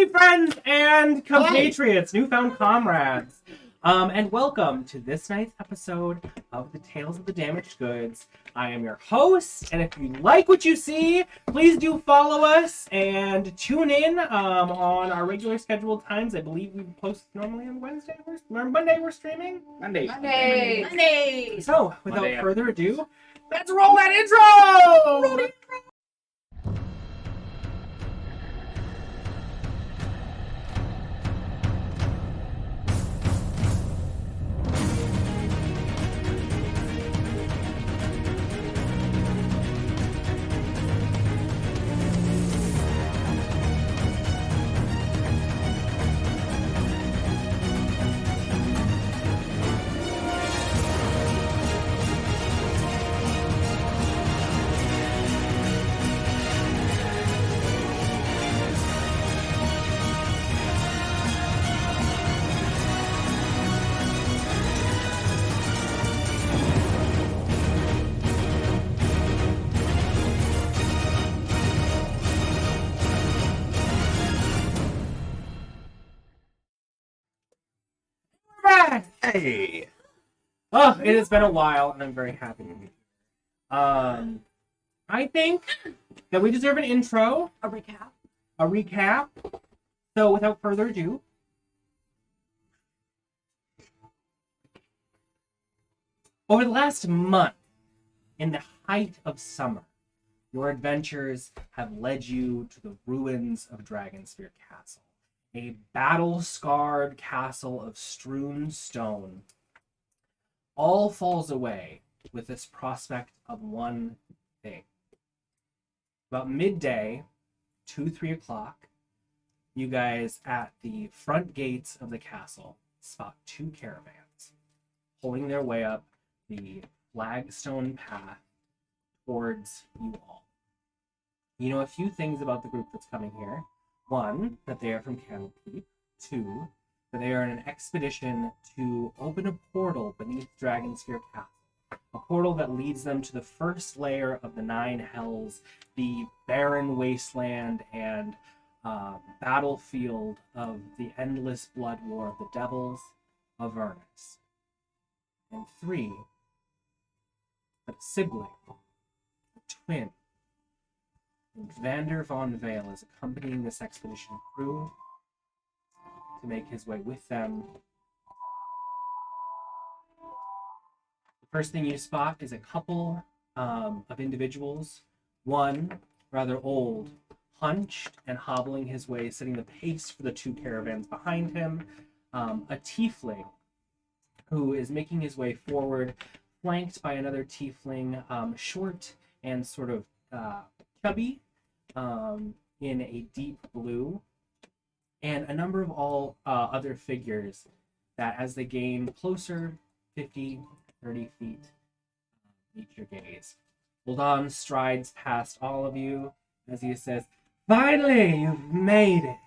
Hey, friends and compatriots, newfound comrades, and welcome to this night's episode of the Tales of the Damaged Goods. I am your host, and if you like what you see, please do follow us and tune in on our regular scheduled times. I believe we post normally on Wednesday. Monday we're streaming? Monday. So, without further ado, let's roll that intro! Hey! Oh, it has been a while, and I'm very happy to be here. I think that we deserve an intro. A recap. A recap. So, without further ado, over the last month, in the height of summer, your adventures have led you to the ruins of Dragonsphere Castle, a battle-scarred castle of strewn stone. All falls away with this prospect of one thing. About midday, 2-3 o'clock, you guys at the front gates of the castle spot two caravans pulling their way up the flagstone path towards you all. You know a few things about the group that's coming here. One, that they are from Canopy. Two, that they are in an expedition to open a portal beneath Dragonsphere Castle. A portal that leads them to the first layer of the Nine Hells, the barren wasteland and battlefield of the endless blood war of the devils of Avernus. And three, that a sibling, a twin, VonVail is accompanying this expedition crew to make his way with them. The first thing you spot is a couple of individuals. One, rather old, hunched and hobbling his way, setting the pace for the two caravans behind him. A tiefling who is making his way forward, flanked by another tiefling, short and sort of chubby, in a deep blue, and a number of all other figures that, as they gain closer, 50, 30 feet, meet your gaze. Gul'dan strides past all of you as he says, "Finally, you've made it!"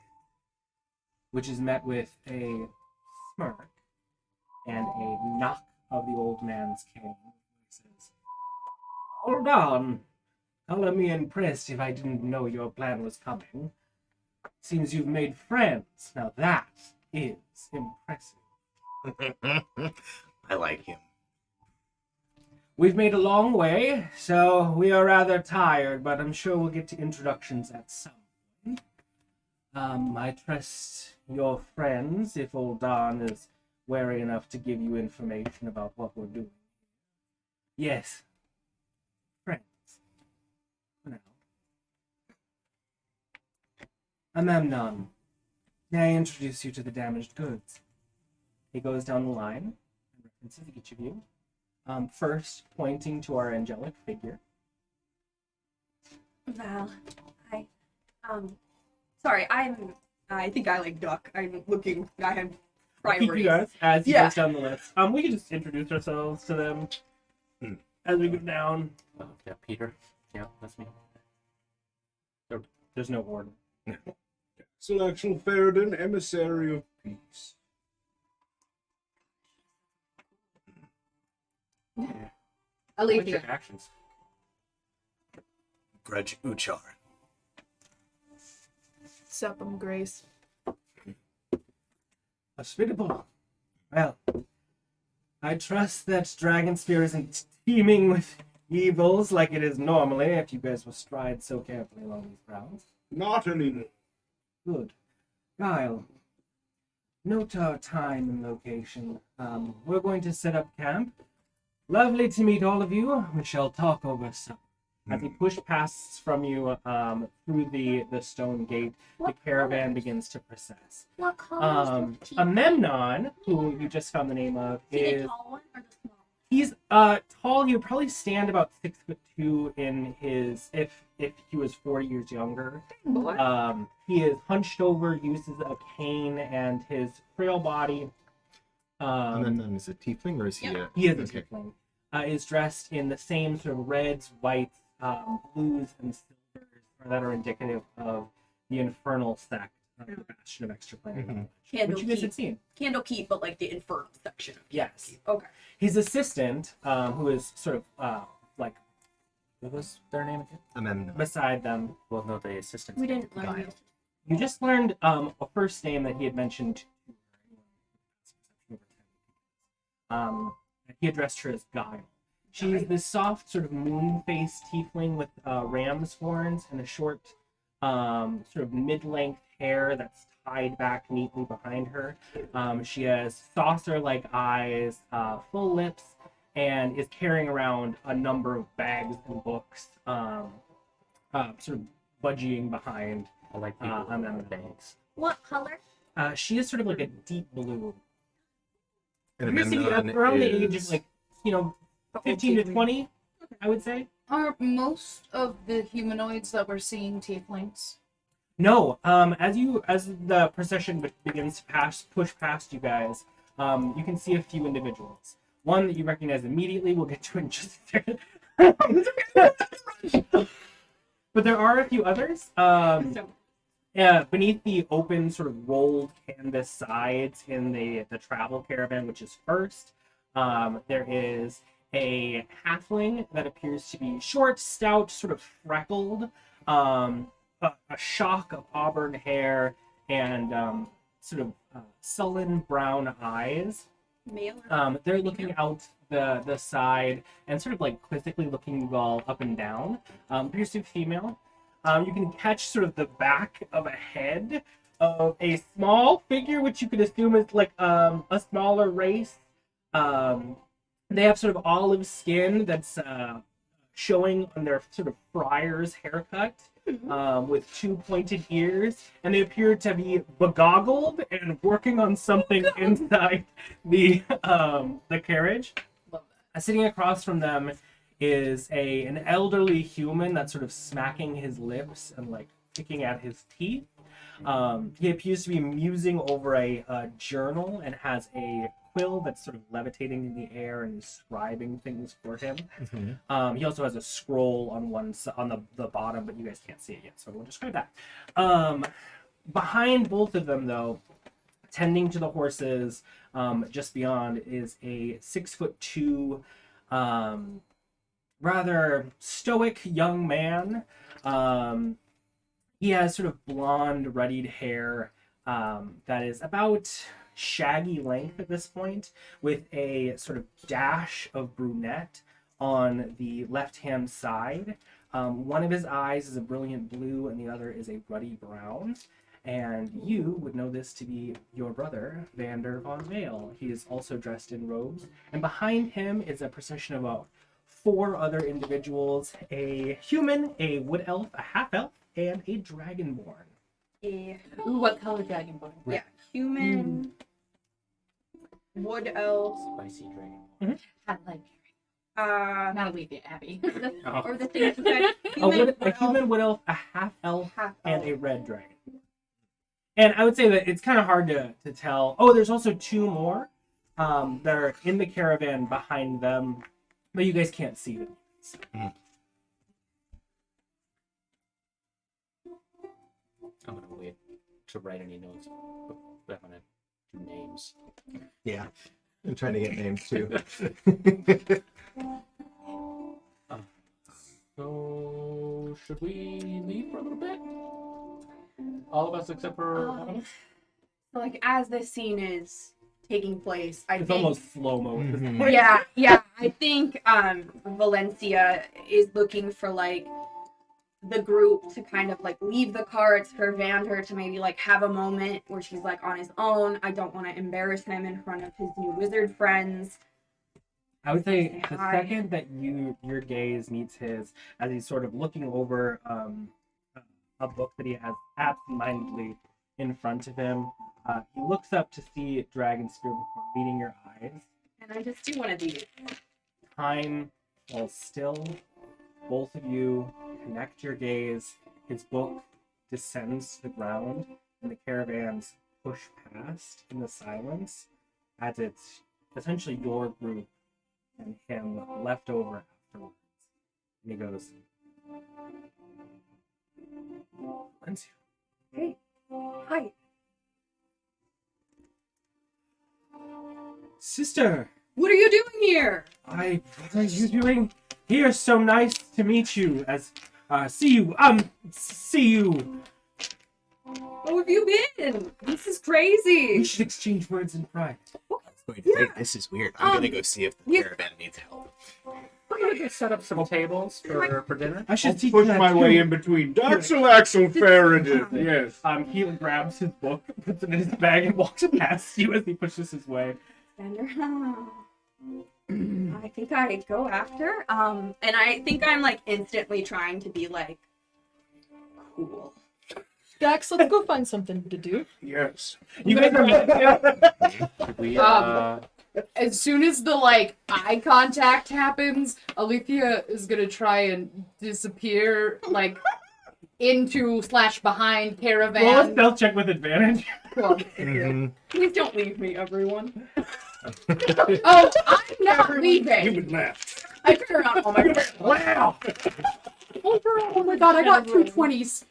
Which is met with a smirk and a knock of the old man's cane. He says, "Hold on. Color me impressed if I didn't know your plan was coming. Seems you've made friends. Now that is impressive." I like him. "We've made a long way, so we are rather tired, but I'm sure we'll get to introductions at some point. I trust your friends, if old Don is wary enough to give you information about what we're doing." "Yes, friends. No. Amemnon, may I introduce you to the damaged goods?" He goes down the line and references each of you. First, pointing to our angelic figure. Val, sorry, I think I like duck. I'm looking, I have priorities. Keep you guys as he goes down the list. We can just introduce ourselves to them as we go down. Yeah, Peter. Yeah, that's me. There's no order. Daxlaxl Faeriden, emissary of peace. Yeah. Alythia. Actions. Grudj Uchar. Sup, I'm Grace. Hospitable. Well, I trust that Dragonspear isn't teeming with evils like it is normally if you guys will stride so carefully along these grounds. Not anymore. Good. Guile, note our time and location. We're going to set up camp. Lovely to meet all of you. We shall talk over some. As he pushed past from you through the stone gate, the caravan begins to process. What color is the Amemnon, who you just found the name of, Is he is the tall one or the small? he's tall. He would probably stand about 6'2" in his if he was 4 years younger. He is hunched over, uses a cane, and his frail body. And then is it tiefling or is he? He is a okay. tiefling. Is dressed in the same sort of reds, whites, blues, and silvers that are indicative of the infernal sect of the Bastion of Extraplanar Knowledge, which you guys had seen. Candlekeep, but like the infernal section. Yes. Okay. His assistant, who is sort of like, what was their name again? Amemnon. Beside them. Well, no, the assistant. We didn't learn Guile. it. You just learned a first name that he had mentioned. He addressed her as Guile. She's this soft, sort of moon-faced tiefling with ram's horns and a short, sort of mid-length hair that's tied back neatly behind her. She has saucer-like eyes, full lips, and is carrying around a number of bags and books, sort of budging behind. I like people I'm with not- bags. What color? She is sort of like a deep blue. And You're seeing Amemnon around the age of is- like, 15 to 20, I would say. Are most of the humanoids that we're seeing tieflings? No, as the procession begins to push past you guys, you can see a few individuals. One that you recognize immediately, we'll get to in just a second. But there are a few others. Beneath the open, sort of rolled canvas sides in the travel caravan, which is first, there is a halfling that appears to be short, stout, sort of freckled, a shock of auburn hair, and sort of sullen brown eyes. Male. They're looking out the side and sort of like quizzically looking you all up and down. Appears to be female. You can catch sort of the back of a head of a small figure, which you could assume is like a smaller race. They have sort of olive skin that's showing on their sort of friar's haircut, with two pointed ears, and they appear to be begoggled and working on something inside the carriage. Love Sitting across from them is an elderly human that's sort of smacking his lips and like picking at his teeth. He appears to be musing over a journal and has a quill that's sort of levitating in the air and scribing things for him. He also has a scroll on the bottom, but you guys can't see it yet, so we'll describe that. Behind both of them, though, tending to the horses, just beyond, is a 6'2", rather stoic young man. He has sort of blonde, ruddied hair that is about shaggy length at this point, with a sort of dash of brunette on the left-hand side. One of his eyes is a brilliant blue, and the other is a ruddy brown. And you would know this to be your brother, VonVail. He is also dressed in robes. And behind him is a procession of 4 other individuals: a human, a wood elf, a half elf, and a dragonborn. Ooh, what color dragonborn? Yeah. Human. Wood elf. Spicy dragon. I like not Alythia, Abbey. Or the thing you said. A human wood elf, a half elf, half and elf. a red dragon. And I would say that it's kind of hard to tell. Oh, there's also 2 more that are in the caravan behind them, but you guys can't see them. So. I'm gonna wait to write any notes, but I'm gonna do names. Yeah. I'm trying to get names too. So, should we leave for a little bit? All of us except for one of us? So, like, as this scene is taking place, I It's think... almost slow-mo at this Mhm. point. Yeah, I think Valenccya is looking for, like, the group to kind of, like, leave the carts for Vander to maybe, like, have a moment where she's, like, on his own. I don't want to embarrass him in front of his new wizard friends. I would say the Hi. second that your gaze meets his, as he's sort of looking over a book that he has absentmindedly in front of him, he looks up to see Dragonsphere before meeting your eyes. And I just do one of these. Time falls still. Both of you connect your gaze. His book descends to the ground, and the caravans push past in the silence as it's essentially your group and him left over afterwards. And he goes, Valenccya. Hey. Hi. Sister, What are you doing here? what are you doing here? So nice to meet you. See you. How have you been? This is We crazy. should exchange words in private. Going to say, this is weird. I'm gonna go see if the yeah. caravan needs help. We're gonna go set up some tables for dinner. I should I'll teach push that my too. way in between Daxlaxl and Faeriden. Yes. He grabs his book, puts it in his bag, and walks past you as he pushes his way. Vander, I think I'd go after. And I think I'm, like, instantly trying to be, like, cool. Dax, let's go find something to do. Yes. You guys are We As soon as the like eye contact happens, Alythia is gonna try and disappear like into / behind roll a caravan. stealth check with advantage. Cool. Mhm. Please don't leave me, everyone. Oh, I'm not You leaving. would laugh. I turn around. Oh my god. Wow! Oh my god, I got 2 20s.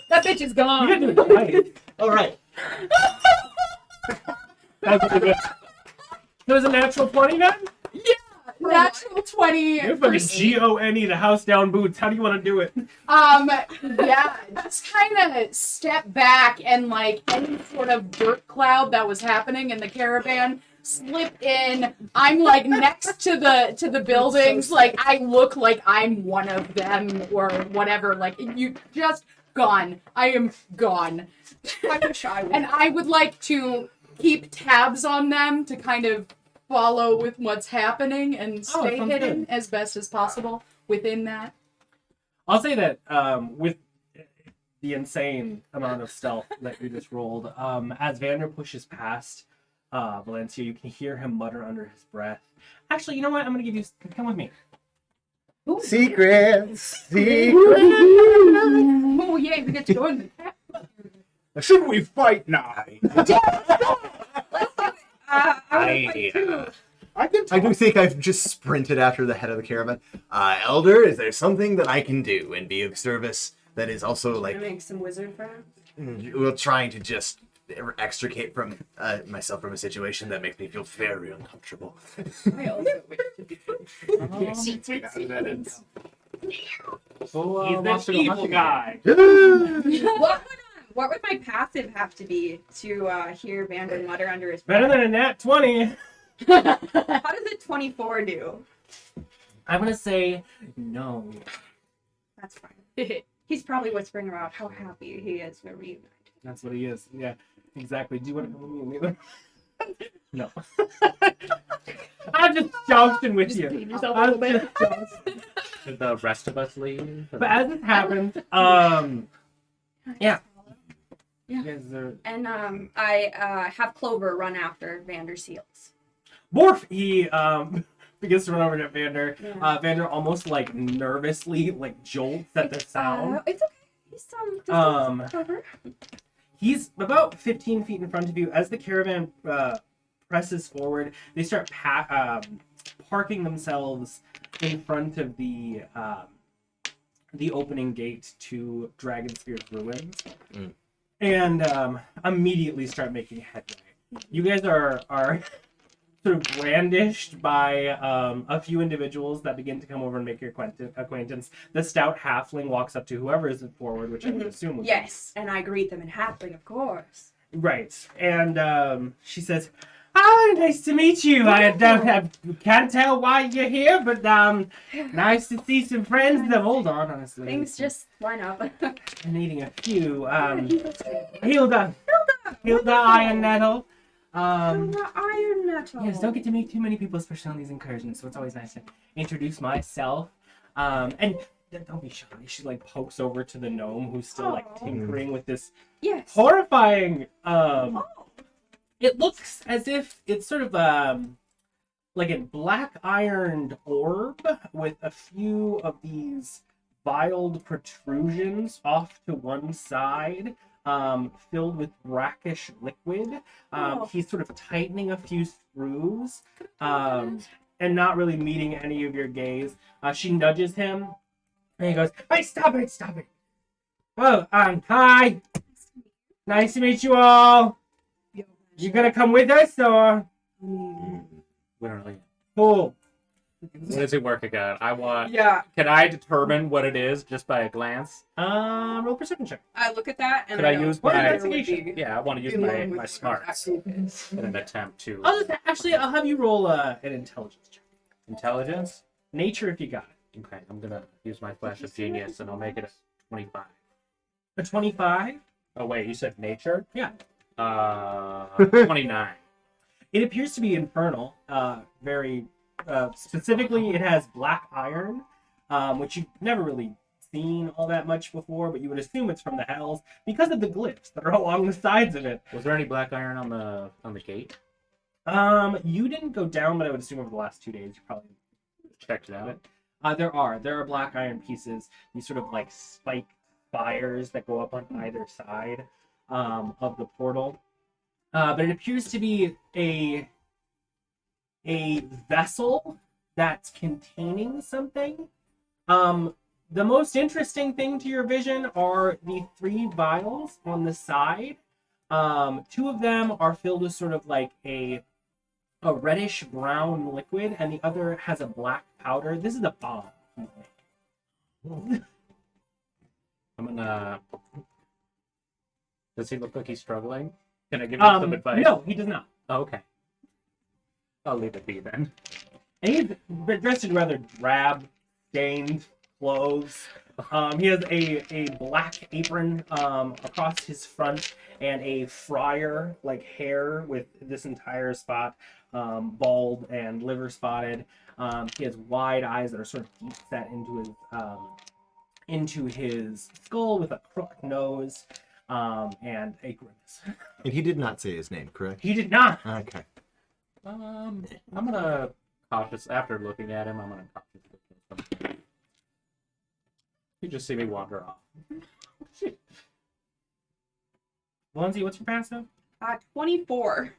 That bitch is You gone. can do it twice. All right. That's pretty good. There was a natural 20 then? Natural 20. You're for fucking GONE the house down boots. How do you want to do it? Yeah, just kind of step back and like any sort of dirt cloud that was happening in the caravan slip in. I'm like next to the buildings, like I look like I'm one of them or whatever. Like you just gone. I am gone. I wish I would. And I would like to keep tabs on them to kind of follow with what's happening and stay sounds hidden good. as best as possible within that. I'll say that with the insane amount of stealth that you just rolled, as Vander pushes past Valenccya, you can hear him mutter under his breath. Actually, you know what? I'm going to give you... Come with me. Secrets. Secrets. Oh yay, we get to go in the Should we fight now? I would like to. I can I talk. do think I've just sprinted after the head of the caravan. Elder, is there something that I can do and be of service that is also I like make some wizard friends. well, trying to just extricate from myself from a situation that makes me feel very uncomfortable. I also wish to be. So, He's wants that to go evil hunting guy. What would my passive have to be to hear Vander mutter under his Better breath? than a nat 20. How does a 24 do? I'm going to say no. That's fine. He's probably whispering about how happy he is we're reunited. That's what he is. Yeah, exactly. Do you want to come with me, Leela? No. I'm just jousting with you. Just yourself a little bit. Should the rest of us leave? But as it happens, yeah. You guys are... And I have Clover run after Vander Seals. Morph! He begins to run over to Vander. Yeah. Vander almost like nervously like jolts at the sound. It's okay. He's Clover. He's about 15 feet in front of you. As the caravan presses forward, they start parking themselves in front of the opening gate to Dragonspear's ruins, and immediately start making headway. You guys are sort of brandished by a few individuals that begin to come over and make your acquaintance. The stout halfling walks up to whoever is forward, which I would assume would be. Yes, and I greet them in halfling, of course. Right. And she says, nice to meet you. Can't tell why you're here, but nice to see some friends that hold on, honestly. Things just line up. I'm needing a few. Hilda Iron Nettle. Iron Nettle. Yes, don't get to meet too many people, especially on these incursions, so it's always nice to introduce myself. And don't be shy. She like pokes over to the gnome who's still like tinkering with this Yes. horrifying it looks as if it's sort of like a black ironed orb with a few of these vialed protrusions off to one side, filled with brackish liquid. He's sort of tightening a few screws, and not really meeting any of your gaze. She nudges him, and he goes, "Hey, stop it! Oh, hi. Nice to meet you all. You gonna come with us, or Literally. cool?" What does it work again? I want. Yeah. Can I determine what it is just by a glance? Roll perception check. I look at that and Could I know use What my- investigation? Yeah, I want to use my smarts in an attempt to I'll have you roll an intelligence check. intelligence. Nature, if you got it. Okay, I'm gonna use my flash of genius and I'll make it a 25. A 25. Oh wait, you said nature? Yeah. 29. It appears to be infernal. Very specifically, it has black iron, which you've never really seen all that much before, but you would assume it's from the hells because of the glyphs that are along the sides of it. Was there any black iron on the gate? You didn't go down, but I would assume over the last 2 days you probably Checked it out. There are black iron pieces, these sort of like spike spires that go up on either side of the portal. But it appears to be a vessel that's containing something. The most interesting thing to your vision are the 3 vials on the side. 2 of them are filled with sort of like a reddish brown liquid, and the other has a black powder. This is a bomb. I'm gonna. Does he look like he's struggling? Can I give him some advice? No, he does not. Oh, okay. I'll leave it be then. And he's dressed in rather drab, stained clothes. He has a black apron across his front and a friar like hair with this entire spot bald and liver spotted. He has wide eyes that are sort of deep set into his skull with a crooked nose and a grimace. And he did not say his name, correct? He did not. Okay. I'm gonna cautious after looking at him. I'm gonna cautiously. You just see me wander off. Valenccya, what's your passive? 24.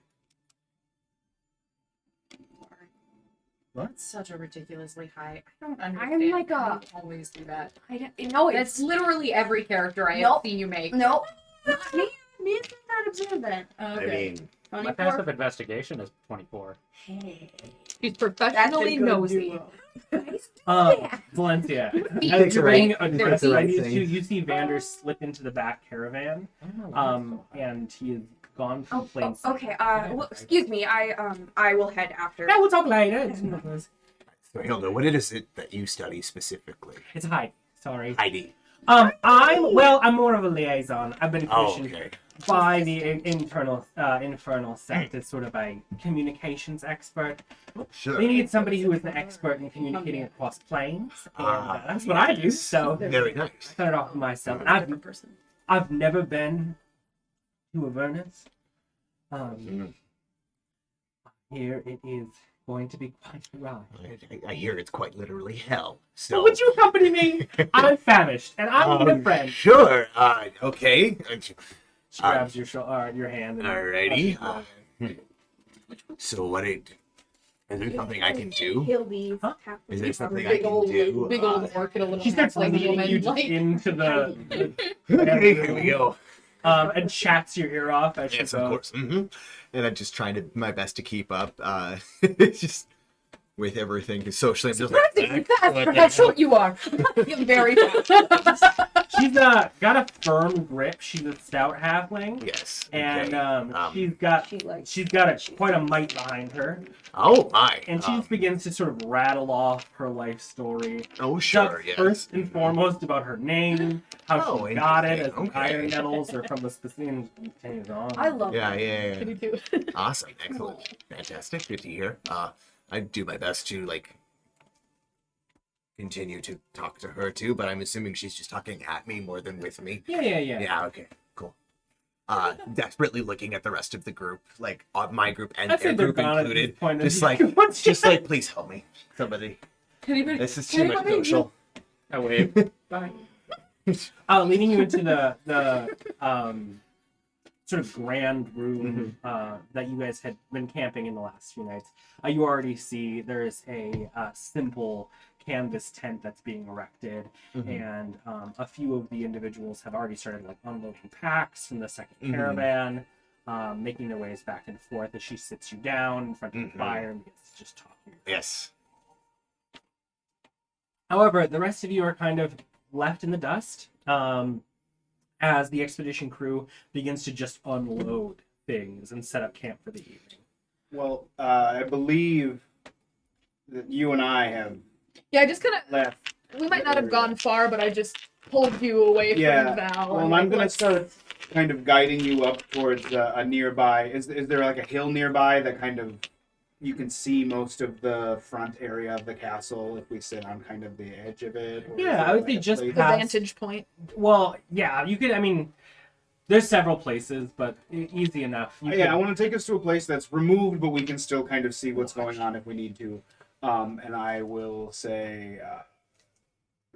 That's such a ridiculously high. I don't understand. I'm like how you always do that. I don't know. That's literally every character I have Nope. seen you make. Nope. Not me. Me is not observant. I Okay. mean, My 24. passive investigation is 24. Hey. He's professionally nosy. Valenccya, He as takes you're the right- being takes addressed the by right these thing. two, you see Vander slip into the back caravan, and he is gone from plain sight. Okay. Well, excuse me. I will head after. Yeah, we'll talk later. It's so Hilda, what is it that you study specifically? Heidi. Sorry. Heidi. I'm more of a liaison. I've been Oh, commissioned okay. by the infernal sect as sort of a communications expert. Sure. They need somebody who is an expert in communicating across planes, and that's what I do. So Very nice. I started off with myself. And I've never been to Avernus. Here it is going to be quite a ride. I hear it's quite literally hell. So So would you accompany me? I'm famished, and I need a friend. Sure. Okay. She grabs your hand. And Alrighty. So what is there something I can do? He'll leave. Huh? Is there something I Big can old, do? big old orc and a little She starts half-like leading woman. you just Like, into the Okay, here we go. and chats your ear off as Yes, she of goes. course. And I'm just trying to my best to keep up. It's just with everything socially. I'm just like, Surprisingly fast for how short you are. You're very fast. She's got a firm grip. She's a stout halfling, yes. and okay. she's got quite a might behind her. Oh my. And she just begins to sort of rattle off her life story. Oh sure. Just Yes. First and foremost about her name, how Oh, she got it, as interesting. the iron metals or from the specific. Continues on. I love Yeah, that. yeah. Me too. Awesome. Excellent. Fantastic. Good to hear. I do my best to continue to talk to her too, but I'm assuming she's just talking at me more than with me. Yeah. Yeah, okay. Cool. Desperately looking at the rest of the group, like my group and I think their they're group gone at included. this point. Just like please help me. Somebody. Anybody? This is too much social. I wave. Bye. Leading you into the sort of grand room that you guys had been camping in the last few nights. You already see there is a simple canvas tent that's being erected, and a few of the individuals have already started like unloading packs from the second caravan, making their ways back and forth as she sits you down in front of the fire and begins to just talk to you. Yes. However, the rest of you are kind of left in the dust as the expedition crew begins to just unload things and set up camp for the evening. Well, I believe that you and I have Yeah, I just kind of. left. We might not have gone far, but I just pulled you away Yeah. from Val. Well, and, I'm gonna let's- start kind of guiding you up towards a nearby. Is there like a hill nearby that kind of you can see most of the front area of the castle if we sit on kind of the edge of it? Or is Yeah, there, I would like, say a just place- The past- vantage point. Well, yeah, you could. I mean, there's several places, but easy enough. You Yeah, I could- want to take us to a place that's removed, but we can still kind of see what's going on if we need to. And I will say,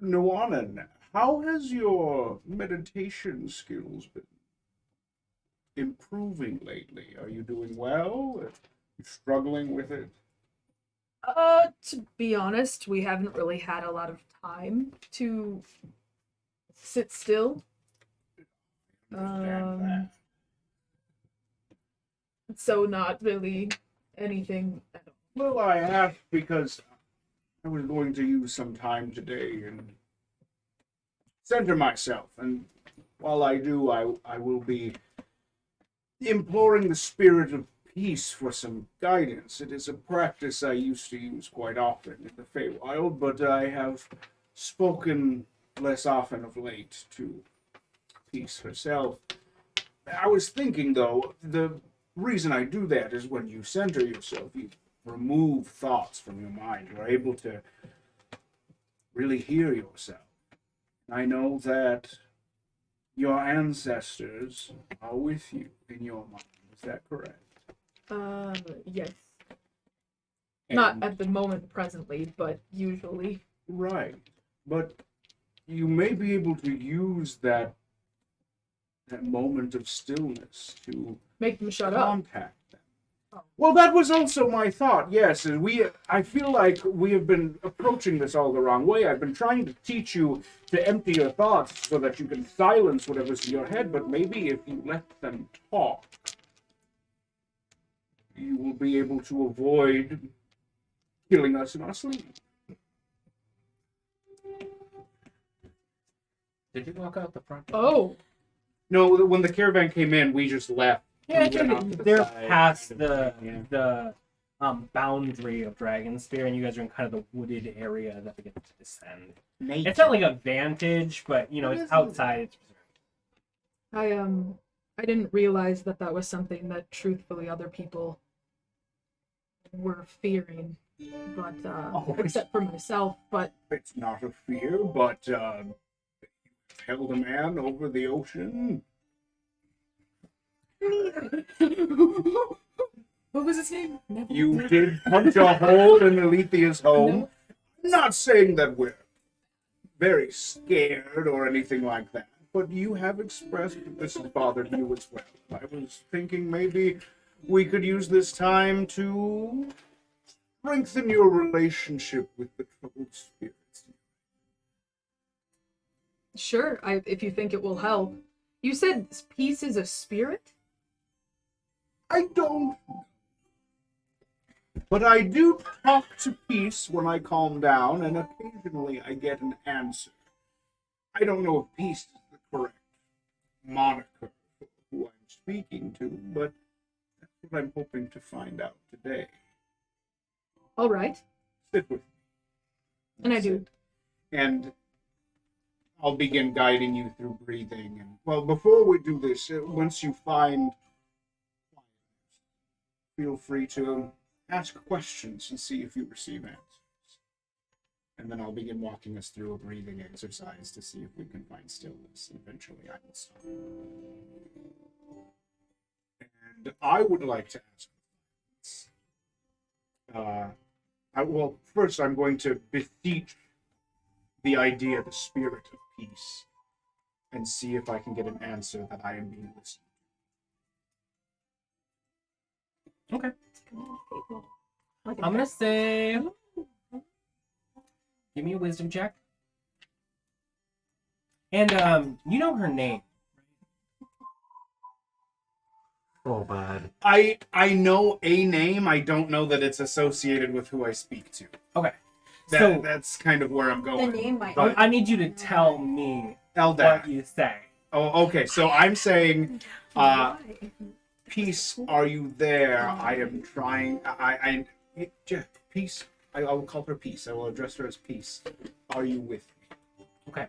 Nuanen, how has your meditation skills been improving lately? Are you doing well? Are you struggling with it? To be honest, we haven't really had a lot of time to sit still. Understand that. So not really anything at all. Well, I asked because I was going to use some time today and center myself, and while I do, I will be imploring the spirit of peace for some guidance. It is a practice I used to use quite often in the Feywild, but I have spoken less often of late to peace herself. I was thinking, though, the reason I do that is when you center yourself, you remove thoughts from your mind. You're able to really hear yourself. I know that your ancestors are with you in your mind. Is that correct? Yes. Not And- at the moment presently, but usually. Right. But you may be able to use that moment of stillness to Make them shut up. contact them. Oh. Well, that was also my thought. Yes, and I feel like we have been approaching this all the wrong way. I've been trying to teach you to empty your thoughts so that you can silence whatever's in your head, but maybe if you let them talk, you will be able to avoid killing us in our sleep. Did you walk out the front? Oh, No, when the caravan came in, we just left. Yeah, We went off to the they're side. past Yeah. the boundary of Dragonspear, and you guys are in kind of the wooded area that begins to descend. It's not like a vantage, but you know it's outside. It's I didn't realize that that was something that truthfully other people were fearing, but except for myself. But It's not a fear, but you've held a man over the ocean. what was his name? Never. You did punch a hole in Alythia's home. No. I'm not saying that we're very scared or anything like that, but you have expressed that this has bothered you as well. I was thinking maybe we could use this time to strengthen your relationship with the troubled spirits. Sure, if you think it will help. You said peace is a spirit? I don't know. But I do talk to peace when I calm down, and occasionally I get an answer. I don't know if peace is the correct moniker for who I'm speaking to, but that's what I'm hoping to find out today. All right. Sit with me. And I do. And I'll begin guiding you through breathing. And well, before we do this, once you find quietness, feel free to ask questions and see if you receive answers. And then I'll begin walking us through a breathing exercise to see if we can find stillness. Eventually, I will stop. And I would like to ask. Well, first I'm going to beseech the idea, the spirit of peace, and see if I can get an answer that I am being listened Okay. I'm gonna say, give me a wisdom check. And you know her name. Oh, bud. to. I know a name. I don't know that it's associated with who I speak to. Okay. So That's kind of where I'm The going. name might. I need you to tell me Eldath. what you say. Oh, okay. So I'm saying, peace, are you there? I am trying. Peace. I will call her Peace. I will address her as Peace. Are you with me? Okay.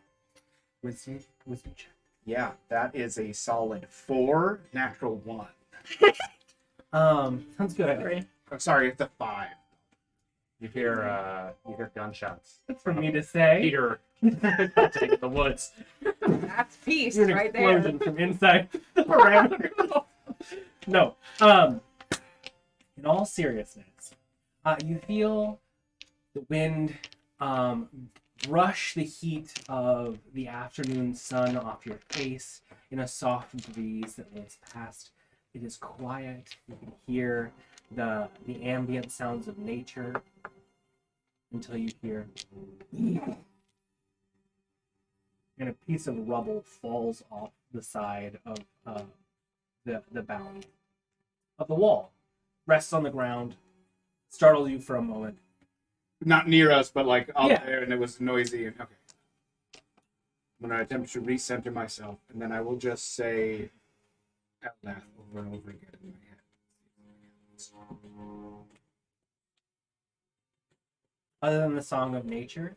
Wisdom check. Yeah, that is a solid 4, natural 1. Sounds good. Sorry. I'm sorry, it's a 5. You hear gunshots. That's for me to say. Peter taking the woods. That's peace You're an right there. explosion from inside the parameter. No. In all seriousness, you feel the wind brush the heat of the afternoon sun off your face in a soft breeze that lifts past. It is quiet. You can hear the ambient sounds of nature until you hear, and a piece of rubble falls off the side of the bound of the wall, rests on the ground, startles you for a moment. Not near us, but like up Yeah. there, and it was noisy. And okay, I'm gonna attempt to recenter myself, and then I will just say Eldath over and over again in my head. Other than the song of nature,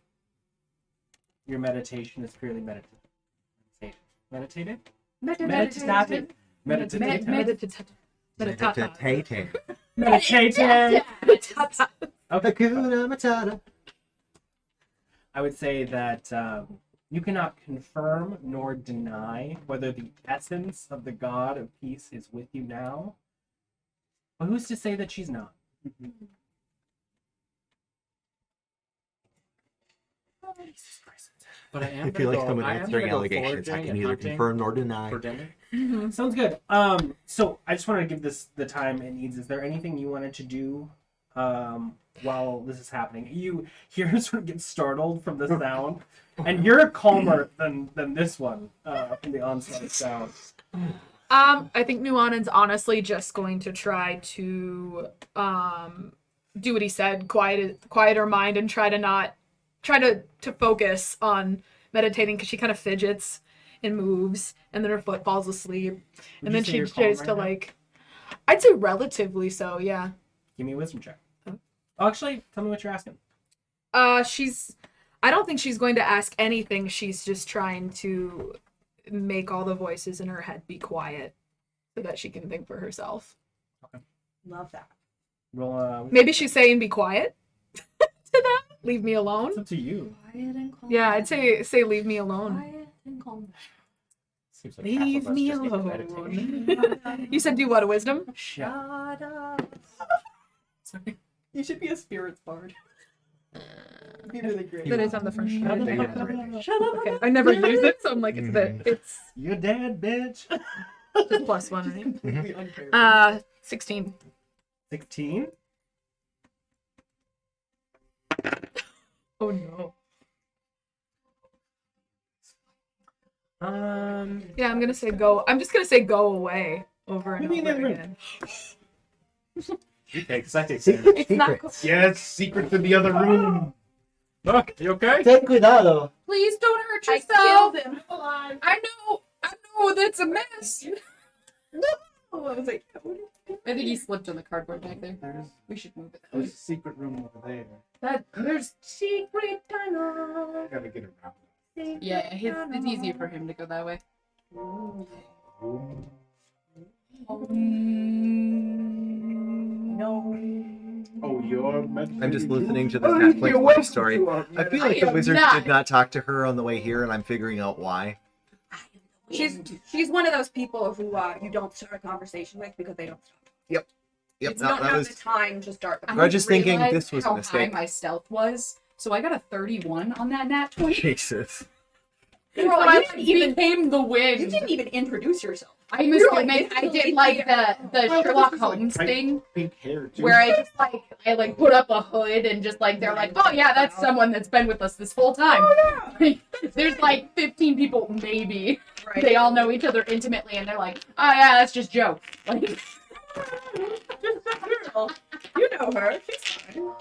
your meditation is purely meditative. Meditative? Meditative? Meditative? Meditating. Meditative? Hakuna Matata. I would say that you cannot confirm nor deny whether the essence of the god of peace is with you now. But who's to say that she's not? But I am I feel like gonna someone go, I am answering gonna go allegations. I foraging can and neither hunting confirm nor deny. for dinner. Sounds good. So I just wanted to give this the time it needs. Is there anything you wanted to do while this is happening? You hear her sort of get startled from the sound, and you're calmer than this one from the onset sound. I think Nuanen's honestly just going to try to do what he said, quiet her mind and try to focus on meditating, because she kind of fidgets and moves, and then her foot falls asleep, and then she tries to like, I'd say relatively so, yeah. Give me a wisdom check. Oh, actually, tell me what you're asking. I don't think she's going to ask anything. She's just trying to make all the voices in her head be quiet so that she can think for herself. Love that. Roll. Maybe she's saying be quiet to them. Leave me alone. It's up to you. Quiet and calm. Yeah, I'd say leave me alone. Quiet and calm. Seems like half Leave of us me just need alone. meditation. You said do what, a wisdom? Shut. Shut up. Sorry. You should be a spirits bard. It'd be really great. That is on the front. Shut up. Shut up. Okay, I never use it, so I'm like, it's You're dead, bitch. just plus one, right? Completely unfair. 16. 16. Oh no. Yeah, I'm gonna say go. I'm just gonna say go away over and Maybe over another room. again. You take, 'cause I take Sam. It's not. Secrets. Yes, secret to the other room. Look, you okay? Ten cuidado. Please don't hurt I yourself. killed him. I know that's a mess. I was like, I think he slipped on the cardboard back there. We should move it. There's a secret room over there. There's secret tunnel. I gotta get around. yeah. It's easier for him to go that way. Oh, you're meant I'm just to- listening to this Oh, Netflix you're movie welcome story. to our I feel I like the am wizard not. did not talk to her on the way here, and I'm figuring out why. She's one of those people who you don't start a conversation with because they don't stop. Yep, You no, don't that have was. the time to start. The I Grudj is thinking realized this was a how mistake. high my stealth was, so I got a 31 on that nat 20. Jesus. Girl, So you I didn't even- became the wind. You didn't even introduce yourself. I'm You were, assuming like, I did instantly like the Well, Sherlock this is, like, Holmes tight thing Pink hair, too. where I just I put up a hood and just they're like, oh yeah, that's someone that's been with us this whole time. There's like 15 people maybe. Right. They all know each other intimately and they're like, oh yeah, that's just Joe. Like, You know her. She's fine.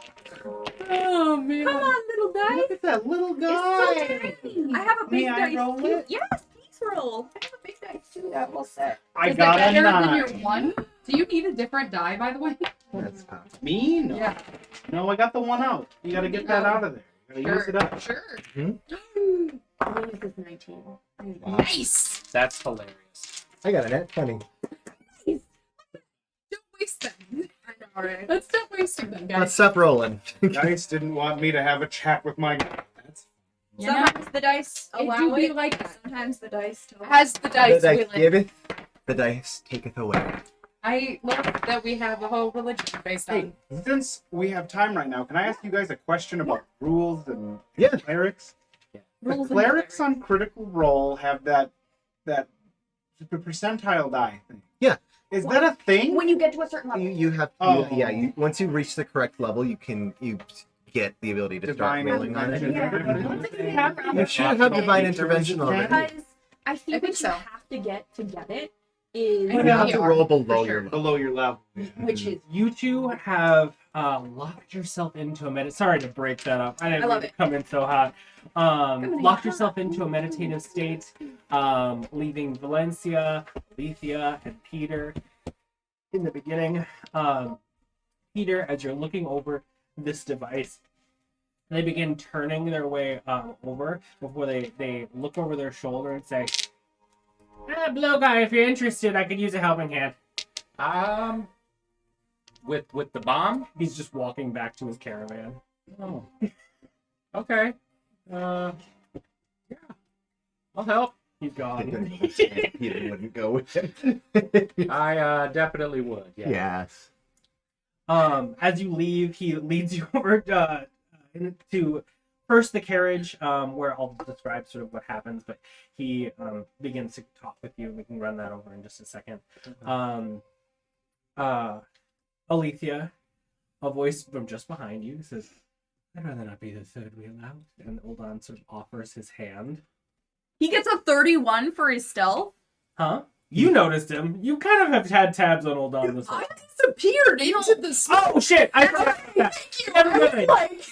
oh man. Come on, little guy. Look at that little It's guy. so tiny. I have a big May I dice roll too. it? Yes, please roll. I have a big dice too. That will set. I Is got it a better than your 9. one? Do you need a different die, by the way? That's fine. Me? No. Yeah. No, I got the one out. You gotta get that out of there. You gotta use it up. Sure. This is 19. Nice. That's hilarious. I got a net 20. Don't waste them. I know, right? Let's stop wasting them, Let's guys. stop rolling. Dice didn't want me to have a chat with my. That's You know, Sometimes the dice it allow do be it. like that. Sometimes the dice don't. As the The dice dice will it. giveth, the dice taketh away. I love that we have a whole religion based Hey, on. since we have time right now, can I ask you guys a question about rules and Yeah. clerics? Rules The and clerics on Critical Role have that percentile die thing. Yeah. Is that a thing? When you get to a certain level. You have, Oh. once you reach the correct level, you get the ability to Divine start rolling on it. intervention. You should have divine intervention already. Because I think I think what so. you have to get it is I You know have you to are, roll for below sure. your level. Below your level. which is You two have locked yourself into a Sorry to break that up. I didn't I love mean to it. come in so hot. in Locked hot. yourself into a meditative state, leaving Valenccya, Alythia, and Peter in the beginning. Peter, as you're looking over this device, they begin turning their way over before they look over their shoulder and say, "Blow guy, if you're interested, I could use a helping hand." With the bomb? He's just walking back to his caravan. Oh. Okay. Yeah. I'll help. He's gone. He wouldn't go with him. I definitely would. Yeah. Yes. As you leave, he leads you over to first the carriage, where I'll describe sort of what happens, but he begins to talk with you. We can run that over in just a second. Alythia, a voice from just behind you says, "I'd rather not be the third wheel out." And Uldan sort of offers his hand. he gets a 31 for his stealth. Huh? You noticed him. You kind of have had tabs on Uldan this whole I time. disappeared into the smoke. Oh shit! I forgot that. Never mind.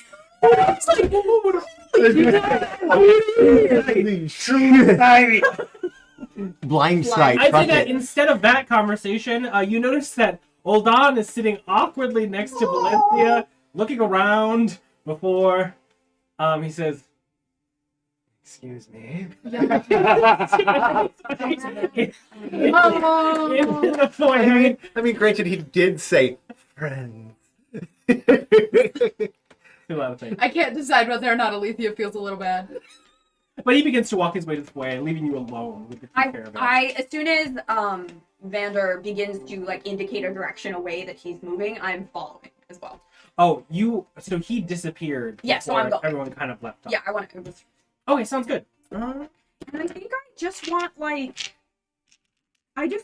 Blind sight. I fuck say that it. instead of that conversation, you notice that Uldan is sitting awkwardly next to Valenccya, looking around before he says, "Excuse me." In the foyer. I mean, granted, he did say friends. A lot of things. I can't decide whether or not Alythia feels a little bad. But he begins to walk his way to the foyer, leaving you alone with the two caravans. As soon as Vander begins to like indicate a direction away that he's moving, I'm following as well. Oh, so he disappeared. Yeah, so before I'm going. everyone kind of left off. Yeah, I want to. Okay, sounds good. And I think I just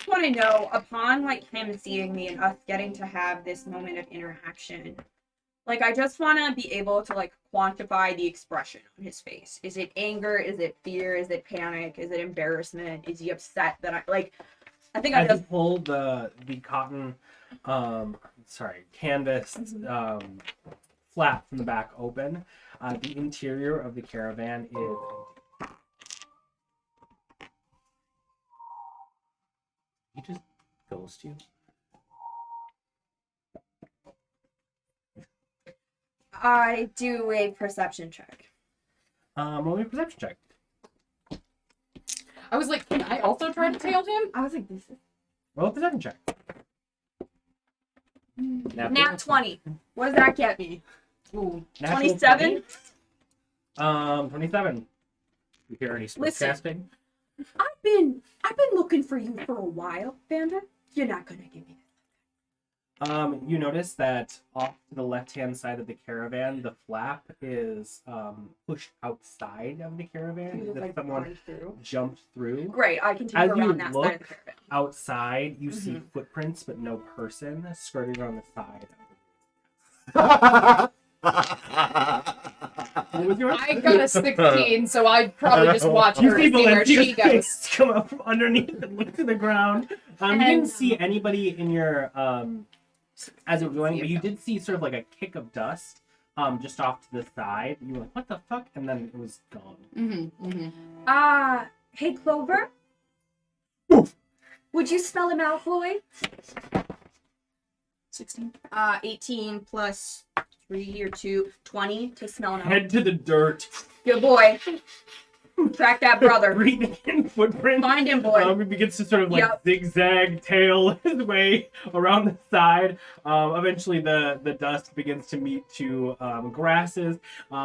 want to know, upon like him seeing me and us getting to have this moment of interaction, Like, I just want to be able to, like, quantify the expression on his face. Is it anger? Is it fear? Is it panic? Is it embarrassment? Is he upset that I think I As just... you pull the cotton, canvas flap from the back open, the interior of the caravan is He just ghost you. I do a perception check. roll me a perception check. I was like, can I also try to tail him? I was like, this is... Roll a perception check. Nat 20. What does that get me? Ooh, Natural 27? 27. You hear any Listen. spellcasting? I've been looking for you for a while, Vander. You're not gonna give me You notice that off to the left-hand side of the caravan, the flap is pushed outside of the caravan. this. As if Like, someone gone through. jumped through. Great, I can take As her you around that side look of the caravan. outside, you see footprints, but no person skirting on the side. What was yours? I got a 16, so I'd probably just watch her You and see see where she Valencia's goes. face come up from underneath and look to the ground. You didn't see anybody in your as it was going, but you did see sort of like a kick of dust just off to the side. You were like, "What the fuck?" And then it was gone. Hey, Clover? Would you spell him out, boy? 16. 18 plus 3 or 2, 20 to smell him out. Head to the dirt. Good boy. Track that brother. Breathing in footprints. Find him, boy. He begins to sort of like Yep. zigzag tail his way around the side. Eventually, the dust begins to meet to grasses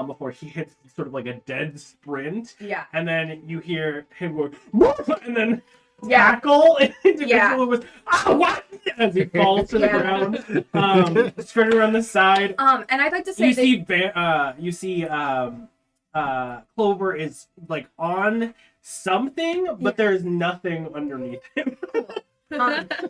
before he hits sort of like a dead sprint. Yeah. And then you hear him go, "Woof!" and then Yeah. tackle an individual Yeah. who was, "Ah, what?" as he falls to the ground, skirting around the side. And I'd like to say You see Clover is like on something, but there's nothing underneath him.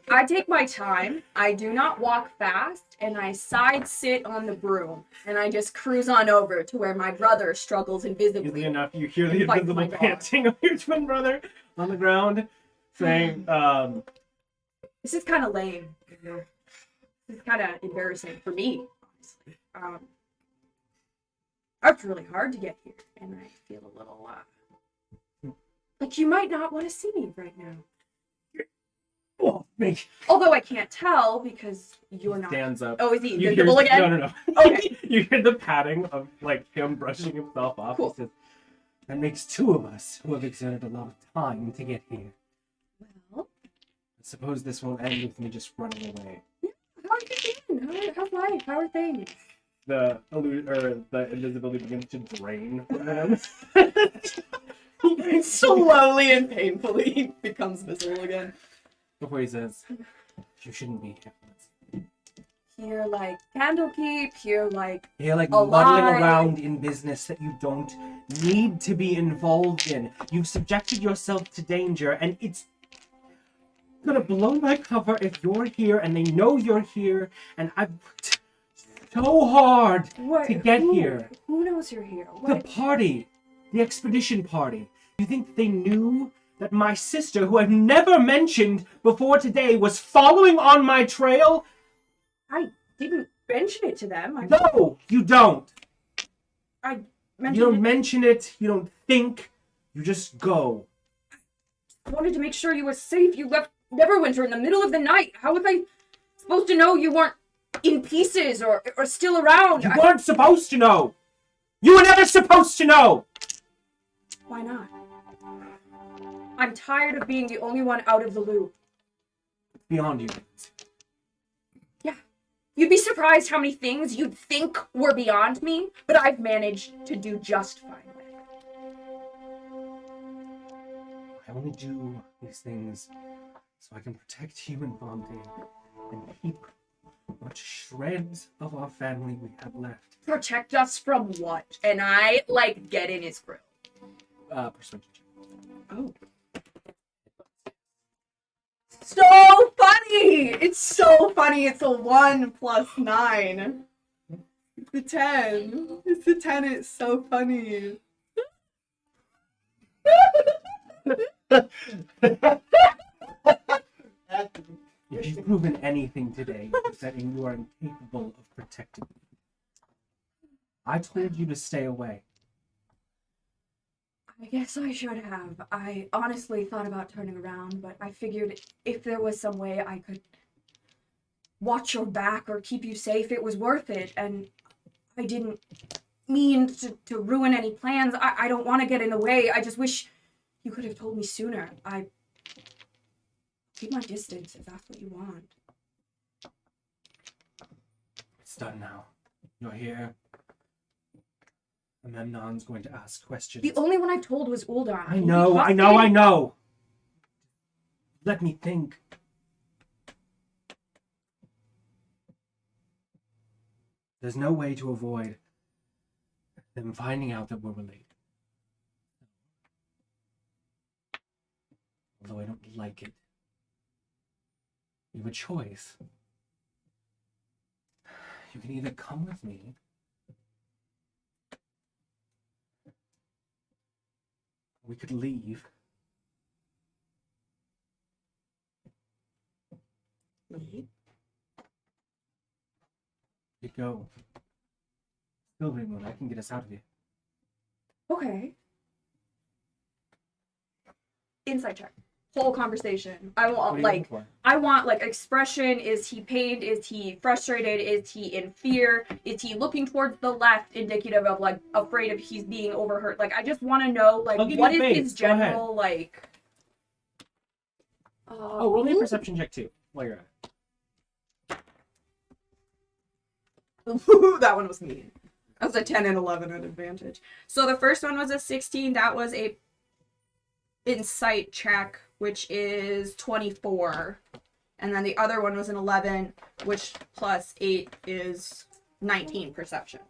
I take my time. I do not walk fast, and I side sit on the broom, and I just cruise on over to where my brother struggles Easily invisibly. enough, you hear the And fight my invisible dog. panting of your twin brother on the ground, saying, This is kind of lame. This is kind of embarrassing for me, honestly. It's really hard to get here, and I feel a little like you might not want to see me right now. "Oh, me!" Although I can't tell because you're not. Stands up. Oh, is he You invisible hear, again? No. Okay. You hear the patting of like him brushing himself off. Cool. He says, "That makes two of us who have exerted a lot of time to get here. Well, I suppose this won't end with me just running away." how are you doing? How's life? How are things? The invisibility begins to drain from him. Slowly and painfully becomes visible again. Before he says, "You shouldn't be here." You're like Candlekeep. You're like You're like Alive. muddling around in business that you don't need to be involved in. You've subjected yourself to danger, and it's gonna blow my cover if you're here and they know you're here, and I've worked so hard what? to get who, here. Who knows you're here? The What? party, the expedition party. You think they knew that my sister, who I've never mentioned before today, was following on my trail? I didn't mention it to them. No, you don't. I You mentioned don't mention it. You don't think. You just go. wanted to make sure you were safe. You left Neverwinter in the middle of the night. How was I supposed to know you weren't in pieces or still around? You weren't supposed to know. You were never supposed to know. Why not? I'm tired of being the only one out of the loop. Beyond you. Yeah. You'd be surprised how many things you'd think were beyond me, but I've managed to do just fine with. I only do these things so I can protect you and VonVail and keep what shreds of our family we have left. Protect us from what? And I, get in his grill. Persuasion check. Oh. So funny! It's so funny. It's a 1 + 9. It's the 10. It's the 10. It's so funny. If you've proven anything today, it's that you are incapable of protecting me. I told you to stay away. I guess I should have. I honestly thought about turning around, but I figured if there was some way I could watch your back or keep you safe, it was worth it. And I didn't mean to ruin any plans. I don't want to get in the way. I just wish you could have told me sooner. I keep my distance if that's what you want. It's done now. You're here. Amemnon's going to ask questions. The only one I told was Uldar. I know. Let me think. There's no way to avoid them finding out that we're related. Although I don't like it. You have a choice. You can either come with me, we could leave. You go. Silvermoon, I can get us out of here. Okay. Insight check. Whole conversation. I What want are you like looking for? I want like expression. Is he pained? Is he frustrated? Is he in fear? Is he looking towards the left, indicative of like afraid of he's being overheard? Like I just want to know like I'll give what you is a his base. Go ahead. general like. Oh, roll me a perception check too while you're at it. That one was mean. That was a 10 and 11 at advantage. So the first one was a 16. That was a insight check, which is 24. And then the other one was an 11, which plus 8 is 19 perception.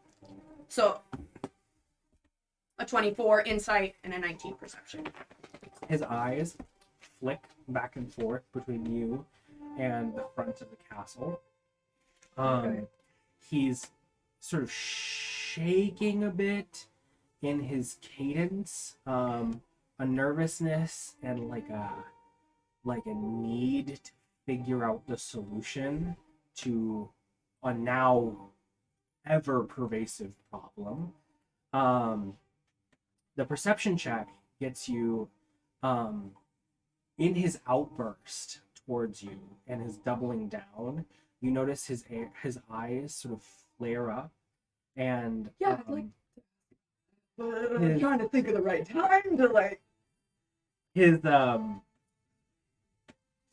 So a 24 insight and a 19 perception. His eyes flick back and forth between you and the front of the castle. Okay. He's sort of shaking a bit in his cadence, a nervousness and like a need to figure out the solution to a now ever pervasive problem. The perception check gets you in his outburst towards you and his doubling down. You notice his eyes sort of flare up, and Yeah, I'm trying to think of the right time to like. his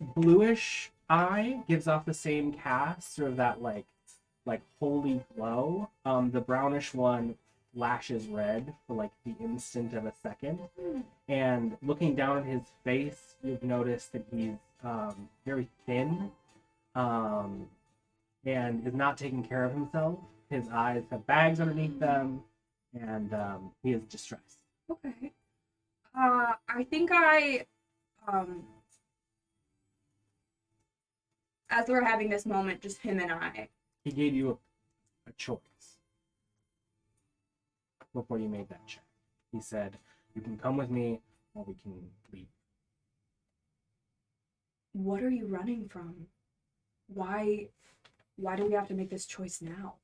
bluish eye gives off the same cast, sort of that like holy glow. The brownish one flashes red for like the instant of a second, and looking down at his face, you've noticed that he's very thin, and is not taking care of himself. His eyes have bags underneath them, and he is distressed. Okay. I think I, as we're having this moment, just him and I. He gave you a choice before you made that check. He said, you can come with me or we can leave. What are you running from? Why do we have to make this choice now?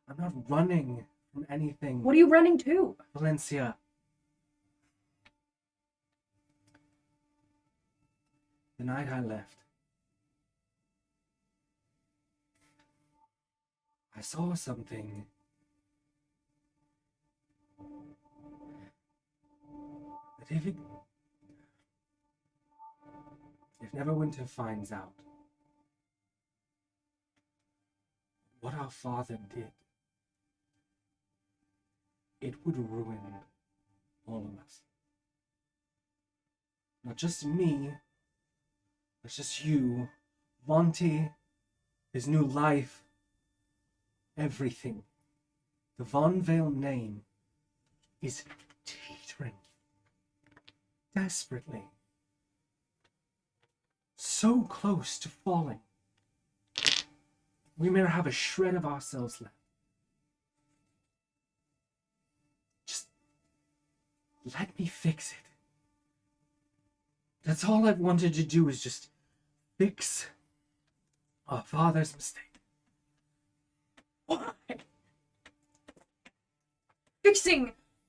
I'm not running from anything. What are you running to? Valenccya. The night I left, I saw something that if Neverwinter finds out what our father did, it would ruin all of us. Not just me, but just you, Vonti, his new life, everything. The VonVail name is teetering desperately, so close to falling. We may not have a shred of ourselves left. Just let me fix it. That's all I've wanted to do, is just fix our father's mistake. Why?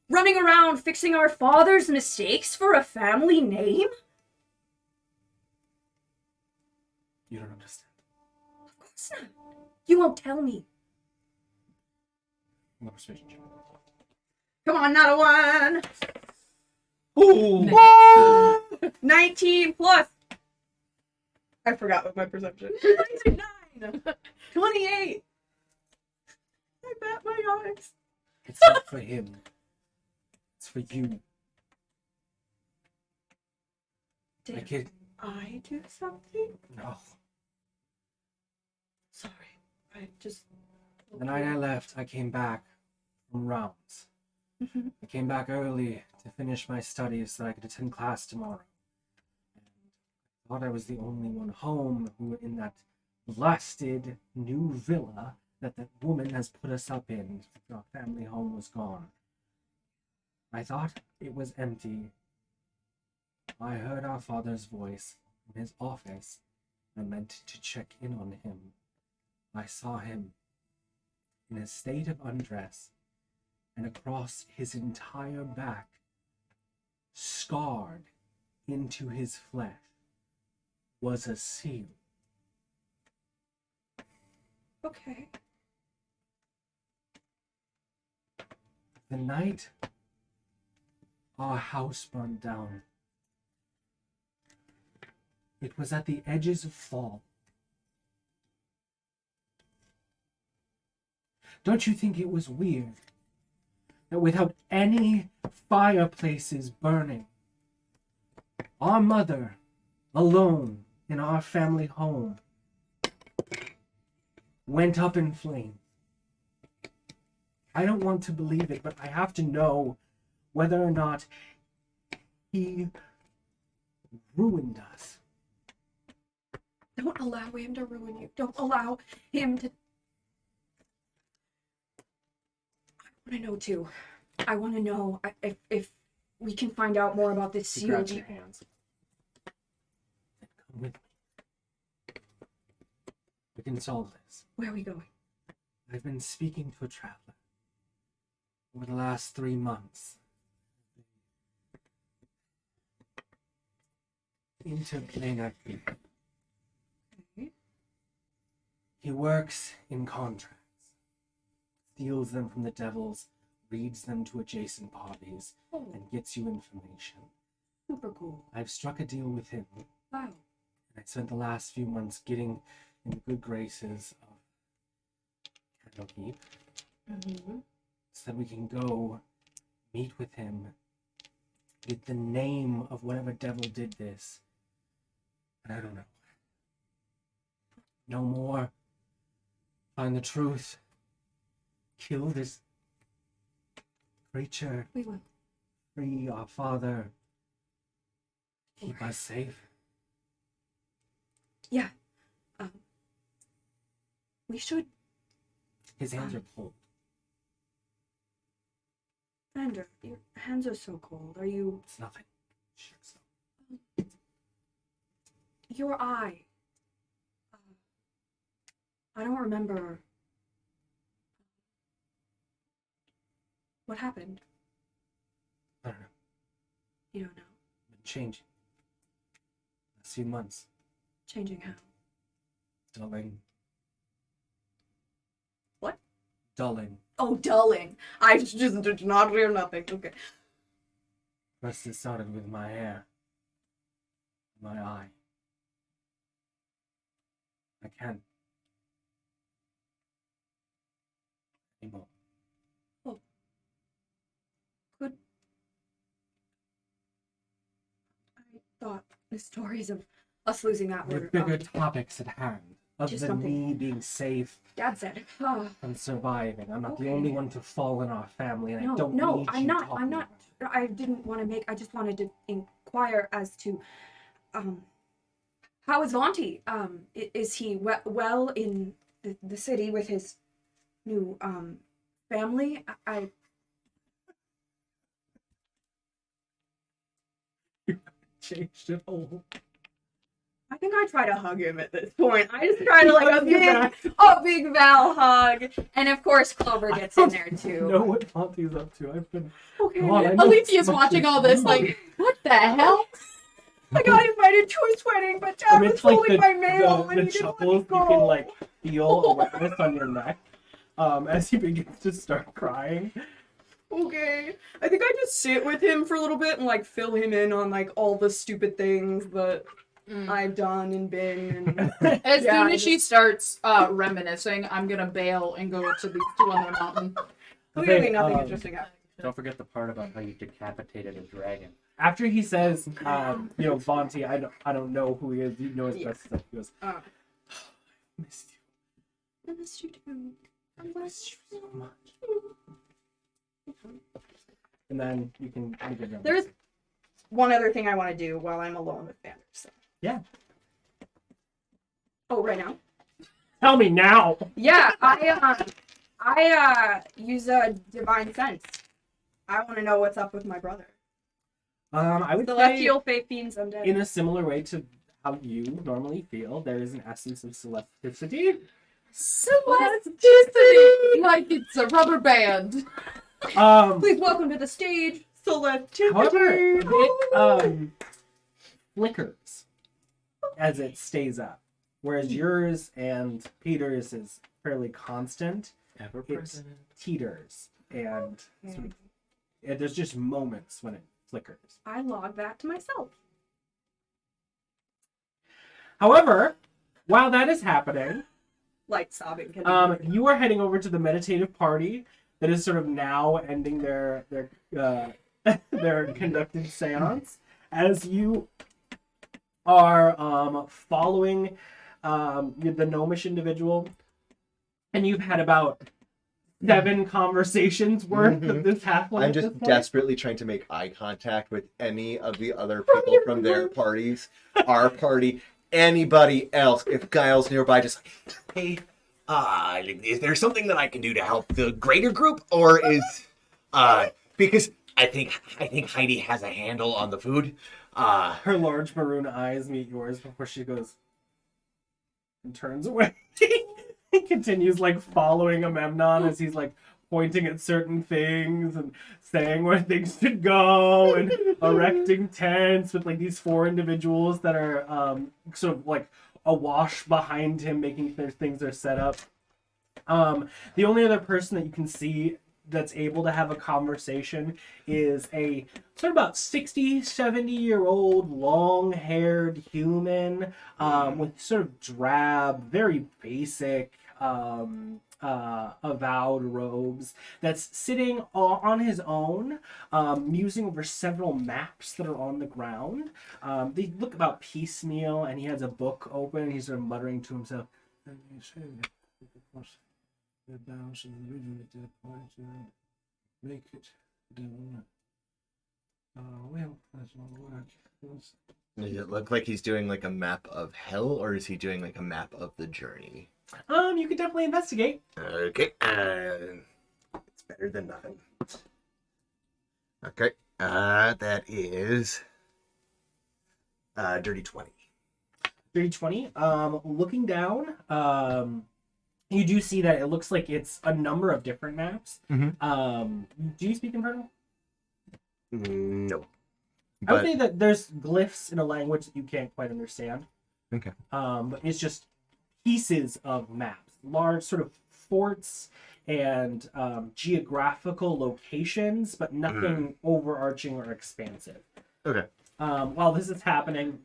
Running around fixing our father's mistakes for a family name? You don't understand. Of course not. You won't tell me. No persuasion check. Come on, not a 1. Ooh! 19 plus. I forgot what my perception. 9. 28. I bat my eyes. It's not for him. It's for you. Did Like it. I do something? No. Sorry. I just... The night I left, I came back from rounds. Mhm. I came back early to finish my studies so that I could attend class tomorrow. And I thought I was the only one home who were in that blasted new villa that woman has put us up in. Our family home was gone. I thought it was empty. I heard our father's voice in his office. I meant to check in on him. I saw him in a state of undress, and across his entire back, scarred into his flesh, was a seal. Okay. The night our house burned down, it was at the edges of fall. Don't you think it was weird that without any fireplaces burning, our mother, alone in our family home, went up in flames? I don't want to believe it, but I have to know whether or not he ruined us. Don't allow him to ruin you. Don't allow him to... I want to know, too. I want to know if we can find out more about this He seal. grabs your hands. Come with me. We can solve this. Where are we going? I've been speaking to a traveler over the last 3 months. Interplanar people. Okay. He works in contracts, steals them from the devils, reads them to adjacent parties, Oh, and gets you information. super cool. I've struck a deal with him, Wow. and I spent the last few months getting in the good graces of Candlekeep, Mm-hmm. so that we can go meet with him, get the name of whatever devil did this. And I don't know. No more. Find the truth. Kill this creature. We will. Free our father. Keep us safe. Yeah. We should... His hands are cold. Vander, your hands are so cold. Are you... It's nothing. Shakes them. Your eye. I don't remember. What happened? I don't know. You don't know. Been changing. Last few months. Changing how? Dulling. What? Dulling. Oh, dulling. I just did not hear nothing. Okay. First it started with my hair. My eye. I can't anymore. Good. I thought the stories of us losing that There were are bigger topics at hand. Other just than something- me being safe Dad said. Oh, and surviving. I'm not the Okay. only one to fall in our family, and I no, don't no, need I'm you not. talking I'm not. about I didn't want to make. I just wanted to inquire as to, how is Valenccya? Is he well in the city with his new family. I Changed it all. I think I try to hug him at this point. I just try to like a big Val hug, and of course Clover gets in there too. Know what Fonty's up to? I've been. Okay. God, I know Alythia's so much watching of all this you. like, what the hell? I got invited to his wedding, but Dad was Amidst like holding my mail the and he didn't let me chuckles, go. you can like feel awareness on your neck as he begins to start crying. Okay. I think I just sit with him for a little bit and like fill him in on like all the stupid things that I've done and been and As Yeah, soon I as she starts reminiscing, I'm gonna bail and go to these two on the mountain. clearly Okay, nothing interesting happened. Don't forget the part about how you decapitated a dragon. After he says, Vonti, I don't know who he is. You know his Yeah. best stuff. He goes, Uh. I missed you. I missed you too. I missed you so much. And then you can begin your There's one other thing I want to do while I'm alone with Vander. So. Yeah. Oh, right now? Tell me now. Yeah, I use a divine sense. I want to know what's up with my brother. I would say Celestial fate fiends undead. in a similar way to how you normally feel, there is an essence of celesticity. Celesticity! Like it's a rubber band. Please welcome to the stage, Celesticity. However, it flickers as it stays up, whereas yours and Peter's is fairly constant. Ever It present. teeters and sort of, there's just moments when it flickers. I log that to myself. However, while that is happening, Like sobbing. you are heading over to the meditative party that is sort of now ending their their conducted seance as you are following the gnomish individual, and you've had about 7 conversations worth of this halfling. I'm at this just point. desperately trying to make eye contact with any of the other people from their parties, our party, anybody else. If Guile's nearby, just like, hey, is there something that I can do to help the greater group, or is because I think Heidi has a handle on the food. Her large maroon eyes meet yours before she goes and turns away. He continues like following Amemnon as he's like pointing at certain things and saying where things should go and erecting tents with like these 4 individuals that are sort of like awash behind him, making sure things are set up. The only other person that you can see that's able to have a conversation is a sort of about 60, 70-year-old long-haired human with sort of drab, very basic avowed robes that's sitting on his own, musing over several maps that are on the ground. They look about piecemeal, and he has a book open, and he's sort of muttering to himself, "And you say that, of course, the bounds of the region at that point make it down. Well, that's not work. Does it look like he's doing like a map of hell, or is he doing like a map of the journey? You could definitely investigate. Okay, it's better than nothing. Okay, that is dirty 20. 320. Looking down, you do see that it looks like it's a number of different maps. Mm-hmm. Do you speak Infernal? No. I would say that there's glyphs in a language that you can't quite understand. Okay. But it's just pieces of maps, large sort of forts and geographical locations, but nothing overarching or expansive. Okay. While this is happening,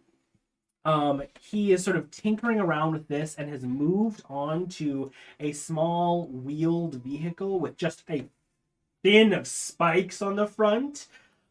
he is sort of tinkering around with this and has moved on to a small wheeled vehicle with just a fin of spikes on the front.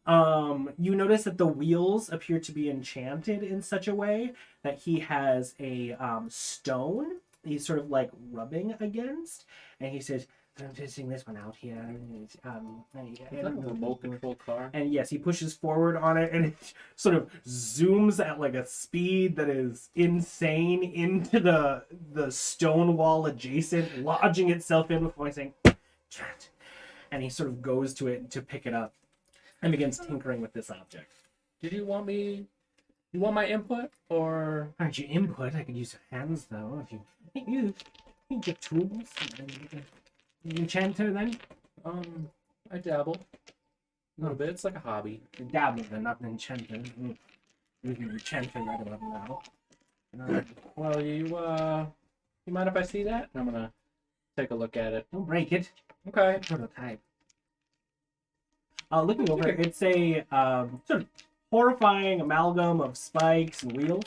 You notice that the wheels appear to be enchanted in such a way that he has a stone he's sort of like rubbing against, and he says, I'm testing this one out here. Is that a remote control car? And yes, he pushes forward on it, and it sort of zooms at like a speed that is insane into the stone wall adjacent, lodging itself in before saying, "Trent." And he sort of goes to it to pick it up and begins tinkering with this object. Did you want me? You want my input or? Aren't you input? I could use your hands though. If you get tools. You enchanter then? I dabble a little bit. It's like a hobby. You're dabbling then, not an enchanter. You're an enchanter right about now. Well, you mind if I see that? I'm gonna take a look at it. Don't break it. Okay. Prototype. Looking over it, it's a sort of horrifying amalgam of spikes and wheels.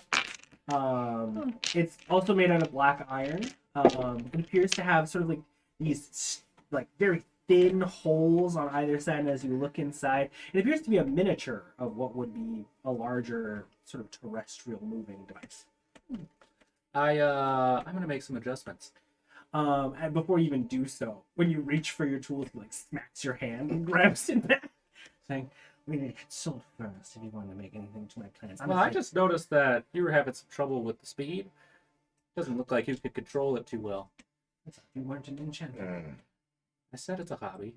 It's also made out of black iron. It appears to have sort of like these like very thin holes on either side, and as you look inside, it appears to be a miniature of what would be a larger sort of terrestrial moving device. I'm gonna make some adjustments. And before you even do so, when you reach for your tools, he like smacks your hand and grabs it back, saying, "We need to consult first if you want to make anything to my plans." Well, I just noticed that you were having some trouble with the speed. Doesn't look like you could control it too well. You weren't an enchanter. I said it's a hobby.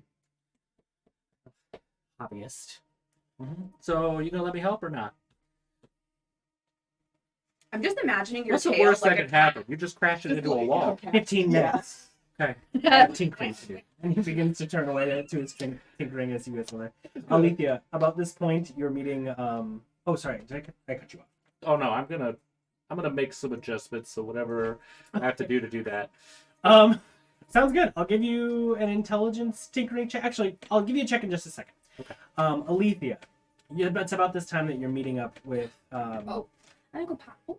Hobbyist. So, you gonna let me help or not? I'm just imagining your What's the tail worst like that could happen? You just crash it into a wall. Okay. 15 minutes. Okay. Tinkering to do. And he begins to turn away to his tinkering as he goes away. Alythia, about this point, you're meeting. Oh, sorry. Did I cut you off? Oh no, I'm gonna make some adjustments. So whatever I have to do that. Sounds good. I'll give you an intelligence tinkering check. Actually, I'll give you a check in just a second. Okay. Alethea, it's about this time that you're meeting up with. I'm gonna go pop. Oh.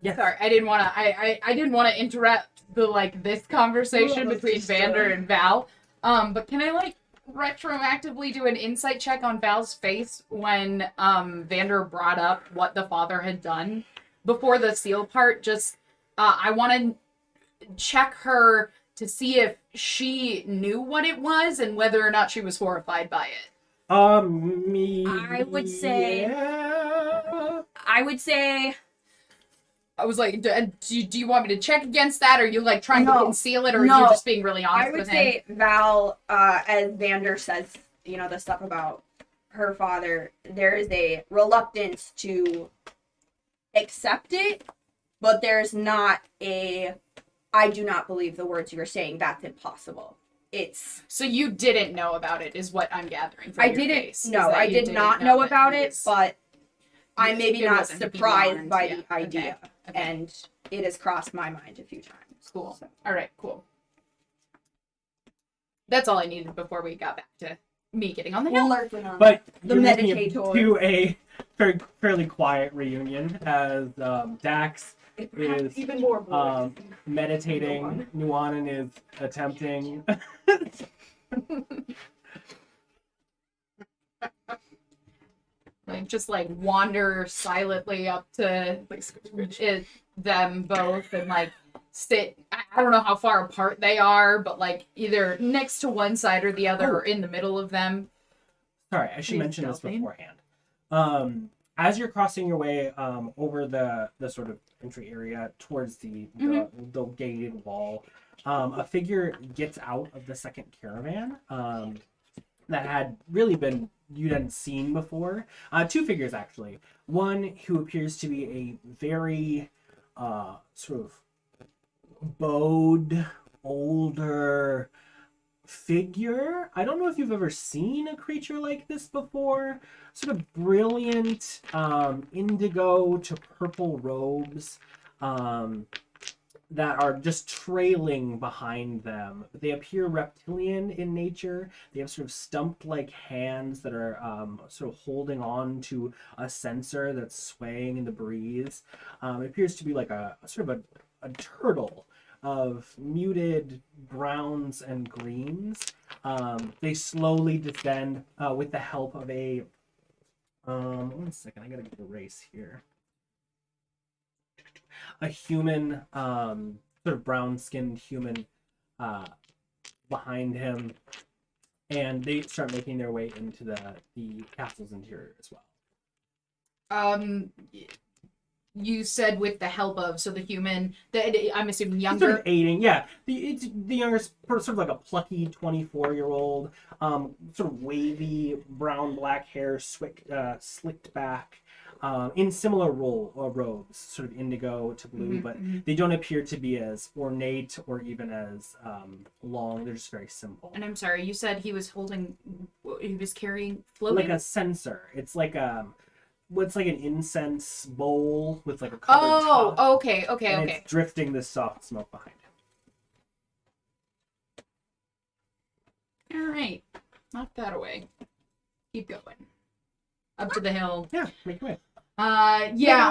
Yes. Sorry, I didn't want to. I didn't want to interrupt this conversation between Vander and Val. But can I retroactively do an insight check on Val's face when Vander brought up what the father had done before the seal part? Just I want to check her to see if she knew what it was and whether or not she was horrified by it. I would say. Yeah. I would say. I was like, do you want me to check against that? Or are you trying to No. conceal it, or No. are you just being really honest I would with him? say Val, as Vander says, the stuff about her father, there is a reluctance to accept it, but there's not I do not believe the words you're saying. That's impossible. It's. So you didn't know about it, is what I'm gathering from I your didn't. face, No, is that I you did didn't not know that about he it, was- but I'm maybe it not wasn't surprised beyond, by yeah, the idea, okay. and it has crossed my mind a few times. Cool. So. All right, cool. That's all I needed before we got back to me getting on the hill. But The you're making it meditator. to a fairly quiet reunion as Dax is Even more bored. meditating. Nuanen is attempting. Just wander silently up to them both and sit. I don't know how far apart they are, but either next to one side or the other, or in the middle of them. Sorry, I should Please, mention this Delphine. beforehand. As you're crossing your way over the sort of entry area towards the gated wall, a figure gets out of the second caravan that had really been you hadn't seen before. Two figures actually. One who appears to be a very sort of bowed, older figure. I don't know if you've ever seen a creature like this before. Sort of brilliant indigo to purple robes that are just trailing behind them. They appear reptilian in nature. They have sort of stump-like hands that are sort of holding on to a censer that's swaying in the breeze. It appears to be like a sort of a turtle of muted browns and greens. They slowly descend with the help of a 1 second, I gotta get the race here. A human, sort of brown-skinned human behind him, and they start making their way into the castle's interior as well. You said with the help of, so the human, I'm assuming He's younger. sort of aiding, yeah. It's the younger, sort of like a plucky 24-year-old, sort of wavy brown black hair, slicked back, in similar robes, sort of indigo to blue, but they don't appear to be as ornate or even as long. They're just very simple. And I'm sorry, you said he was carrying floating? Like a censer. It's like what's like an incense bowl with like a covered top. Oh, okay. And it's drifting this soft smoke behind him. All right, knock that away. Keep going. Up to the hill. Yeah, make your way. Yeah,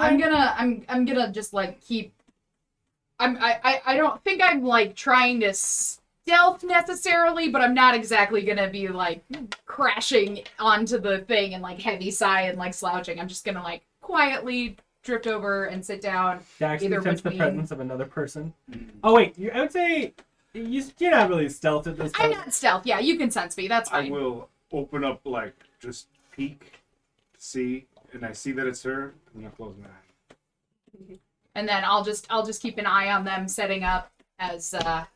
I'm gonna just like keep. I don't think I'm like trying to stealth necessarily, but I'm not exactly gonna be like crashing onto the thing and like heavy sigh and like slouching. I'm just gonna like quietly drift over and sit down. Dax, you either sense the between- presence of another person. Oh wait, I would say you're not really stealth at this I'm point. not stealth. Yeah, you can sense me. That's I fine. will open up, like, just peek, see, and I see that it's her, and I'll close my eye. And then I'll just keep an eye on them setting up as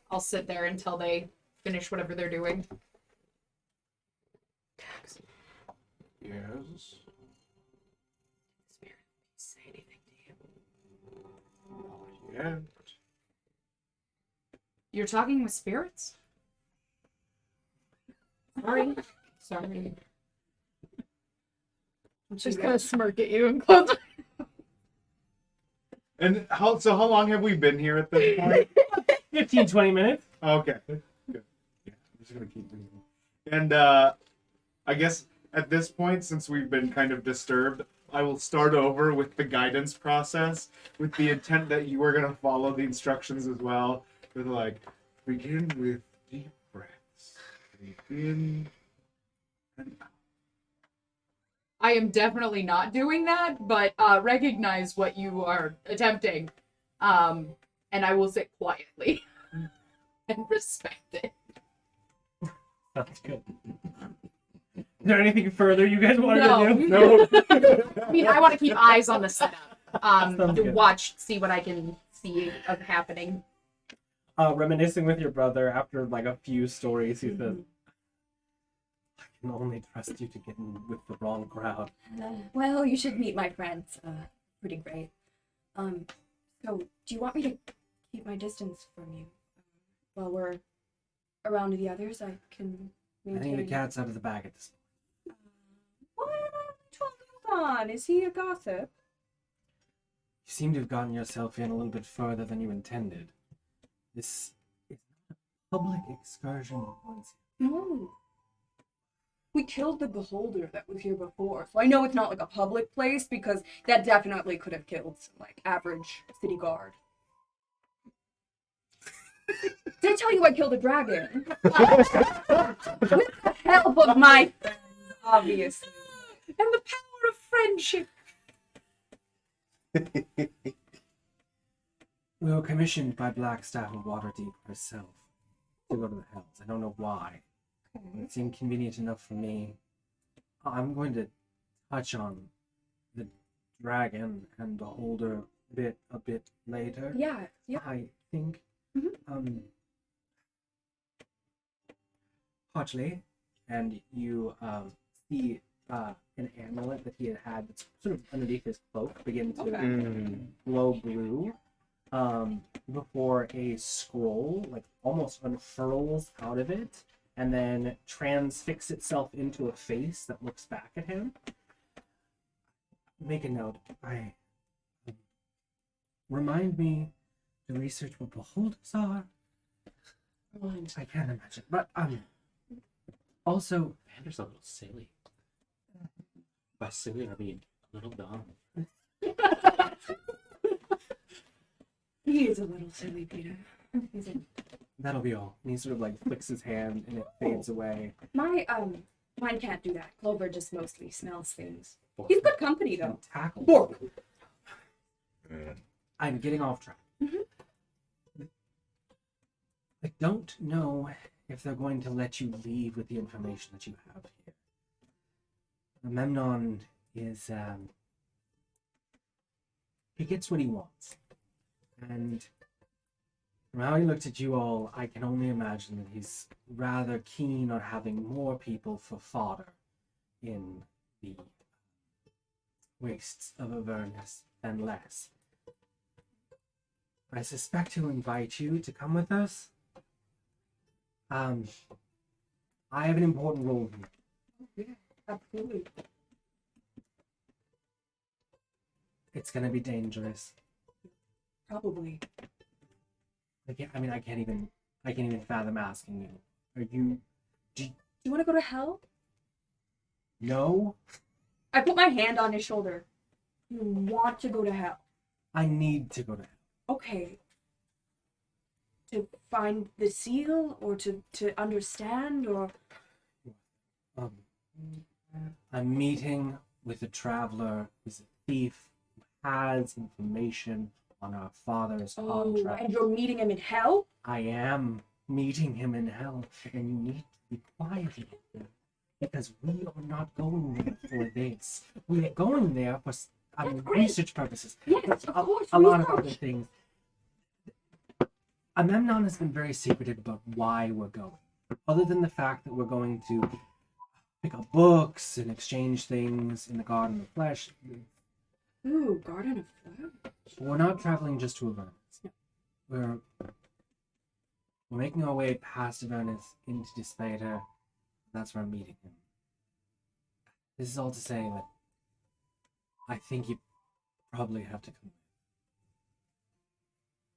I'll sit there until they finish whatever they're doing. Yes. Say anything to you. Yeah. You're talking with spirits? Sorry. I'm just gonna smirk at you and close. And how long have we been here at this point? 15, 20 minutes. Okay. Good. Yeah, I'm just gonna keep moving. And I guess at this point, since we've been kind of disturbed, I will start over with the guidance process with the intent that you are gonna follow the instructions as well. With like, begin with deep breaths. Breathe in and out. I am definitely not doing that, but recognize what you are attempting. And I will sit quietly and respect it. Sounds good. Is there anything further you guys want No. to do? No. I mean, I want to keep eyes on the setup. Sounds To good. watch, see what I can see of happening. Reminiscing with your brother after like a few stories, he says, "I can only trust you to get in with the wrong crowd." Well, you should meet my friends. Pretty great. So do you want me to keep my distance from you while we're around the others? I can I maintain. think the cat's out of the bag at this point. What on? Is he a gossip? You seem to have gotten yourself in a little bit further than you intended. This is not a public excursion, Valenccya. No. We killed the beholder that was here before, so I know it's not like a public place because that definitely could have killed some like average city guard. Did I tell you I killed a dragon? With the help of my friends, obviously. And the power of friendship. We were commissioned by Blackstaff and Waterdeep herself to go to the Hells. I don't know why. It seemed convenient enough for me. I'm going to touch on the dragon and beholder a bit later. Yeah. I think Hodgley, and you see an amulet that he had that's sort of underneath his cloak begin to glow blue before a scroll like almost unfurls out of it and then transfix itself into a face that looks back at him. Make a note. Remind me to research what beholders are. I can't imagine. But also Vander's a little silly. By silly, I mean a little dumb. He is a little silly, Peter. that'll be all. And he sort of like flicks his hand and it fades away. My mine can't do that. Clover just mostly smells things. He's good company though. And tackle. Bork. I'm getting off track. I don't know if they're going to let you leave with the information that you have here. Memnon is, he gets what he wants. And from how he looked at you all, I can only imagine that he's rather keen on having more people for fodder in the wastes of Avernus than less. I suspect he'll invite you to come with us. I have an important role here. Absolutely. It's gonna be dangerous. Probably. I can't even fathom asking you. Are you? Do you want to go to hell? No. I put my hand on his shoulder. You want to go to hell? I need to go to hell. Okay. To find the seal, or to understand, or I'm meeting with a traveler who's a thief who has information on our father's contract. and you're meeting him in hell? I am meeting him in hell, and you need to be quiet here, because we are not going there for this. We are going there for research purposes. Yes, of course. A lot of other things. Amemnon has been very secretive about why we're going, other than the fact that we're going to pick up books and exchange things in the Garden of Flesh. Ooh, Garden of Flesh. We're not traveling just to Avernus. We're making our way past Avernus into Despater. That's where I'm meeting him. This is all to say that I think you probably have to come.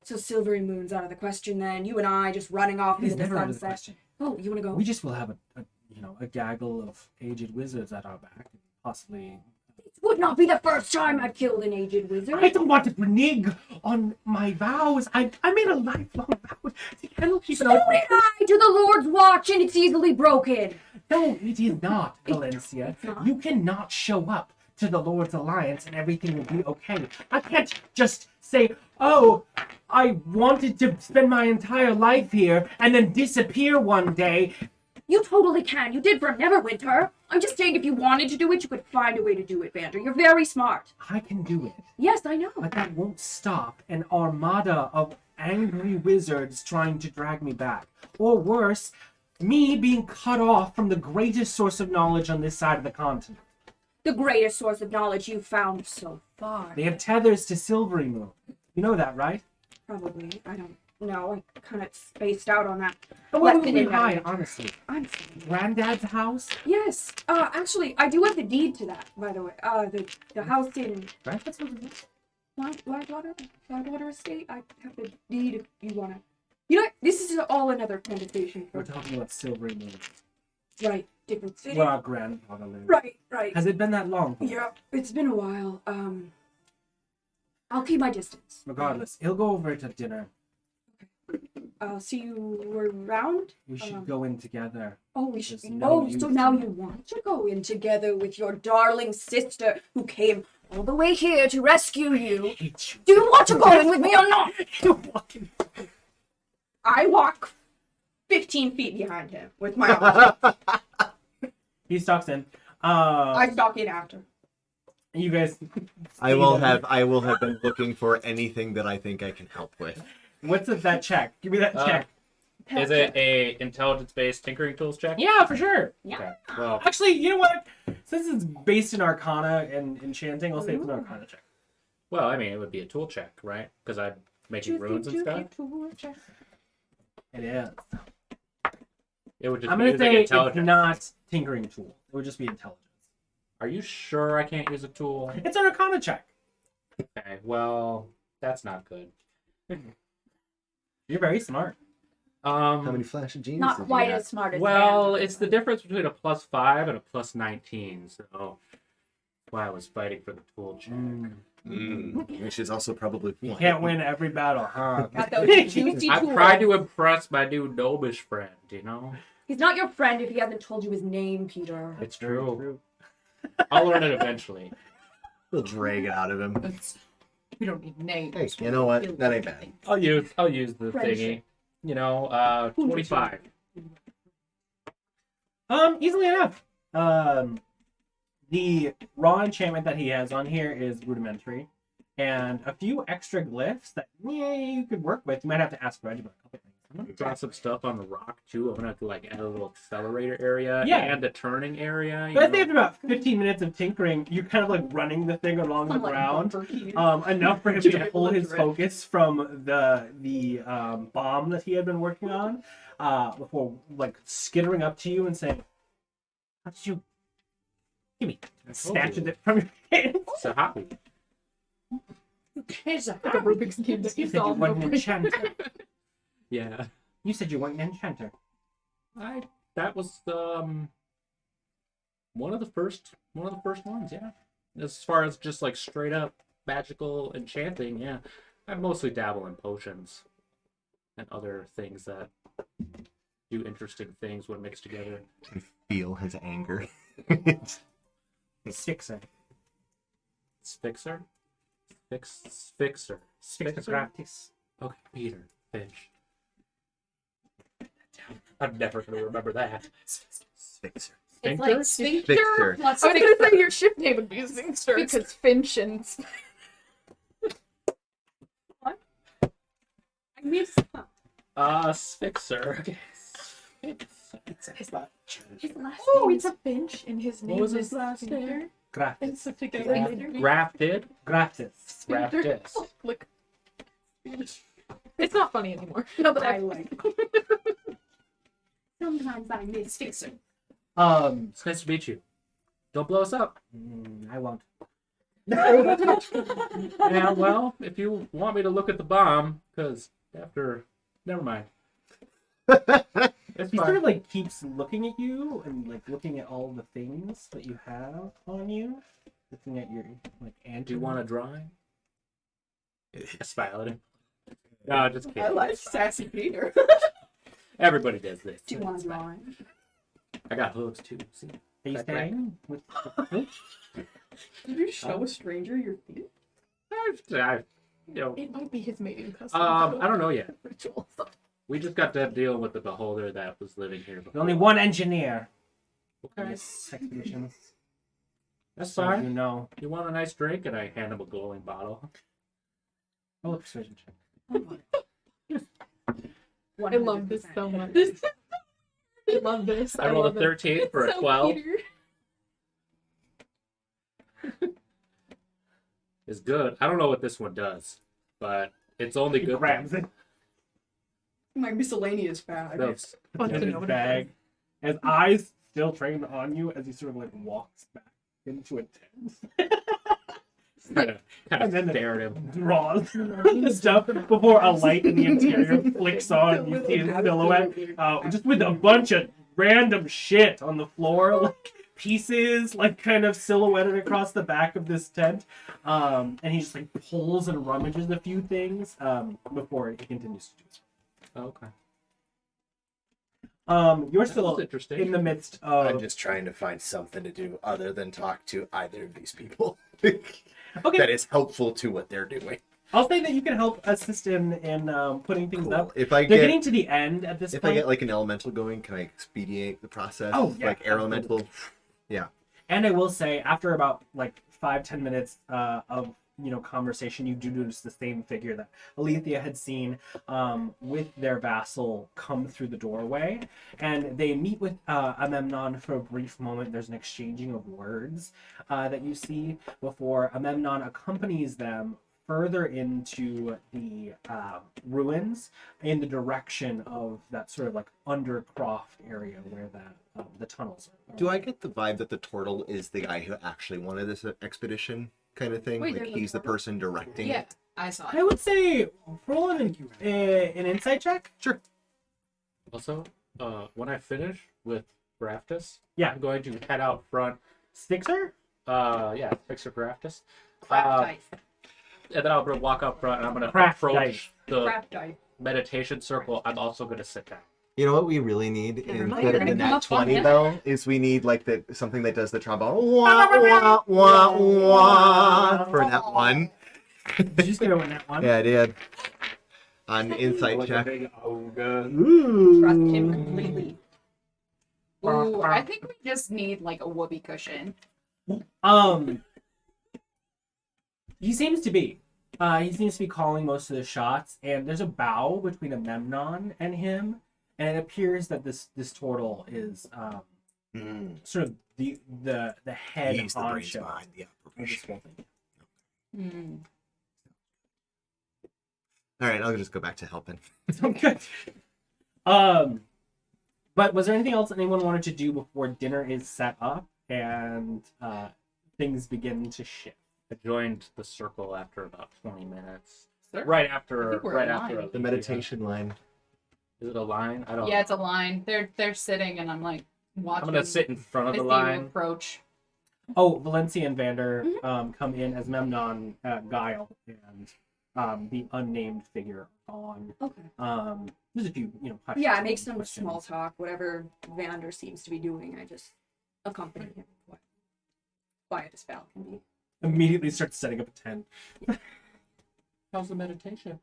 So Silvery Moon's out of the question then. You and I just running off He's into the never out of the sunset. question. Oh, you want to go? We just will have a gaggle of aged wizards at our back, and possibly. It would not be the first time I've killed an aged wizard. I don't want to renege on my vows. I made a lifelong vow to kill people. So did I to the Lord's watch, and it's easily broken. No, it is not, Valenccya. It's not? You cannot show up to the Lord's Alliance and everything will be okay. I can't just say, oh, I wanted to spend my entire life here and then disappear one day. You totally can. You did from Neverwinter. I'm just saying if you wanted to do it, you could find a way to do it, Vander. You're very smart. I can do it. Yes, I know. But that won't stop an armada of angry wizards trying to drag me back. Or worse, me being cut off from the greatest source of knowledge on this side of the continent. The greatest source of knowledge you've found so far. They have tethers to Silvery Moon. You know that, right? Probably. I don't know. I kind of spaced out on that. Oh, wait, Lesson in hi, Neverwinter. honestly. I'm sorry. Granddad's house? Yes. Actually, I do have the deed to that, by the way. The house in Granddad's house? Blackwater Estate. I have the deed if you want to. You know what? This is all another conversation. We're talking about Silvery Moon. Right. Different city. Where our grandfather lived. Right. Has it been that long? Yeah, it's been a while. I'll keep my distance. Regardless, he'll go over to dinner. I'll see you around. We should go in together. Oh, we should. There's no Oh, so use. now you want to go in together with your darling sister who came all the way here to rescue you. Hate you. Do you want to go in with me or not? You're walking. I walk 15 feet behind him with my arm. He stalks in. I stalk in after. You guys. I will have been looking for anything that I think I can help with. What's that check? Give me that check. Is it a intelligence-based tinkering tools check? Yeah, for sure. Okay. Well, Actually, you know what? Since it's based in Arcana and Enchanting, I'll say it's an Arcana check. I mean, it would be a tool check, right? Because I'm making runes and stuff. It is. It would just I'm be gonna using say it's intelligence. not tinkering tool. It would just be intelligence. Are you sure I can't use a tool? It's an Arcana check. Okay, well, that's not good. You're very smart. How many flash of genius? Not quite as smart as Well, Vander. it's the difference between a +5 and a +19, so that's why I was fighting for the tool check. Which is also probably You can't win every battle, huh? Got those juicy I'm tools. trying to impress my new gnomish friend, you know? He's not your friend if he hasn't told you his name, Peter. It's true. I'll learn it eventually. We'll drag it out of him. We don't need names. Hey, you know what? That ain't bad. I'll use the Friendship. thingy. You know, 25. Easily enough. The raw enchantment that he has on here is rudimentary, and a few extra glyphs that you could work with. You might have to ask Grudj about a couple things. I'm gonna draw some stuff on the rock too. I'm gonna have to like add a little accelerator area Yeah. and a turning area. But I think after about 15 minutes of tinkering, you're kind of like running the thing along the ground. Enough for him to pull his focus from the bomb that he had been working on before like skittering up to you and saying, "How did you give me?" Snatches it from your hand. It's a hobby. It's like a Rubik's Cube that You you said you solve. weren't an enchanter. Yeah. You said you weren't an enchanter. That was one of the first ones, yeah. As far as just like straight up magical enchanting, yeah. I mostly dabble in potions and other things that do interesting things when mixed together. I feel his anger. Fixer. Fixer? Fixer. Fixer Fixer? gratis. Okay, Peter. Finch. I'm never gonna remember that. Fixer. It's like Sphincter? Sphincter Fixer. plus I was gonna say your ship name would be Sphincter because Finch and what? I missed. Sphinxer. Okay. Oh, it's a Finch, and his name What was is his last name? Sphincter. Gratis. It's such a good name. Grafted? Gratis. Grafted. Look. It's not funny anymore. No, but I like. Sometimes I miss Fixer. It's nice to meet you. Don't blow us up. I won't. Yeah, well, if you want me to look at the bomb, because after... Never mind. It's He sort fine. of like keeps looking at you and like looking at all the things that you have on you, looking at your like ant. Do you want a drawing? I smile at him. No, just kidding. I like It's fine. Sassy Peter. Everybody does this. Do you want a drawing? I got hooves too. See? Are you staying with? Did you show a stranger your feet? I It might be his mating custom. I don't know yet. Ritual. We just got to deal with the beholder that was living here There's before. only one engineer in Okay, this expedition. that's So fine. you know. You want a nice drink? And I hand him a glowing bottle. Roll a persuasion check. I love this so much. I love this. I rolled a love it. 13 for a So 12. Peter. It's good. I don't know what this one does, but it's only He good. grabs it, My miscellaneous bag. That's- Fun in to his know. bag. His eyes still trained on you as he sort of like walks back into a tent. kind And of then stare at him. Draws the stuff before a light in the interior flicks on. You see his silhouette, just with a bunch of random shit on the floor, like pieces, like kind of silhouetted across the back of this tent. And he just like pulls and rummages a few things before he continues to do this. Okay. You're That still was interesting. in the midst I'm of. just trying to find something to do other than talk to either of these people. Okay, That is helpful to what they're doing. I'll say that you can help assist in putting things up. If I They're get getting to the end at this if point. I get like an elemental going, can I expedite the process? Oh, yeah, like air elemental. And I will say, after about like 5-10 minutes of conversation, you do notice the same figure that Alythia had seen with their vassal come through the doorway, and they meet with Amemnon for a brief moment. There's an exchanging of words that you see before Amemnon accompanies them further into the ruins in the direction of that sort of like undercroft area where the tunnels are. Do I get the vibe that the turtle is the guy who actually wanted this expedition kind of thing? Wait, Like there's a he's the turtle? person directing? Yeah, I saw I it. would say roll an insight check. Sure. Also, when I finish with Graftus, Yeah. I'm going to head out front. Stixer? Yeah, Fixer Graftus. Craft dice. And then I'm going to walk up front and I'm going to Craft approach dice. the Craft dice. meditation circle. I'm also going to sit down. You know what we really need Never mind, instead you're of the gonna come nat up on 20 him. though is we need like something that does the trombone wah, wah, wah, wah, for that one. Did you just get over that one? Yeah, I did. On insight Like a check. big ogre. Ooh. Trust him completely. Ooh, I think we just need like a whoopee cushion. He seems to be. He seems to be calling most of the shots, and there's a bow between Memnon and him, and it appears that this turtle is sort of the head He's the brains honcho behind the of this operation. whole thing. All right, I'll just go back to helping. Okay. But was there anything else anyone wanted to do before dinner is set up and things begin to shift? I joined the circle after about 20 minutes. Sure. Right I after think we're right in after line. The meditation line. Is it a line? I don't Yeah, it's a line. They're sitting, and I'm like watching. I'm gonna sit in front of as the they line. approach. Oh, Valenccya and Vander come in as Memnon, Guile, and the unnamed figure on. Okay. There's a few, hush Yeah, I make some questions. small talk. Whatever Vander seems to be doing, I just accompany him. Quiet as Val can be. Immediately starts setting up a tent. How's the meditation?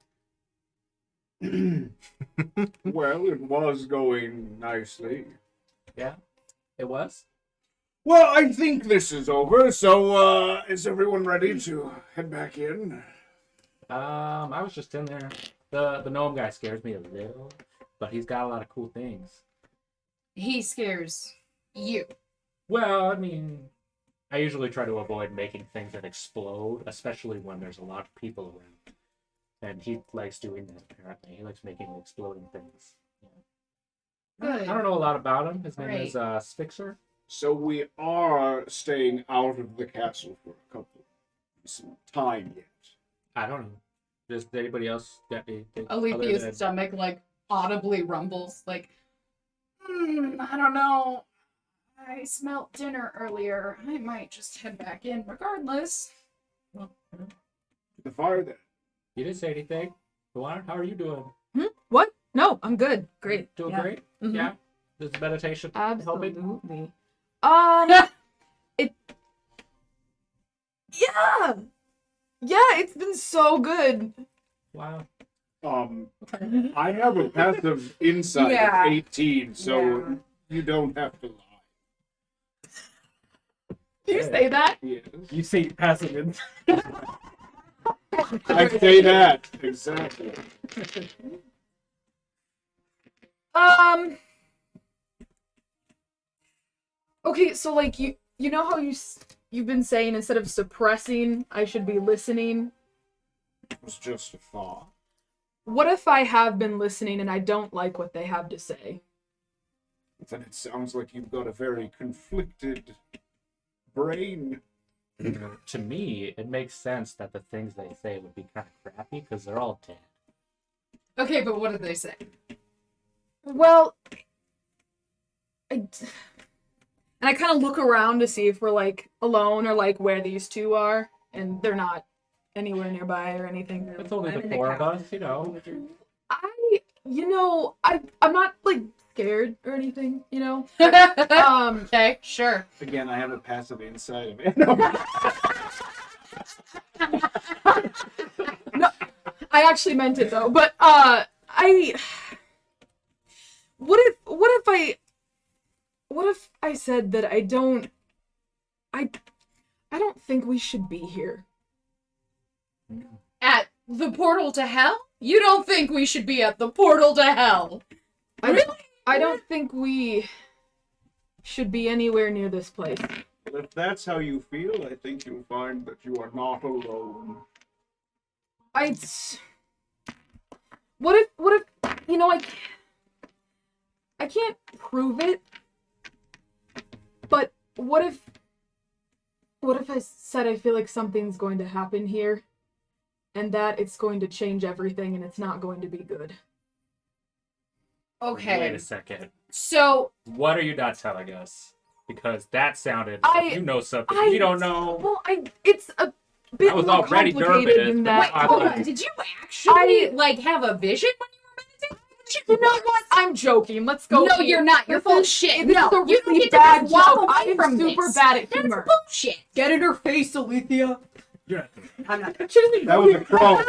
Well, it was going nicely. Yeah, it was. Well, I think this is over, so is everyone ready to head back in? I was just in there. The gnome guy scares me a little, but he's got a lot of cool things. He scares you. Well, I mean, I usually try to avoid making things that explode, especially when there's a lot of people around. And he likes doing that, apparently. He likes making exploding things. Yeah. Good. I don't know a lot about him. His name Great. is Spixer. So we are staying out of the castle for some time yet. I don't know. Does anybody else got anything? Alethia's other than- stomach like audibly rumbles. Like, I don't know. I smelt dinner earlier. I might just head back in, regardless. Well, The fire then. you didn't say anything. Luana, how are you doing? What? No, I'm good. Great. Doing Yeah. great? Mhm. Yeah? Does meditation helping? Absolutely. It. Yeah. Yeah, it's been so good. Wow. I have a passive insight Yeah. of 18, so Yeah. you don't have to lie. Do you say that? Yes. You say passive in. I say that. Exactly. Okay, so like you know how you've been saying instead of suppressing, I should be listening. It was just a thought. What if I have been listening and I don't like what they have to say? Then it sounds like you've got a very conflicted brain. To me, it makes sense that the things they say would be kind of crappy because they're all dead. Okay, but what did they say? Well, and I kind of look around to see if we're like alone or like where these two are, and they're not anywhere nearby or anything. It's only I'm the in the four of cabin. us, you know. I'm not like scared or anything, you know. Okay, sure. Again, I have a passive insight of it. No. No, I actually meant it though. But what if I said that I don't think we should be here. At the portal to hell? You don't think we should be at the portal to hell? I don't think we should be anywhere near this place. Well, if that's how you feel, I think you'll find that you are not alone. What if you know I can't prove it, but what if I said I feel like something's going to happen here and that it's going to change everything and it's not going to be good? Okay. Wait a second. So, What are you not telling us? Because that sounded I- like you know something I- we don't know. Well, it's a bit I was more already complicated nervous, than but that. I hold thought- on. Did you actually, have a vision when you were meditating? You know what? I'm joking. Let's go. No, you're not. You're This full of is- shit. This No, is a you don't really get to bad just walk joke. away I am from super this. bad at That's humor. bullshit. Get in her face, Alythia. I'm not. That was a crow.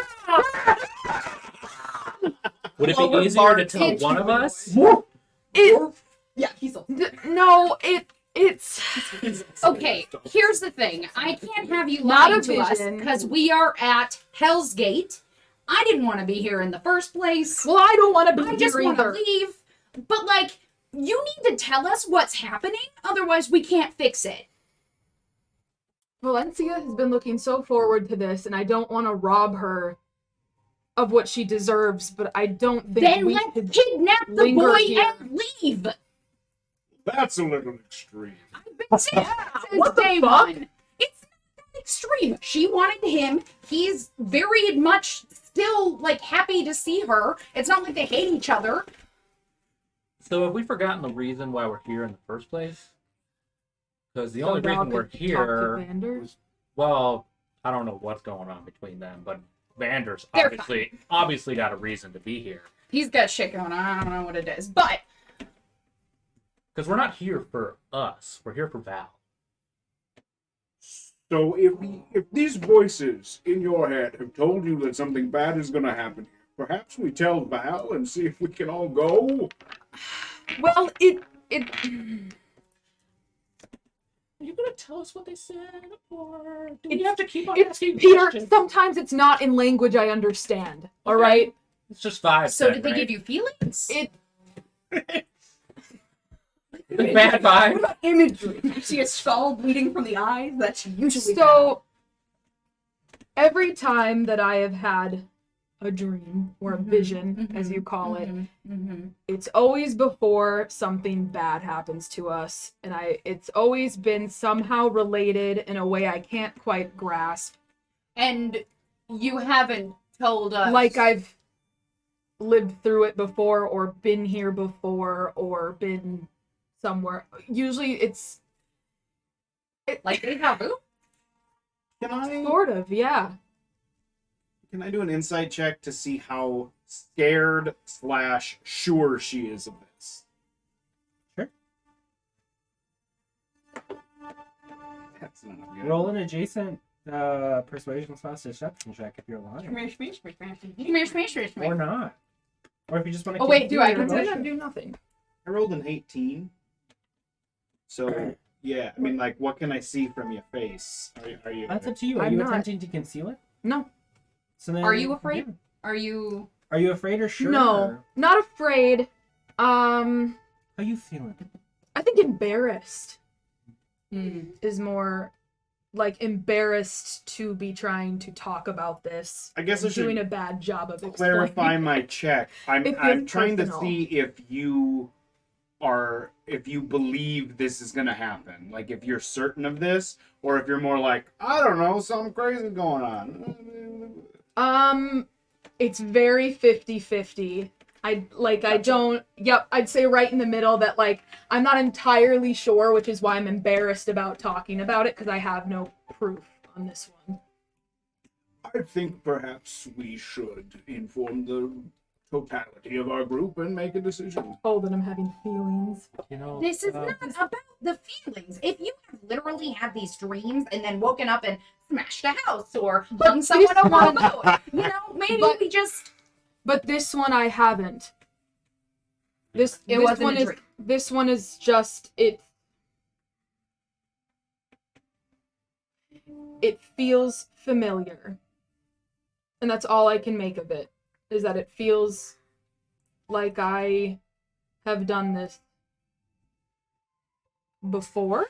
Would it be Lower easier to bar tell teach one of us? It Yeah, he's a No, it's Okay, here's the thing. I can't have you Not lying a to us vision. because we are at Hell's Gate. I didn't want to be here in the first place. well, I don't want to be I just here want to either. leave. But like, you need to tell us what's happening, otherwise we can't fix it. Valenccya has been looking so forward to this, and I don't want to rob her of what she deserves, but I don't think Then we let's could kidnap the linger boy here. and leave. That's a little extreme. I've been saying since what the day fuck? one. It's not that extreme. She wanted him. He's very much still like happy to see her. It's not like they hate each other. So have we forgotten the reason why we're here in the first place? Because the only So Val reason we're could talk to here, Vander? well, I don't know what's going on between them, but Vander's They're obviously got a reason to be here. He's got shit going on. I don't know what it is, but Because we're not here for us. We're here for Val. So if these voices in your head have told you that something bad is going to happen, perhaps we tell Val and see if we can all go. Well, Are you gonna tell us what they said, or do we have to keep on it's asking Peter. questions? Sometimes it's not in language I understand. All Okay. right. It's just vibes. so then, did they right? give you feelings? The bad vibe? imagery. You see a skull bleeding from the eyes? That's usually So every time that I have had a dream or a vision, as you call it, it's always before something bad happens to us, and it's always been somehow related in a way I can't quite grasp. And you haven't told us. Like I've lived through it before, or been here before, or been somewhere. Usually it's like deja vu? sort of, yeah. Can I do an insight check to see how scared / sure she is of this? That's not good. Roll an adjacent persuasion / deception check if you're lying. Or not. Or if you just want to Oh, wait, do I I'm get gonna do nothing. I rolled an 18. So, yeah, I mean, like, what can I see from your face? Are you That's up to you. Are I'm you not. attempting to conceal it? No. So then, Are you afraid? yeah. Are you? Are you afraid or sure? No, not afraid. How you feeling? I think embarrassed is more like embarrassed to be trying to talk about this. I guess I should doing a bad job of clarify explaining. my check. I'm It's trying to impersonal. see if you believe this is gonna happen. Like if you're certain of this, or if you're more like, I don't know, something crazy going on. It's very 50-50. I'd say right in the middle that like I'm not entirely sure, which is why I'm embarrassed about talking about it because I have no proof on this one. I think perhaps we should inform the totality of our group and make a decision. Oh, that I'm having feelings. You know, This is not about the feelings. If you have literally had these dreams and then woken up and smashed a house or hung someone on one boat, you know, maybe But- we just. But this one I haven't. This wasn't one a is dream. this one is just it. It feels familiar, and that's all I can make of it. Is that it feels like I have done this before?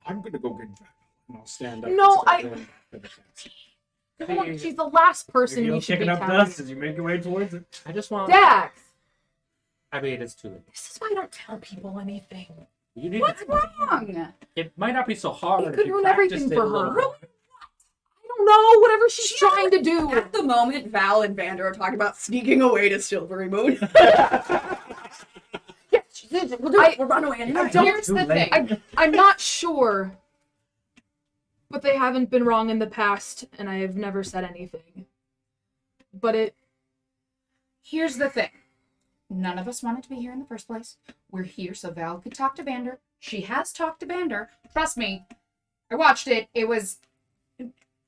I'm gonna go get Val, and I'll stand up. No, and start going back to the fence. Come on, she's the last person You're you should be kicking up telling. dust as you make your way towards it. I just want. Dax, I mean, it's too late. this is why I don't tell people anything. You need. What's wrong? It might not be so hard It if could you ruin practiced everything it for a little her. more. I don't know, whatever she's trying to do. At the moment, Val and Vander are talking about sneaking away to Silvery Moon. Yes, we'll do it. We'll run away. And Here's Too the late. thing. I'm not sure, but they haven't been wrong in the past, and I have never said anything. But Here's the thing. None of us wanted to be here in the first place. We're here so Val could talk to Vander. She has talked to Vander. Trust me. I watched it. It was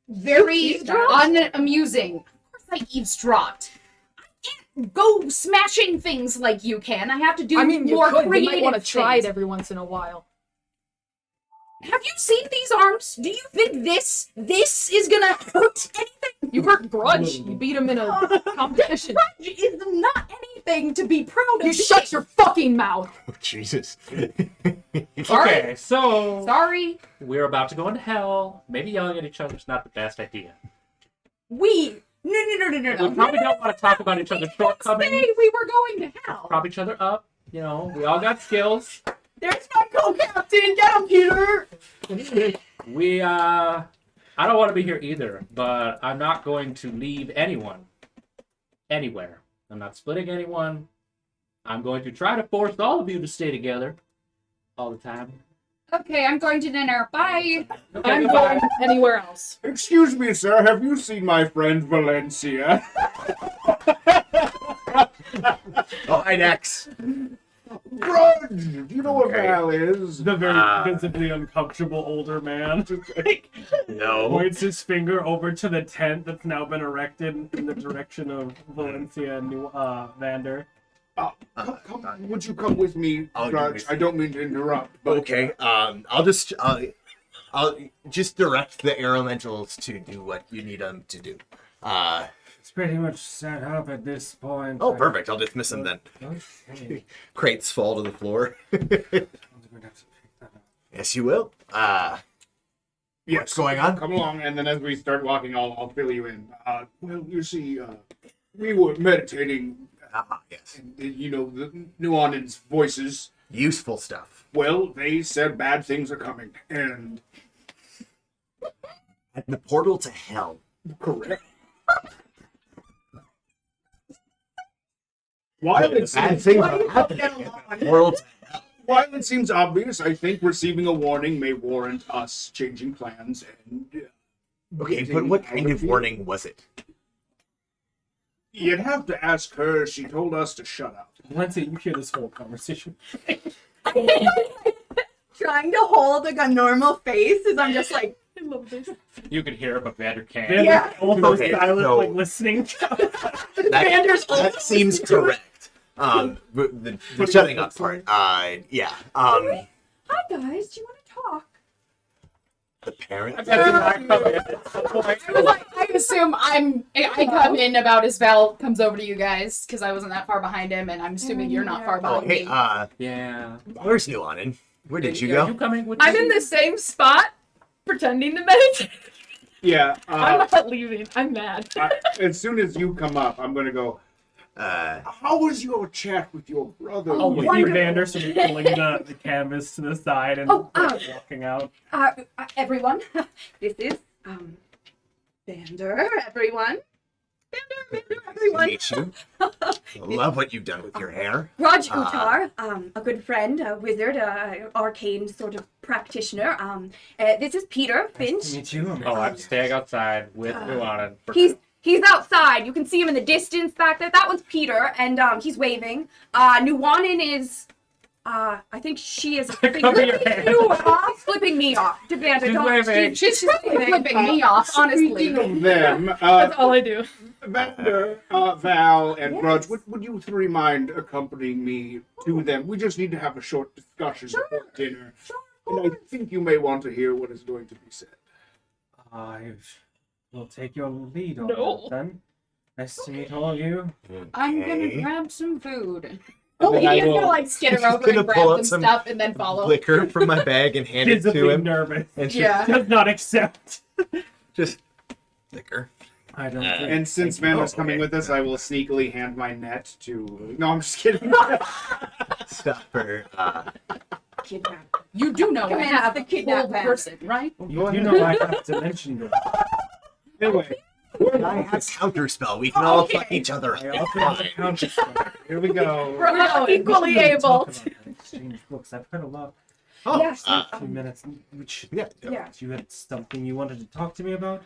very Eavesdropped? unamusing. Of course I eavesdropped. I can't go smashing things like you can. I have to do I mean, you more could. You creative might want to try things. it every once in a while. Have you seen these arms? Do you think this is gonna hurt anything? You hurt Grudj. You beat him in a competition. Grudj is not anything to be proud of. You shut your fucking mouth. Oh, Jesus. Okay, so Sorry. we're about to go into hell. Maybe yelling at each other is not the best idea. No. We probably don't want to talk about each other's shortcomings. Say we were going to hell. Prop each other up. You know, we all got skills. There's my co-captain. Get him, Peter. I don't want to be here either, but I'm not going to leave anyone anywhere. I'm not splitting anyone. I'm going to try to force all of you to stay together all the time. Okay, I'm going to dinner. Bye. Okay, I'm goodbye. going anywhere else. Excuse me, sir. Have you seen my friend Valenccya? Oh, hi, Dex. Grudj! Do you know what Okay. Val is? The very Ah. visibly uncomfortable older man No. points his finger over to the tent that's now been erected in the direction of Valenccya and Vander. Would you come with me, I'll do Grudj? it. I don't mean to interrupt, but Okay. I'll just direct the elementals to do what you need them to do. It's pretty much set up at this point. Oh, perfect. I'll dismiss them then. Okay. Crates fall to the floor. I'm gonna have to pick that up. Yes, you will. yes, What's going on? Come along, and then as we start walking, I'll fill you in. Well, you see, we were meditating, Yes. and you know, the Nuanen's voices. Useful stuff. Well, they said bad things are coming, and At the portal to hell. correct. While it Bad seems, things are happening at the portal to hell. while it seems obvious, I think receiving a warning may warrant us changing plans and. Okay, but what kind of warning was it? You'd have to ask her. She told us to shut up. Valenccya, you hear this whole conversation. Trying to hold like a normal face as I'm just like, I love this. You can hear it, but Vander can't. Vander's Yeah. almost Okay, silent, so- like listening. That seems correct. The shutting up part. Yeah. Hi guys, do you want to talk? The parent. I assume I come in about as Val comes over to you guys because I wasn't that far behind him, and I'm assuming you're not far Oh, behind hey. me. Yeah. Where's Nuanen? Where did you Are go? you coming with I'm me? in the same spot, pretending to meditate. Yeah. I'm not leaving. I'm mad. As soon as you come up, I'm gonna go. How was your chat with your brother? Oh, we see wonderful. Vander sort of pulling the canvas to the side and walking out. everyone, this is Vander, everyone. Vander, everyone. Meet you. I love what you've done with your hair. Grudj Uchar, a good friend, a wizard, a arcane sort of practitioner. This is Peter Finch. Nice to meet you. Oh, I'm staying outside with Nuanen. He's outside. You can see him in the distance back there. That one's Peter, and he's waving. Nuanen is, I think she is flipping Cover your hand. you off, flipping me off. Vander, She's don't. waving. She's flipping me off, honestly. Speaking of them, That's all I do. Vander, Val, and Grudj, would you three mind accompanying me to them? We just need to have a short discussion before dinner. And I think you may want to hear what is going to be said. I will take your lead on No. that then. Nice to meet all of you. I'm gonna Okay. grab some food. And then I He's will- gonna like skitter He's over gonna and pull grab out some some stuff and then follow. Liquor from my bag and hand it to Visibly him. nervous. And Yeah. Does not accept. just liquor. I don't. And since Thank you. Vander's coming with us, I will sneakily hand my net to. No, I'm just kidding. Stuff for Kidnap. You do know I Commence have the a kidnap whole van. person, right? You know I have to mention this. Anyway, I have counterspell. We can all Okay. fuck each other. I also have a counter spell. here we go. We're not equally We able talk to. about exchange books. I've heard a lot. Oh, Yes. 2 minutes. Which yeah. Yeah. you had something you wanted to talk to me about?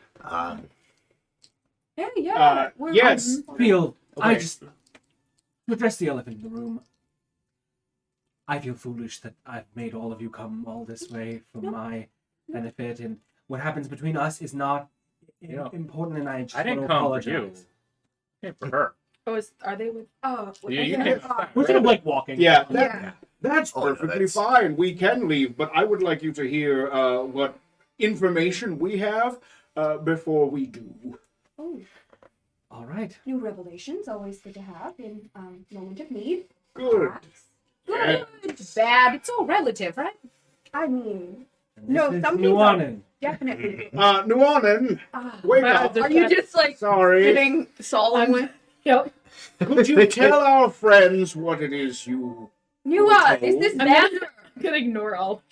Yeah. Yes. Feel I Okay. just to address the elephant in the room. I feel foolish that I've made all of you come all this way for my benefit, and what happens between us is not Yeah. important, and I just I didn't want to come for apologize. you. Came for her. Oh, are they with? Oh, Yeah, you okay. can. We're sort of like walking. Yeah, Yeah. that's Oh, no, perfectly that's- fine. We can leave, but I would like you to hear what information we have before we do. Oh, All right. new revelations, always good to have in moment of need. Good. Perhaps. Yeah. Bad. It's all relative, right? I mean, And No, this is some things Nuanen. Definitely. Nuanen, ah, wake up. Are you just like Sorry. sitting solemnly? Yep. Could you tell our friends what it is you... Nua, this is I'm Vander. I'm gonna ignore all.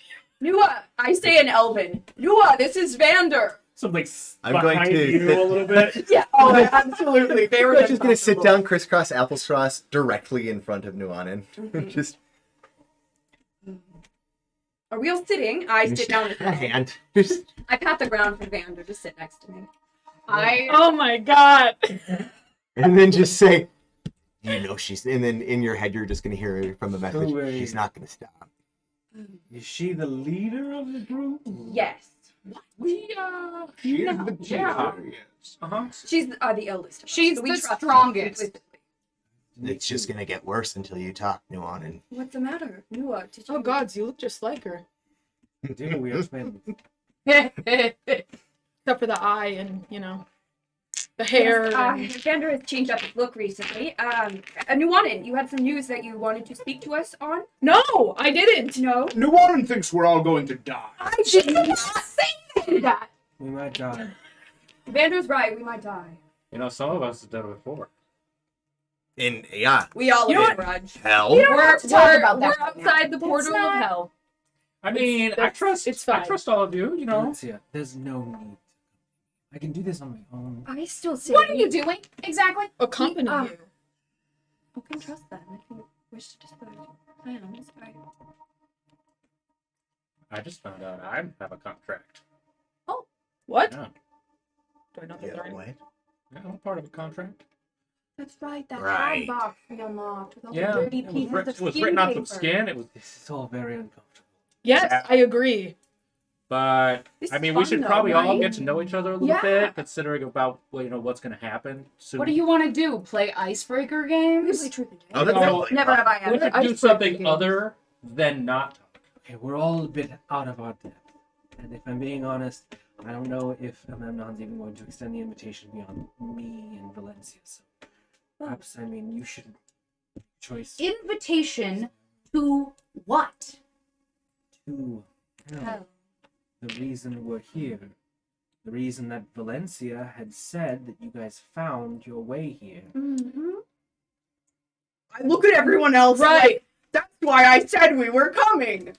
Nua, I say in Elven. Nua, this is Vander. So like I'm going behind to- you a little bit. Yeah. Oh, absolutely. They were I'm just gonna sit down crisscross applesauce directly in front of Nuanen. Just Are we all sitting? I sit down. a hand. Just I pat the ground for Vander to sit next to me. Oh my god. and then just say, you know she's. And then in your head, you're just gonna hear from the message. No way. She's not gonna stop. Is she the leader of the group? Yes. We She is no, the yeah. teacher, yes. Uh-huh. She's the eldest. Of us, She's so we the trust her strongest. implicitly. It's just gonna get worse until you talk, Nuanen. what's the matter? Nua, did you... Oh gods, you look just like her. Do we are twins? Except for the eye and the hair. Yes, and... Vander has changed up his look recently. Nuanen, you had some news that you wanted to speak to us on? No, I didn't. No. Nuanen thinks we're all going to die. I did not say that. We might die. Vander's right. We might die. You know, some of us have done it before. And yeah, We all You know live what? Grudge. hell. We don't have to talk about that We're right now. outside the portal of not- hell. I mean, I that's- trust. it's I fine. trust all of you. You know. Valenccya, there's no need. I can do this on my own. I still say What are you doing exactly? Accompany Um, you. You can trust them if you wish to dispose of plans. I just found out I have a contract. What? Yeah, Do I know Yeah, that right? what? yeah, I'm part of a contract. That's right, that Right. hard box we unlocked with all Yeah, the dirty it was, pieces writ- of it was skin written on paper. some skin. It was, This is all very uncomfortable. Yes, Yeah. I agree. but This I is mean, we fun, should though, probably all right? get to know each other a little Yeah. bit, considering about what's going to happen soon. What do you want to do? Play icebreaker We games? play truth and Oh, dare. that's No, not Never have I We ever. should I do just play something games. other than not talk. Okay, we're all a bit out of our depth. And if I'm being honest, I don't know if Amamnon's even going to extend the invitation beyond me and Valenccya. So perhaps, I mean, you should choice Invitation to what? to hell. Hell. The reason we're here. The reason that Valenccya had said that you guys found your way here. Mm-hmm. I look at everyone else. Right. Like, that's why I said we were coming.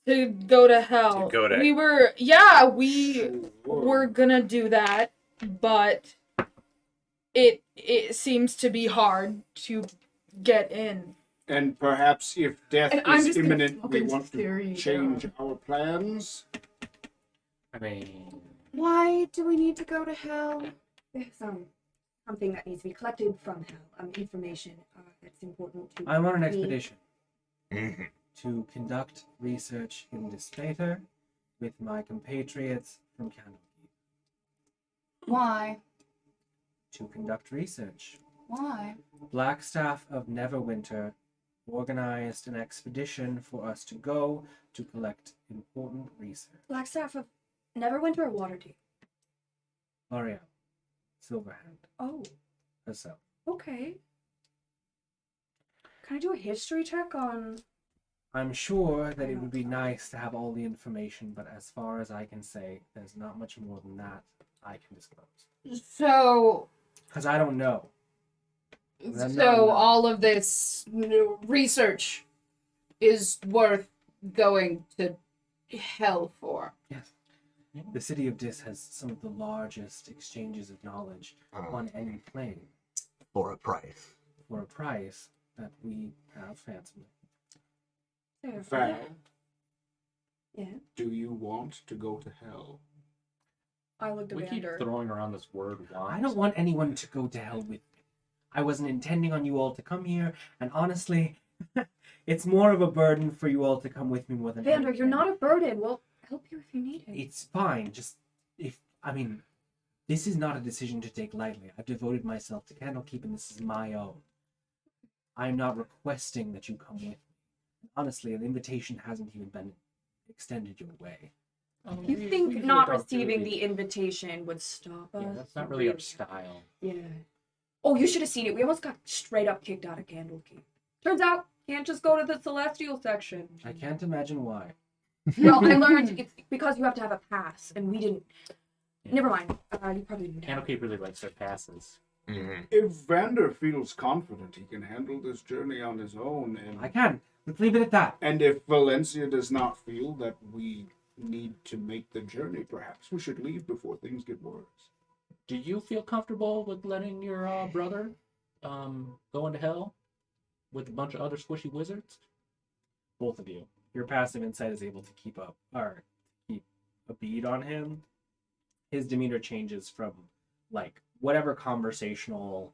To go to hell. To go to- We were we're gonna do that, but it seems to be hard to get in. And perhaps if death And I'm is just gonna imminent, we fucking want to theory, change our plans. I mean, Why do we need to go to hell? There's something that needs to be collected from hell. Information that's important to. I'm on an me. expedition Mhm. to conduct research in this theater with my compatriots from Candlekeep. Why? To conduct research. Why? Blackstaff of Neverwinter organized an expedition for us to go to collect important research. Blackstaff of Neverwinter or Waterdeep? L'Oreal, Silverhand, Oh, herself. okay. Can I do a history check on... I'm sure that it would be nice to have all the information, but as far as I can say, there's not much more than that I can disclose. So, Because I don't know. Then so no. all of this research is worth going to hell for. Yes. The city of Dis has some of the largest exchanges of knowledge on any plane For a price. for a price that we have fancifully. Fair. Val, Yeah. do you want to go to hell? I looked at we keep Vander. throwing around this word want. I don't want anyone to go to hell with me. I wasn't intending on you all to come here, and honestly, it's more of a burden for you all to come with me more than Vander, you're anything. not a burden. We'll help you if you need it. It's fine. Just This is not a decision to take lightly. I've devoted myself to candlekeep, and this is my own. I'm not requesting that you come with me. Honestly, an invitation hasn't even been extended your way. You think not receiving the invitation would stop us? Yeah, that's not really our style. Yeah. Oh, you should have seen it. We almost got straight up kicked out of Candlekeep. Turns out, can't just go to the Celestial section. I can't imagine why. Well, I learned it's because you have to have a pass, and we didn't. Yeah. Never mind. You probably didn't. Candlekeep really likes their passes. If Vander feels confident he can handle this journey on his own, I can. Let's leave it at that. and if Valenccya does not feel that we need to make the journey, perhaps we should leave before things get worse. Do you feel comfortable with letting your brother go into hell with a bunch of other squishy wizards? Both of you. Your passive insight is able to keep a bead on him. His demeanor changes from like whatever conversational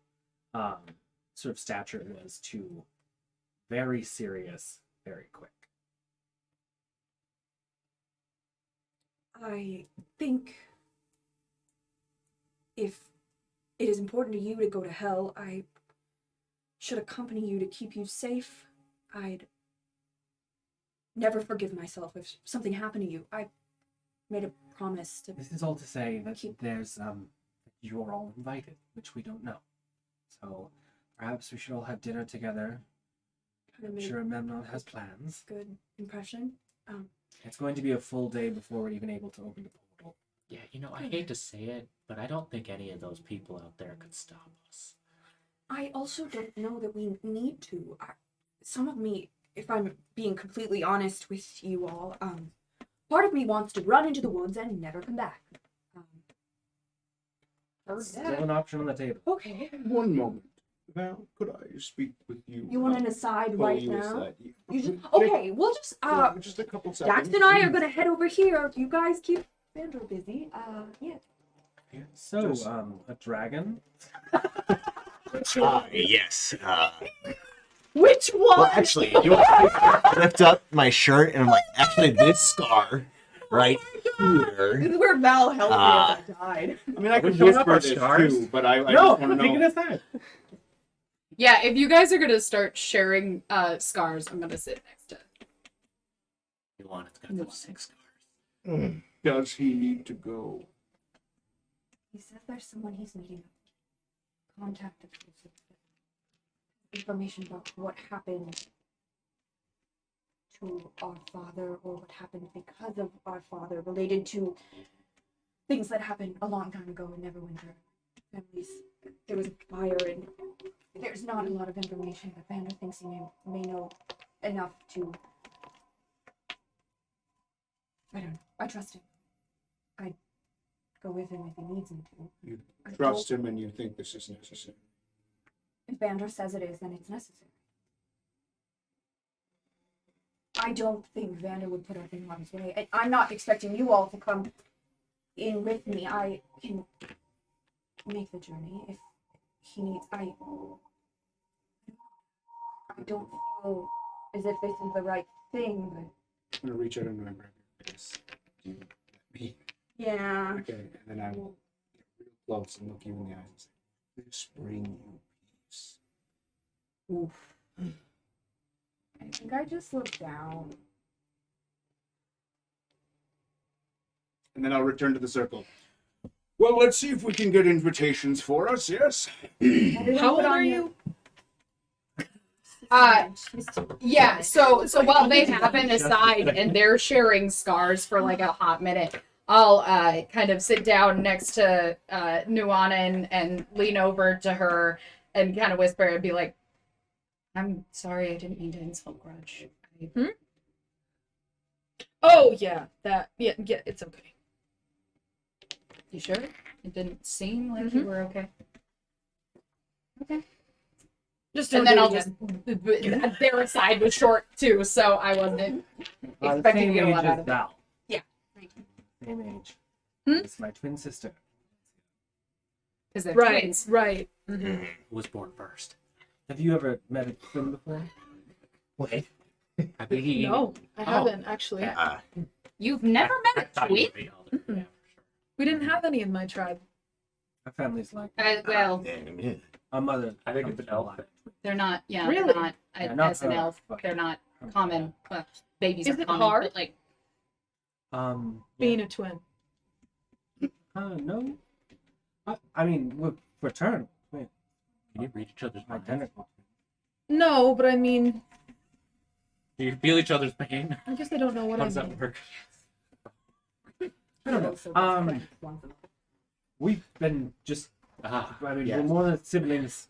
sort of stature it was to very serious, very quick. I think if it is important to you to go to hell, I should accompany you to keep you safe. I'd never forgive myself if something happened to you. I made a promise to. This is all to say that there's you're all invited, which we don't know. So perhaps we should all have dinner together. Kind of I'm made sure Memnon has plans. good impression. It's going to be a full day before we're even able to open the portal. Yeah, I hate to say it, but I don't think any of those people out there could stop us. I also don't know that we need to. Some of me, if I'm being completely honest with you all, part of me wants to run into the woods and never come back. Still an option on the table. Okay. One moment. Val, could I speak with you? You want an aside Pull right you now? aside. You just, okay, we'll just Just a couple seconds. Dax and I are gonna head over here. You guys keep Vander busy. Yeah. So, a dragon? Yes. Which one? Well, actually, you want to lift up my shirt, and I'm like, actually, this scar right here. This is where Val helped me as I died. I mean, I We could showing whisper up our this scars? too, but I No, just want to take it know. aside. Yeah, if you guys are gonna start sharing scars, I'm gonna sit next to. Nuanen's gonna have 6 scars. Does he need to go? He says there's someone he's meeting. Contact exclusive. Information about what happened to our father or what happened because of our father related to things that happened a long time ago in Neverwinter. Families, there was a fire and there's not a lot of information, but Vander thinks he may know enough to. I don't know. I trust him. I'd go with him if he needs him to. You trust him and you think this is necessary. If Vander says it is, then it's necessary. I don't think Vander would put everything in harm's way. And I'm not expecting you all to come in with me. I can make the journey if he needs. I don't feel as if this is the right thing, but I'm gonna reach out and grab your face. Do you let me? Yeah. Okay, and then I will get real close and look you in the eyes and say, "This bring you peace." oof. I think I just look down. And then I'll return to the circle. Well, let's see if we can get invitations for us. Yes. How old are you? Yeah, so while they have an aside and they're sharing scars for like a hot minute, I'll kind of sit down next to Nuanen and lean over to her and kind of whisper and be like, I'm sorry, I didn't mean to insult Grudj. Oh yeah, yeah, it's okay. You sure? It didn't seem like you were okay. Okay. Just And then I'll just their aside was short too, so I wasn't The expecting same to get a age lot out as of it. Val. Yeah. Same age. Hmm? It's my twin sister. Because they're right, twins. right. Who was born first? Have you ever met a twin before? Wait. Abigail. No, I haven't actually. You've never met I a thought twin? you'd be older. Yeah, for sure. We didn't have any in my tribe. Our family's like Well, our mother. I think comes it's an from a elf lot. they're not. Yeah, Really? they're not. Yeah, not As an her, elf, but- they're not common. Well, babies Is are it common, hard? but like Being a twin. No. I mean, we're fraternal. Wait, Can you read each other's minds? identical. No, but I mean, Do you feel each other's pain? I guess I don't know what How I does that mean. work? I don't know. We've been just. Ah, I mean, yes. we're more than siblings,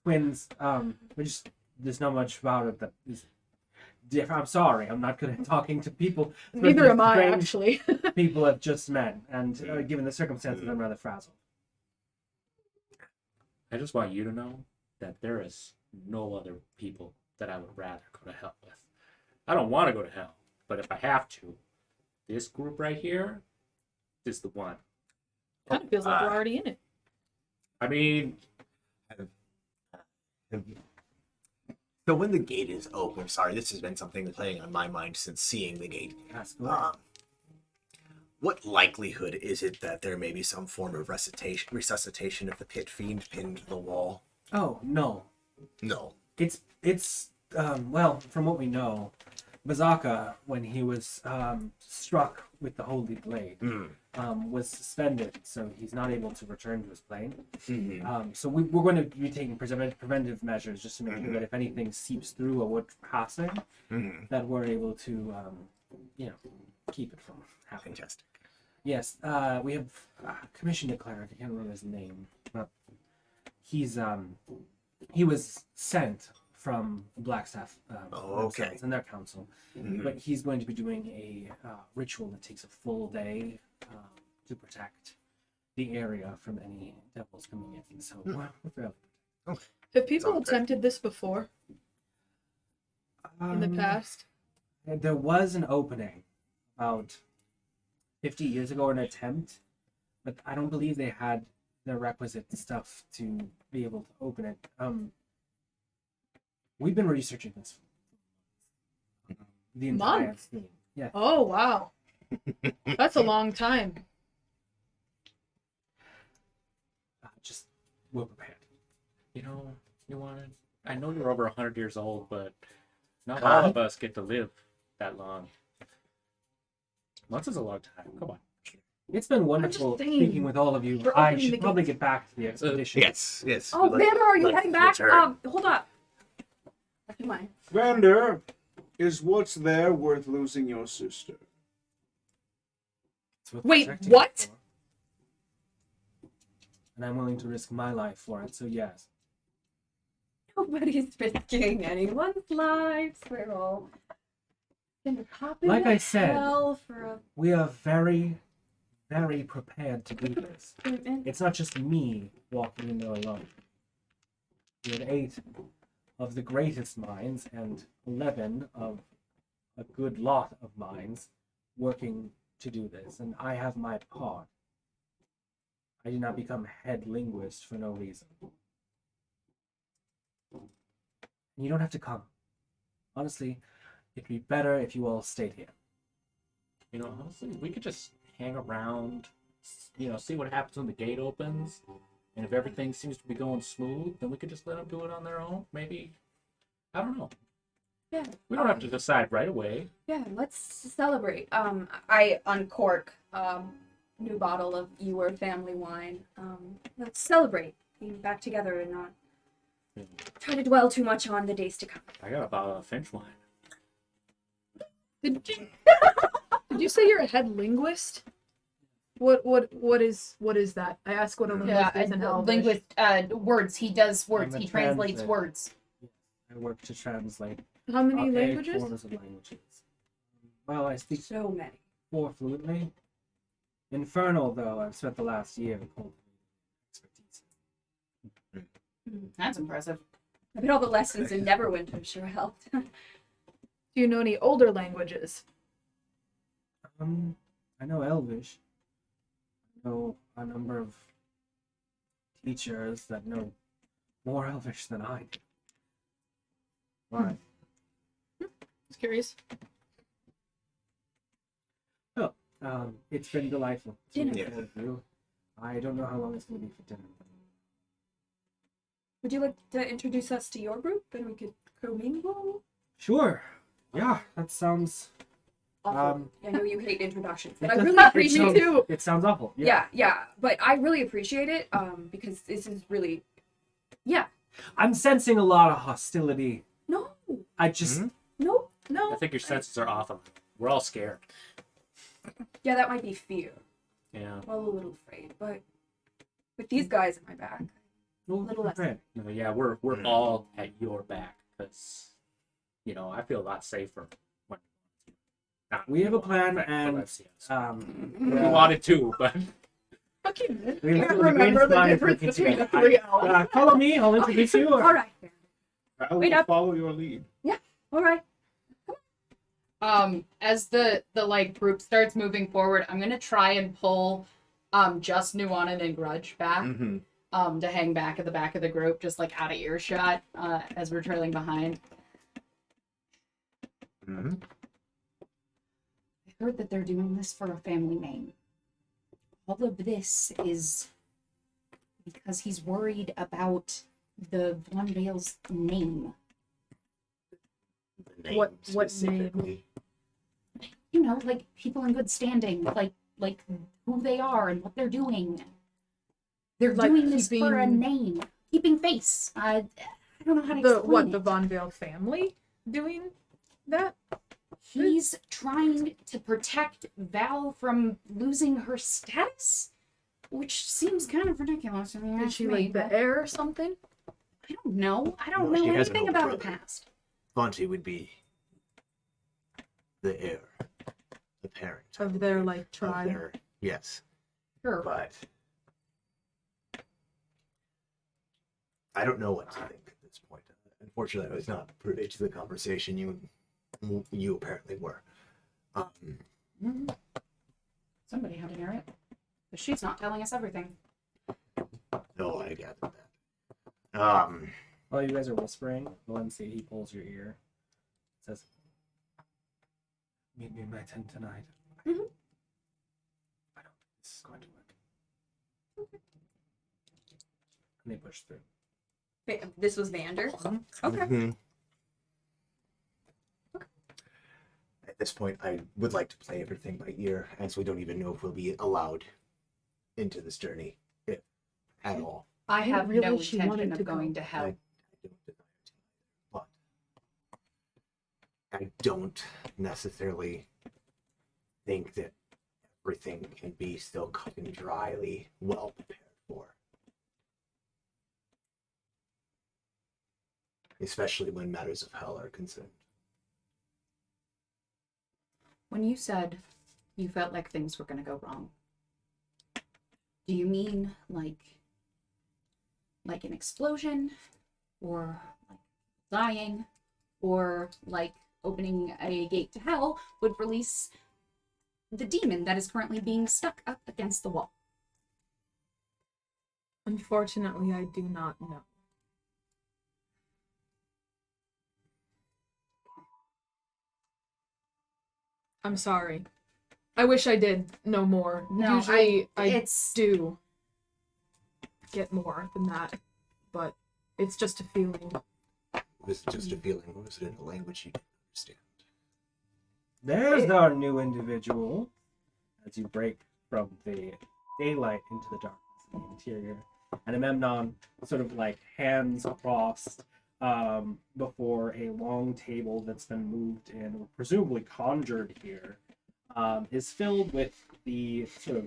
twins. We just there's not much about it that is different. I'm sorry, I'm not good at talking to people. Neither am I, Strange actually. People have just met, and given the circumstances, I'm rather frazzled. I just want you to know that there is no other people that I would rather go to hell with. I don't want to go to hell, but if I have to, this group right here is the one. Kind of feels like we're already in it. I mean, So when the gate is open, sorry, this has been something playing on my mind since seeing the gate. Ask away. What likelihood is it that there may be some form of resuscitation if the pit fiend pinned to the wall? Oh no, No. it's well, from what we know, Bazaka, when he was struck with the holy blade, was suspended, so he's not able to return to his plane. So we're going to be taking preventive measures just to make sure that if anything seeps through a wood passing, that we're able to, keep it from happening. Fantastic. Yes, we have commissioned a cleric. I can't remember his name, but he was sent from Blackstaff okay. themselves and their council, but he's going to be doing a ritual that takes a full day to protect the area from any devils coming in. So we're fairly. Have people Sounds great. attempted this before in the past? There was an opening about 50 years ago, an attempt, but I don't believe they had the requisite stuff to be able to open it. We've been researching this the entire Months? thing. Yeah. Oh, wow. That's a long time. Just we're prepared. you know, Nuanen, I know you're over 100 years old, but not all of us get to live that long. Months is a long time. Come on. It's been wonderful saying, speaking with all of you. we're I opening should the probably get back to the expedition. Yes. Oh, Vander, are you let's heading back? return. Hold up. That's mine. Vander, is what's there worth losing your sister? It's worth Wait, protecting what? it for. And I'm willing to risk my life for it, so yes. Nobody's risking anyone's lives. We're all gonna pop Like into I said, hell for a We are very, very prepared to do this. treatment. It's not just me walking in there alone. We have 8 of the greatest minds and 11 of a good lot of minds working to do this, and I have my part. I did not become head linguist for no reason. You don't have to come. Honestly, it'd be better if you all stayed here. You know, honestly, we could just hang around, see what happens when the gate opens. And if everything seems to be going smooth, then we could just let them do it on their own. Maybe, I don't know. Yeah. We don't have to decide right away. Yeah, let's celebrate. I uncork new bottle of your family wine. Let's celebrate being back together and not try to dwell too much on the days to come. I got a bottle of Finch wine. Did you say you're a head linguist? What is that? I ask what a linguist is in Elvish. Linguist, words. He does words. I'm a He translates translator. words. I work to translate How many archaic languages? forms of languages. Well, I speak So many. 4 fluently. Infernal, though, I've spent the last year cultivating expertise. That's impressive. I bet all the lessons in Neverwinter sure helped. Do you know any older languages? I know Elvish. I know a number of teachers that know more Elvish than I do. Why? Just curious. It's been delightful to Dinner. meet all of you. I don't know how long it's going to be for dinner. Would you like to introduce us to your group and we could commingle? Sure. Yeah, that sounds... Awful. I know you hate introductions, but it I does- really it appreciate sounds- it too. It sounds awful. Yeah, but I really appreciate it because this is really, yeah. I'm sensing a lot of hostility. No, I just... no. I think your senses are off. We're all scared. Yeah, that might be fear. Yeah. I'm a little afraid, but with these guys at my back, Well, little less. okay. No, yeah, we're all at your back because, you know, I feel a lot safer when. Not We have a plan, but and let's- we we wanted to, but Fucking We can't have the remember greatest the minds difference looking between the together. 3 L's. follow me. I'll introduce you. All right, I will Wait up. follow your lead. all right. As the like group starts moving forward, I'm gonna try and pull just Nuanen and Grudj back. Mm-hmm. To hang back at the back of the group, just like out of earshot, as we're trailing behind. Mm-hmm. I heard that they're doing this for a family name. All of this is because he's worried about the VonVail's name. The name What name? specifically. You know, like people in good standing, like who they are and what they're doing. They're Like doing this for a keeping- name, keeping face. I don't know how to The explain the it. VonVail family doing that? He's trying to protect Val from losing her status, which seems kind of ridiculous. I mean, Is ask she me, like the but heir or something? I don't know. I don't No, she know has an anything older about the brother. past. Valenccya would be the heir, the parent Of their like of tribe. their, yes, Sure. but I don't know what to think at this point. Unfortunately, I was not privy to the conversation. You apparently were. Somebody had to hear it. But she's not telling us everything. No, I gathered that. While you guys are whispering, Valenccya, he pulls your ear. Says, "Meet me in my tent tonight." I don't think this is going to work. And they push through. This was Vander. Okay. Mhm. At this point, I would like to play everything by ear, as we don't even know if we'll be allowed into this journey, if at all. I didn't have no realize she wanted intention to of going go. to hell. I don't deny it, but I don't necessarily think that everything can be still cut and dryly well prepared for. Especially when matters of hell are concerned. When you said you felt like things were going to go wrong, do you mean like an explosion, or like dying, or like opening a gate to hell would release the demon that is currently being stuck up against the wall? Unfortunately, I do not know. I'm sorry. I wish I did know more. No, Usually I it's do get more than that, but it's just a feeling. Was it just a feeling, or was it in a language you didn't understand? There's our new individual. As you break from the daylight into the darkness of the interior, and Amemnon, sort of like hands crossed, before a long table that's been moved in, or presumably conjured here, is filled with the sort of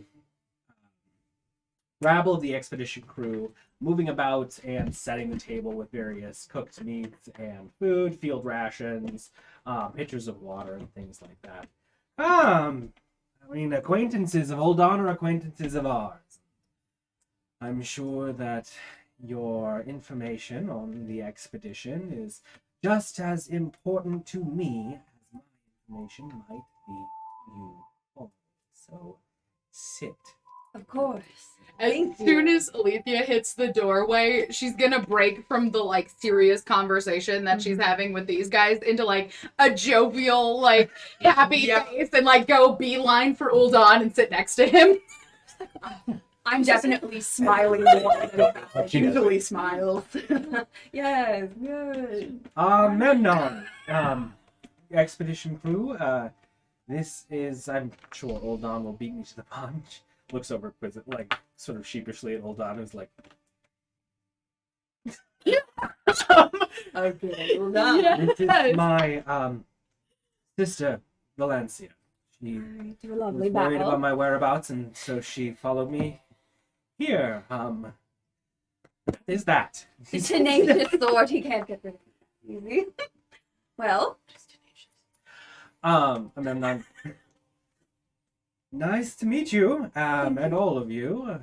rabble of the expedition crew moving about and setting the table with various cooked meats and food, field rations, pitchers of water, and things like that. I mean, acquaintances of Oldon are acquaintances of ours. I'm sure that your information on the expedition is just as important to me as my information might be to you all. So, sit. Of course. As soon as Alythia hits the doorway, she's gonna break from the like serious conversation that she's having with these guys into like a jovial, like happy face, and like go beeline for Uldon and sit next to him. I'm definitely smiling more than I She does. usually smiles. Yes, good. Memnon, expedition crew, this is, I'm sure Uldan will beat me to the punch. Looks over like, sort of sheepishly at Uldan, who's like, Okay, well done. this is my, sister, Valenccya. She Do a was lovely worried battle. about my whereabouts, and so she followed me here. Is that? The tenacious sword he can't get rid of. Easy. Well, Memnon. Nice to meet you, and all of you.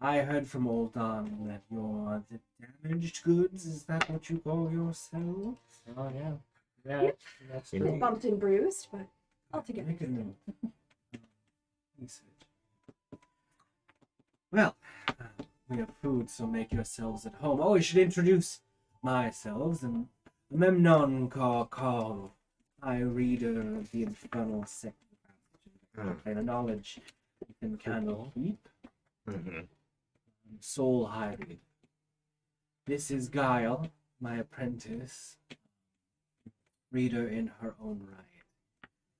I heard from Uldan that you're the damaged goods. Is that what you call yourselves? Oh yeah. Yeah, that's true. bumped and bruised, but altogether. Make a note. Research. Well, we have food, so make yourselves at home. Oh, I should introduce myself. And Memnon Call, High Reader of the Infernal Sect of Knowledge and Candle Keep. Soul High Reader. This is Guile, my apprentice, reader in her own right.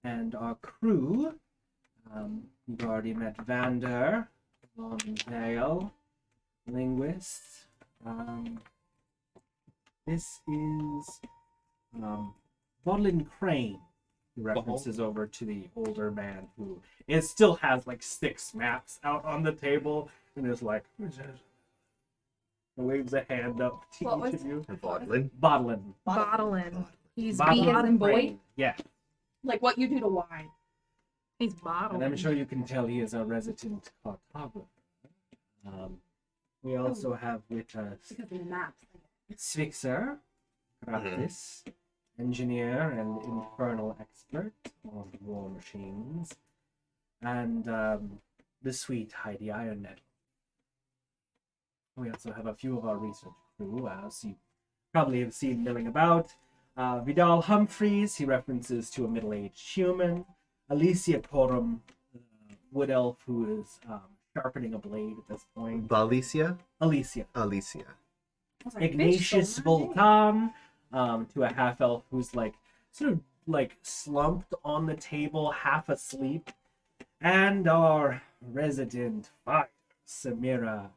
And our crew, you've already met Vander, VonVail, linguist. This is Bodlin Crane, who references over to the older man who still has like 6 maps out on the table and is like, waves a hand up to What each was of you. Bodlin. Bodlin. Bottling. He's Bodlin B as in boy. Crane. Yeah. Like what you do to wine. He's And bottling. I'm sure you can tell he is a resident cartographer. We also have with us Because of the maps. Svixer, Craftis, engineer and infernal expert on war machines, and the sweet Heidi Ironnet. We also have a few of our research crew, as you probably have seen milling about. Vidal Humphreys, he references to a middle-aged human. Alythia Porum, wood elf who is sharpening a blade at this point. Valenccya? Alythia. Alythia. Ignatius Voltan, to a half elf who's like sort of like slumped on the table, half asleep, and our resident fighter, Samira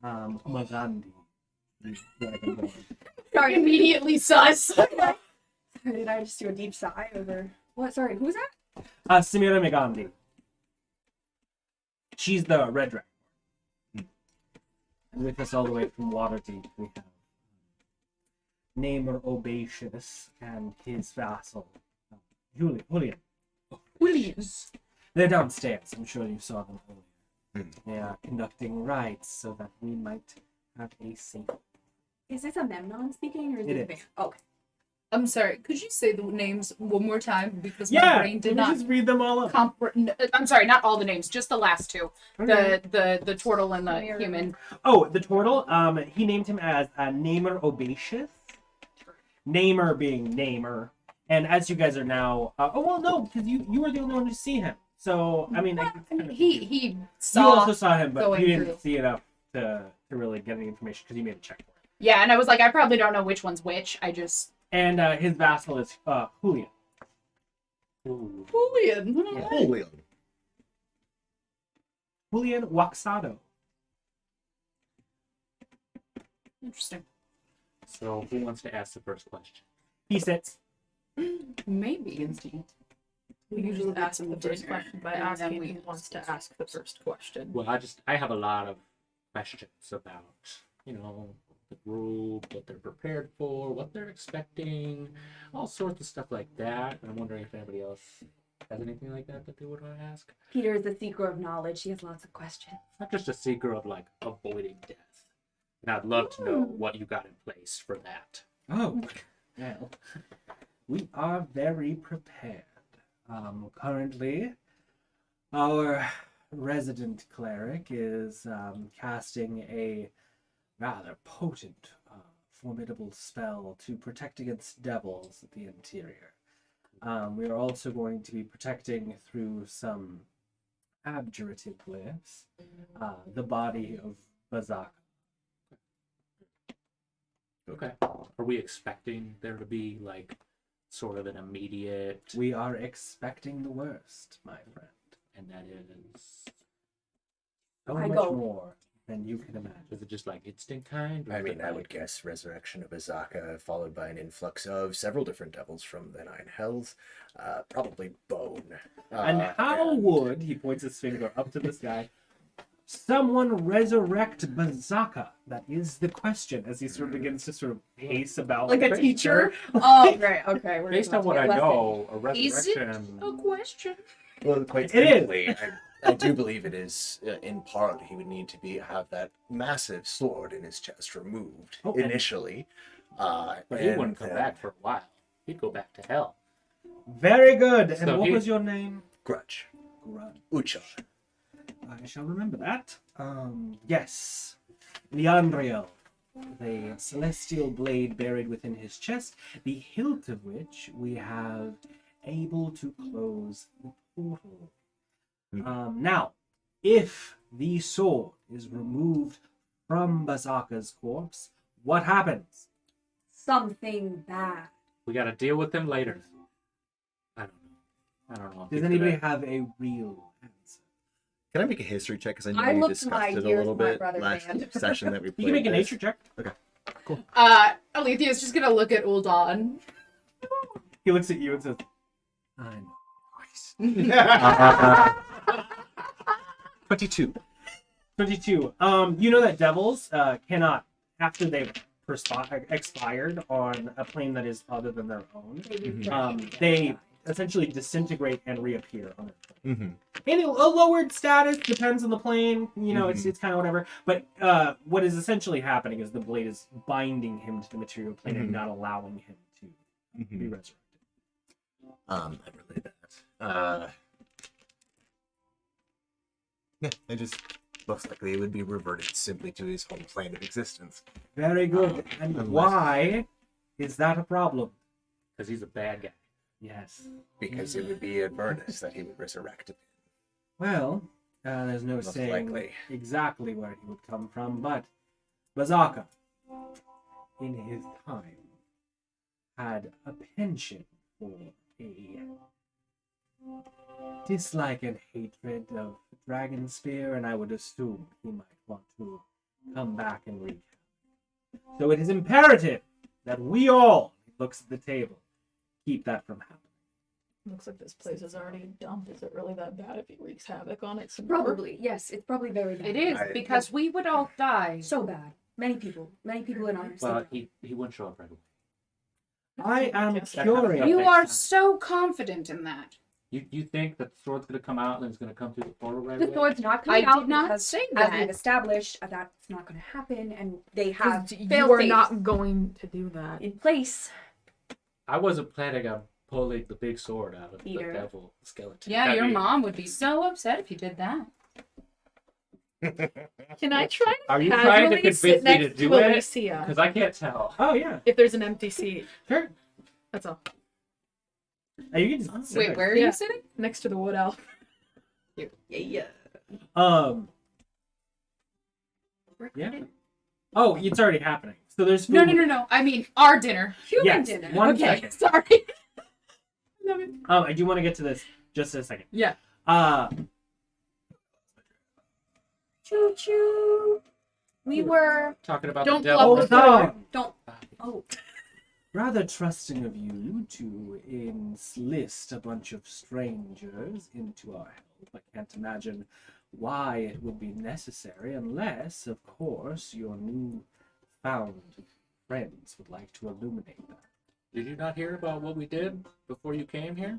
Magandi. Sorry, Immediately sus. did I just do a deep sigh over what? Sorry, who's that? Samira Magandi. She's the red dragon. And with us all the way from Waterdeep, we have Namer Obacious and his vassal, Julian. Williams. They're downstairs. I'm sure you saw them earlier. They are conducting rites so that we might have a safe. Is this a Memnon speaking or is It it? is. Okay. I'm sorry. Could you say the names one more time because my Yeah, brain did let me not just read them all up. I'm sorry, not all the names, just the last two. Okay. The turtle and the human. Oh, the turtle. He named him as Namer Obacious. Namer being Namer, and as you guys are now. Oh well, no, because you were the only one to see him. So I mean, He you saw. also saw him, but going you didn't through. see enough to really get any information because you made a check for it. Yeah, and I was like, I probably don't know which one's which. I just. And his vassal is Julian. Julian. Julian. Julian Waxado. Interesting. So who wants to ask the first question? He sits. Maybe. We usually Get ask some the first dinner, question by and then asking we who wants to ask the first question. Well, I have a lot of questions about, the group, what they're prepared for, what they're expecting, all sorts of stuff like that. And I'm wondering if anybody else has anything like that they would want to ask. Peter is a seeker of knowledge. He has lots of questions. Not just a seeker of like avoiding death. And I'd love to know what you got in place for that. Oh, well, we are very prepared. Currently, our resident cleric is casting a rather potent, formidable spell to protect against devils at the interior. We are also going to be protecting through some abjurative glyphs, the body of Valenccya. Okay. Are we expecting there to be like sort of an immediate, We are expecting the worst, my friend. and that is, So I much go. more than you can imagine. is it just like instant kind? Or I is mean, it I like- would guess resurrection of Azaka, followed by an influx of several different devils from the Nine Hells, probably bone. And how would, he points his finger up to the sky, someone resurrect Valenccya? That is the question, as he sort of begins to sort of pace about. Like a the teacher? picture. Oh, great. Okay. We're Based about on to what get I a lesson. know, a Is it resurrection. a question? Well, quite It is. simply, I do believe it is, in part, he would need to have that massive sword in his chest removed Oh, and- initially. But he and wouldn't come back for a while. He'd go back to hell. Very good. And So what he- was your name? Grudj. Grudj. Uchar. I shall remember that. Yes. Leandriel. The celestial blade buried within his chest, the hilt of which we have able to close the portal. Now, if the sword is removed from Valenccya's corpse, what happens? Something bad. We got to deal with them later. I don't know. Does anybody have a real answer? Can I make a history check? Because I know I you looked discussed my it a years little with my bit brother last band. session that we You played. can make a this. nature check. Alythia is just gonna look at Uldan. He looks at you and says, I know. 22. 22. You know that devils cannot, after they've expired on a plane that is other than their own, they essentially disintegrate and reappear on a plane. Mm-hmm. In a lowered status, depends on the plane, you know, it's kind of whatever. But what is essentially happening is the blade is binding him to the material plane and not allowing him to be resurrected. I relate that. Yeah, I just most likely it would be reverted simply to his home plane of existence. Very good. And unless- why is that a problem? Because he's a bad guy. Yes. Because it would be Avernus that he would resurrect. Well, there's no Most saying likely. exactly where he would come from, but Valenccya, in his time, had a penchant for a dislike and hatred of Dragonspear, and I would assume he might want to come back and wreak havoc. So it is imperative that we all, he looks at the table, keep that from happening. Looks like this place is already dumped. Is it really that bad if he wreaks havoc on it? some more? Probably. Yes, it's probably very bad. It is, because we would all die. So bad. Many people in our Well, city. he wouldn't show up right away. I am Yes, that curious. You makes are sense. so confident in that. You think that the sword's gonna come out and it's gonna come through the portal right The away? sword's not I coming out did not because, say as that. we've established, that's not going to happen, and they have 'Cause you fail are not going to do that. in place. I wasn't planning on pulling the big sword out of Peter. the devil skeleton. Yeah, I your mean, mom would be so upset if you did that. Can I try Are you to trying to casually convince sit me next to do to it? Alythia Because I can't tell. Oh, yeah. if there's an empty seat? Sure. That's all. You can just sit Wait, there. where are Yeah. you sitting? Next to the wood elf. Yeah. Yeah. Oh, it's already happening. So there's food. No. I mean, our dinner. Human Yes, dinner. one Okay, second. sorry. I do want to get to this just in a second. Yeah. Choo choo. We were. Talking about Don't the devil. flub Hold on. Don't. Oh. Rather trusting of you to enlist a bunch of strangers into our help. I can't imagine why it would be necessary unless, of course, your new found friends would like to illuminate that. Did you not hear about what we did before you came here?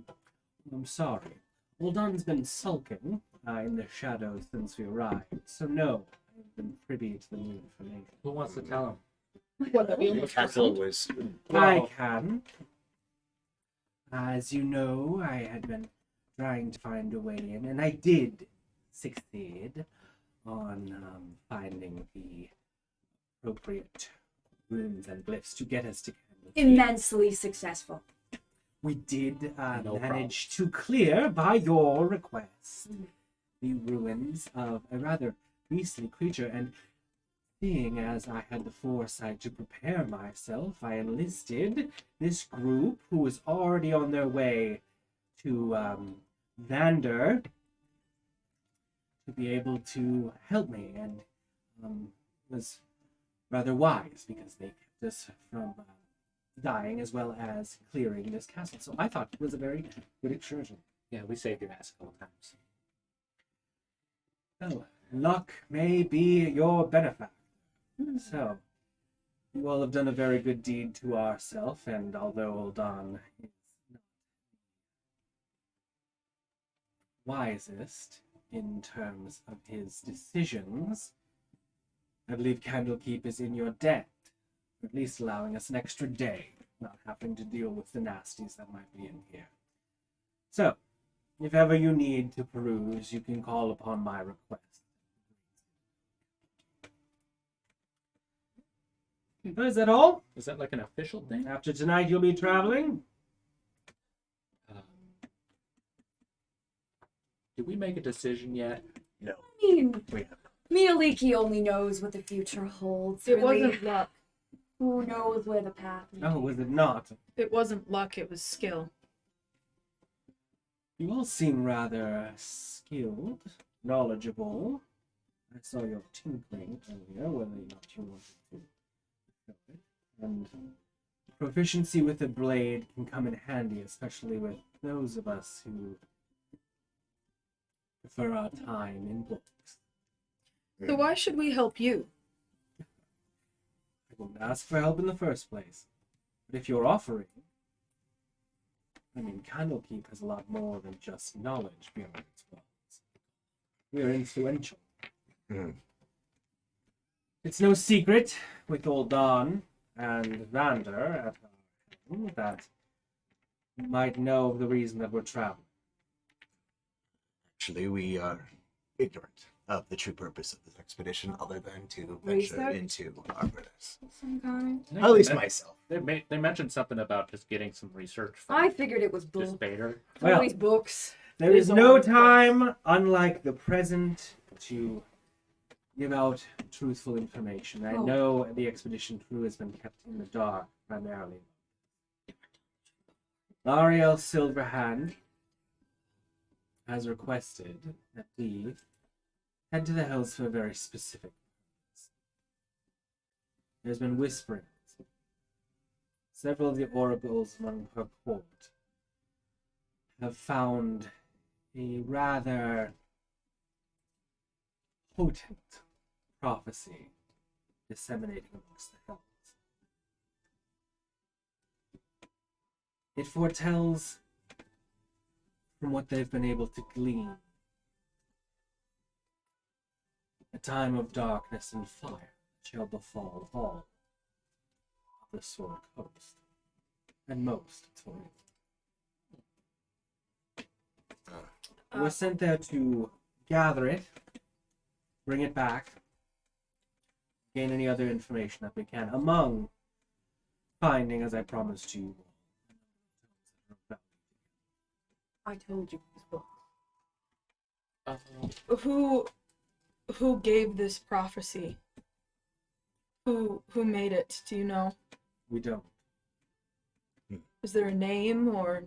I'm sorry. Uldan's been sulking in the shadows since we arrived, so no, I've been privy to the new information. Who wants to tell him? The castle was I can. As you know, I had been trying to find a way in, and I did succeed on finding the appropriate runes and glyphs to get us to Candlekeep. Immensely successful. We did No manage to clear, by your request, the ruins of a rather beastly creature, and seeing as I had the foresight to prepare myself, I enlisted this group who was already on their way to Vander to be able to help me, and was rather wise because they kept us from dying as well as clearing this castle. So I thought it was a very good excursion. Yeah, we saved your ass a couple times. Oh, luck may be your benefactor. So, you all have done a very good deed to ourself, and although Uldan is not wisest in terms of his decisions, I believe Candlekeep is in your debt, or at least allowing us an extra day, not having to deal with the nasties that might be in here. So, if ever you need to peruse, you can call upon my request. Is that all? Is that like an official thing? After tonight, you'll be traveling? Did we make a decision yet? No. I mean, Wait. Oelke only knows what the future holds. It really. wasn't luck. Who knows where the path leads? Oh, was it not? It wasn't luck, it was skill. You all seem rather skilled, knowledgeable. I saw your tinkling earlier, whether or not you wanted to show it. And proficiency with a blade can come in handy, especially with those of us who prefer our time in books. So why should we help you? I won't ask for help in the first place. But if you're offering, I mean, Candlekeep has a lot more than just knowledge beyond its walls. We are influential. Mm. It's no secret with Uldan and Vander at our home that you might know the reason that we're traveling. Actually, we are ignorant of the true purpose of this expedition, other than to venture Research? into Arborus. Some kind. I think At least they- myself. They mentioned something about just getting some research from I figured it was just books. Bader. Well, Always books. There is no time, unlike the present, to give out truthful information. I Oh. know the expedition crew has been kept in the dark, primarily. L'Ariel Silverhand has requested that we head to the hills for a very specific purpose. There's been whisperings. Several of the oracles among her court have found a rather potent prophecy disseminating amongst the hills. It foretells, from what they've been able to glean, a time of darkness and fire shall befall all of the Sword Coast, and most of Torrent. We're sent there to gather it, bring it back, gain any other information that we can, among finding, as I promised you. I told you it was books. Who gave this prophecy? Who made it? Do you know? We don't. Is there a name or?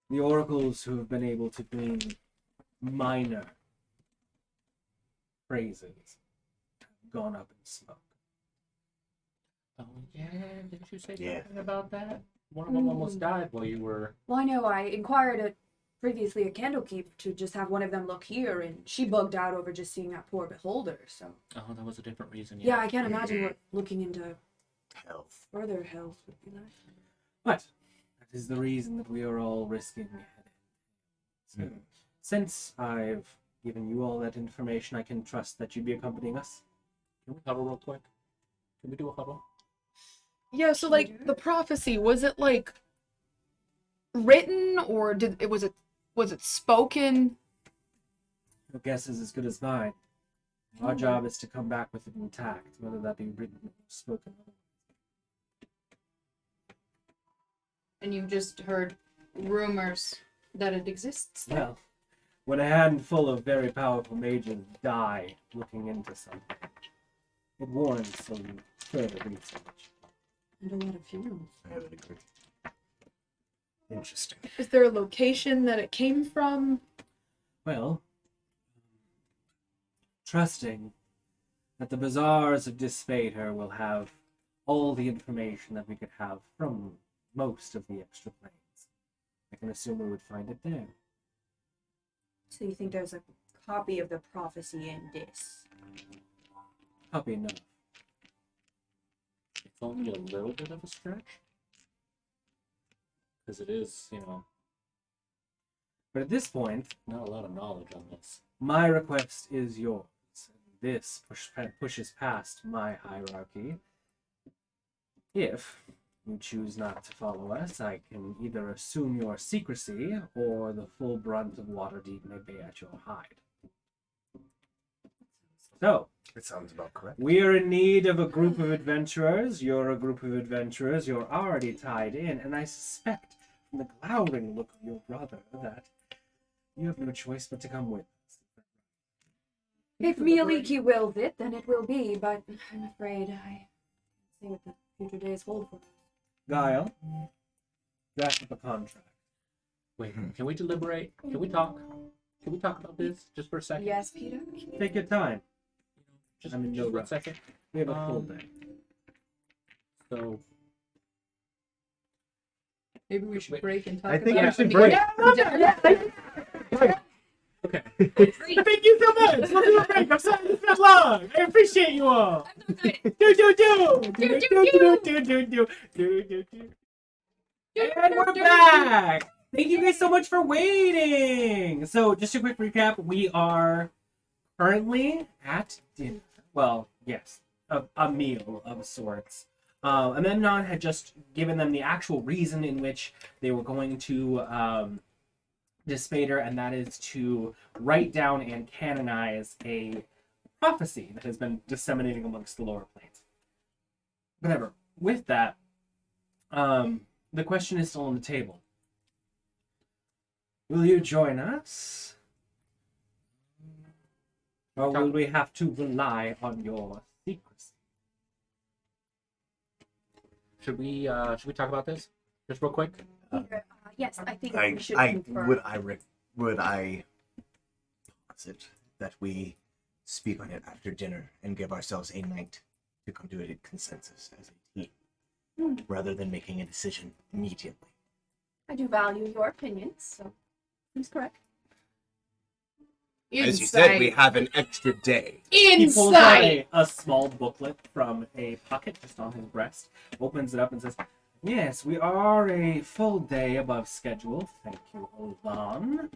The oracles who have been able to glean minor phrases have gone up in smoke. Oh yeah, didn't you say Yeah. something about that? One of them almost died while you were. Well, I know I inquired previously at Candlekeep to just have one of them look here, and she bugged out over just seeing that poor beholder, so. Oh, that was a different reason. Yeah, I can't imagine what looking into Health. further health would be like. But that is the reason that we are all risking heading. So, since I've given you all that information, I can trust that you'd be accompanying us. Can we huddle real quick? Can we do a huddle? Yeah, so like the prophecy, was it like written or was it spoken? Your guess is as good as mine. Our job is to come back with it intact, whether that be written or spoken. And you've just heard rumors that it exists. Well, when a handful of very powerful mages die looking into something, it warrants some further research. And a lot of funerals. I would agree. Interesting. Is there a location that it came from? Well, trusting that the bazaars of Dispater will have all the information that we could have from most of the extra planes. I can assume we would find it there. So you think there's a copy of the prophecy in this? Copy enough. It's only a little bit of a stretch. Because it is, But at this point, not a lot of knowledge on this. my request is yours. This pushes past my hierarchy. If you choose not to follow us, I can either assume your secrecy or the full brunt of Waterdeep may be at your hide. So, It sounds about correct. we are in need of a group of adventurers. You're a group of adventurers. You're already tied in, and I suspect from the glowering look of your brother that you have no choice but to come with us. If Oelke wills it, then it will be, but I'm afraid I can't see what the future days hold for us. Guile, draft up a contract. Wait, can we deliberate? Can we talk? Can we talk about this just for a second? Yes, Peter? Take your time. Just, I'm in no just one rush. second. We have a full day. So, Maybe we should Wait. break and talk I think about we it. should break. okay. Thank you so much. We'll do a break. I'm sorry it's been long. I appreciate you all. And we're back. Thank you guys so much for waiting. So, just a quick recap. We are currently at dinner. Well, yes, a meal of sorts. Amemnon had just given them the actual reason in which they were going to Dispater, and that is to write down and canonize a prophecy that has been disseminating amongst the lower planes. Whatever. With that, the question is still on the table. Will you join us? Or will we have to rely on your secrecy? Should we talk about this just real quick? Yes, I think I we should confer. would I posit that we speak on it after dinner and give ourselves a night to come to a consensus as a team, rather than making a decision immediately. I do value your opinions, so seems correct. As you said, we have an extra day. He pulls out Insight. a small booklet from a pocket just on his breast, opens it up and says, "Yes, we are a full day above schedule. Thank you, Olan.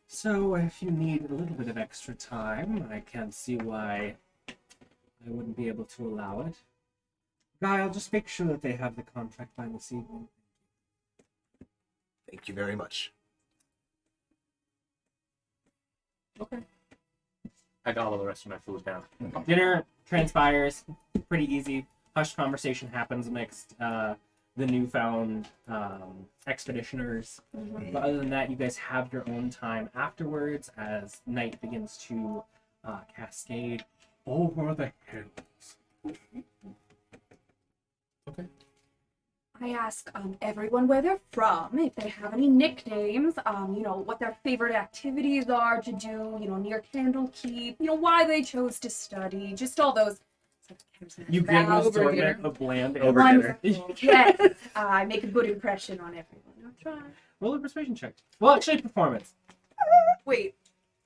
So if you need a little bit of extra time, I can't see why I wouldn't be able to allow it. Guile, just make sure that they have the contract by this evening." Thank you very much. Okay. I got all the rest of my food down. Dinner transpires pretty easy. Hushed conversation happens amidst the newfound expeditioners. But other than that, you guys have your own time afterwards as night begins to cascade over the hills. Okay. I ask everyone where they're from, if they have any nicknames, what their favorite activities are to do, near Candlekeep, why they chose to study, just all those. You give an Over assortment dinner. of bland Over and dinner. Yes, I make a good impression on everyone. I'll try. Roll a persuasion check. Well, actually, performance. Wait.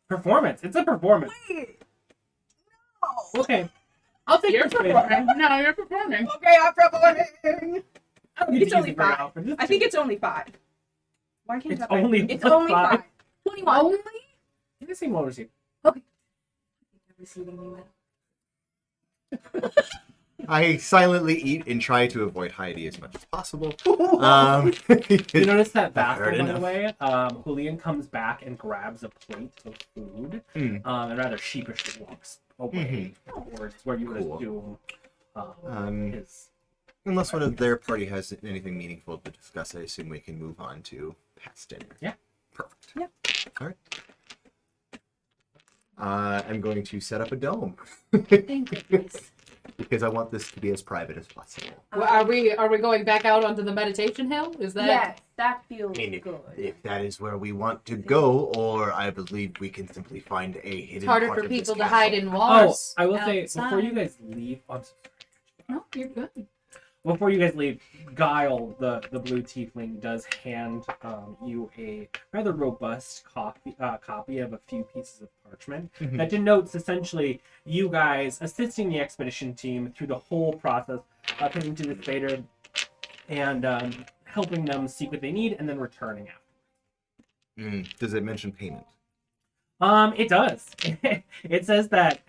Performance. It's a performance. Okay. I'll take You're persuasion. performing. No, you're performing. Okay, I'm performing. I don't need It's to use only it very 5. often. Just I think two. it's only 5. Why can't It's I? only It's only 5. 21. Only? You can see well received. Receiving me I silently eat and try to avoid Heidi as much as possible. You notice that Fair bathroom, by the enough. way, Julian comes back and grabs a plate of food, and rather sheepishly walks away towards where you would Cool. assume his... Unless one of their party has anything meaningful to discuss, I assume we can move on to past dinner. Yeah. Perfect. Yep. All right. I'm going to set up a dome Thank goodness. because I want this to be as private as possible. Well, are we going back out onto the meditation hill? Is that Yes, that feels I mean, good. if that is where we want to go, or I believe we can simply find a hidden it's harder part for of this people to castle. hide in Oh, walls? I will say before you outside? guys leave. Oh, I'm so sorry. No, you're good. Before you guys leave, Guile, the blue tiefling, does hand you a rather robust copy of a few pieces of parchment Mhm. that denotes essentially you guys assisting the expedition team through the whole process of coming to this Faeriden and helping them seek what they need and then returning after. Does it mention payment? It does. It says that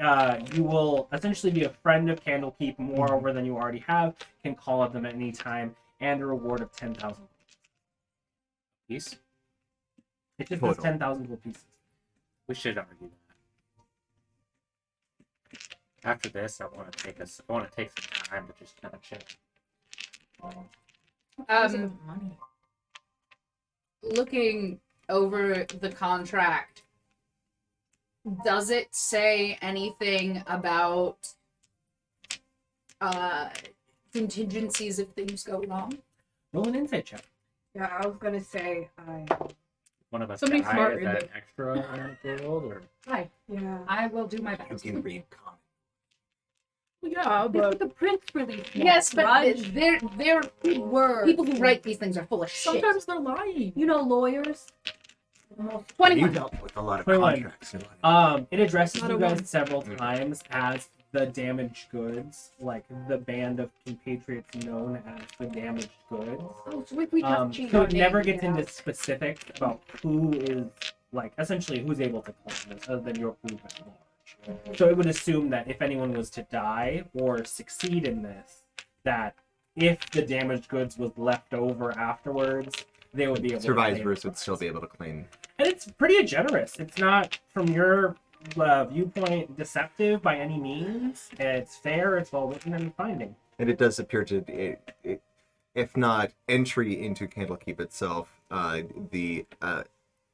you will essentially be a friend of Candlekeep, moreover than you already have, can call up them at any time, and a reward of 10,000 Peace. It just Total. says 10,000 gold pieces. We should argue that. After this, I want to take some time to just kind of check. Money. Looking over the contract, does it say anything about contingencies if things go wrong? Roll an insight check. Yeah, I was gonna say, One of us Somebody die, smart is read that it. an extra amount of gold, or Hi, yeah. I will do my You best. can read common. Yeah, That's what but the prince released. Yes, but Grudj. they're Word. people who write these things are full of shit. sometimes they're lying. You know, lawyers. You 21. dealt with a lot of 21. contracts. Nuanen. It addresses Not you a guys one. several times as the damaged goods, like the band of compatriots known as the damaged goods. Oh, so we just change So our it never name, gets yeah. into specifics about who is, like, essentially who's able to claim this, other than your group at large. So it would assume that if anyone was to die or succeed in this, that if the damaged goods was left over afterwards, they would be able to claim Survivors the would still prize. be able to claim. And it's pretty generous. It's not, from your viewpoint, deceptive by any means. It's fair, it's well written and finding. And it does appear to be, if not entry into Candlekeep itself, the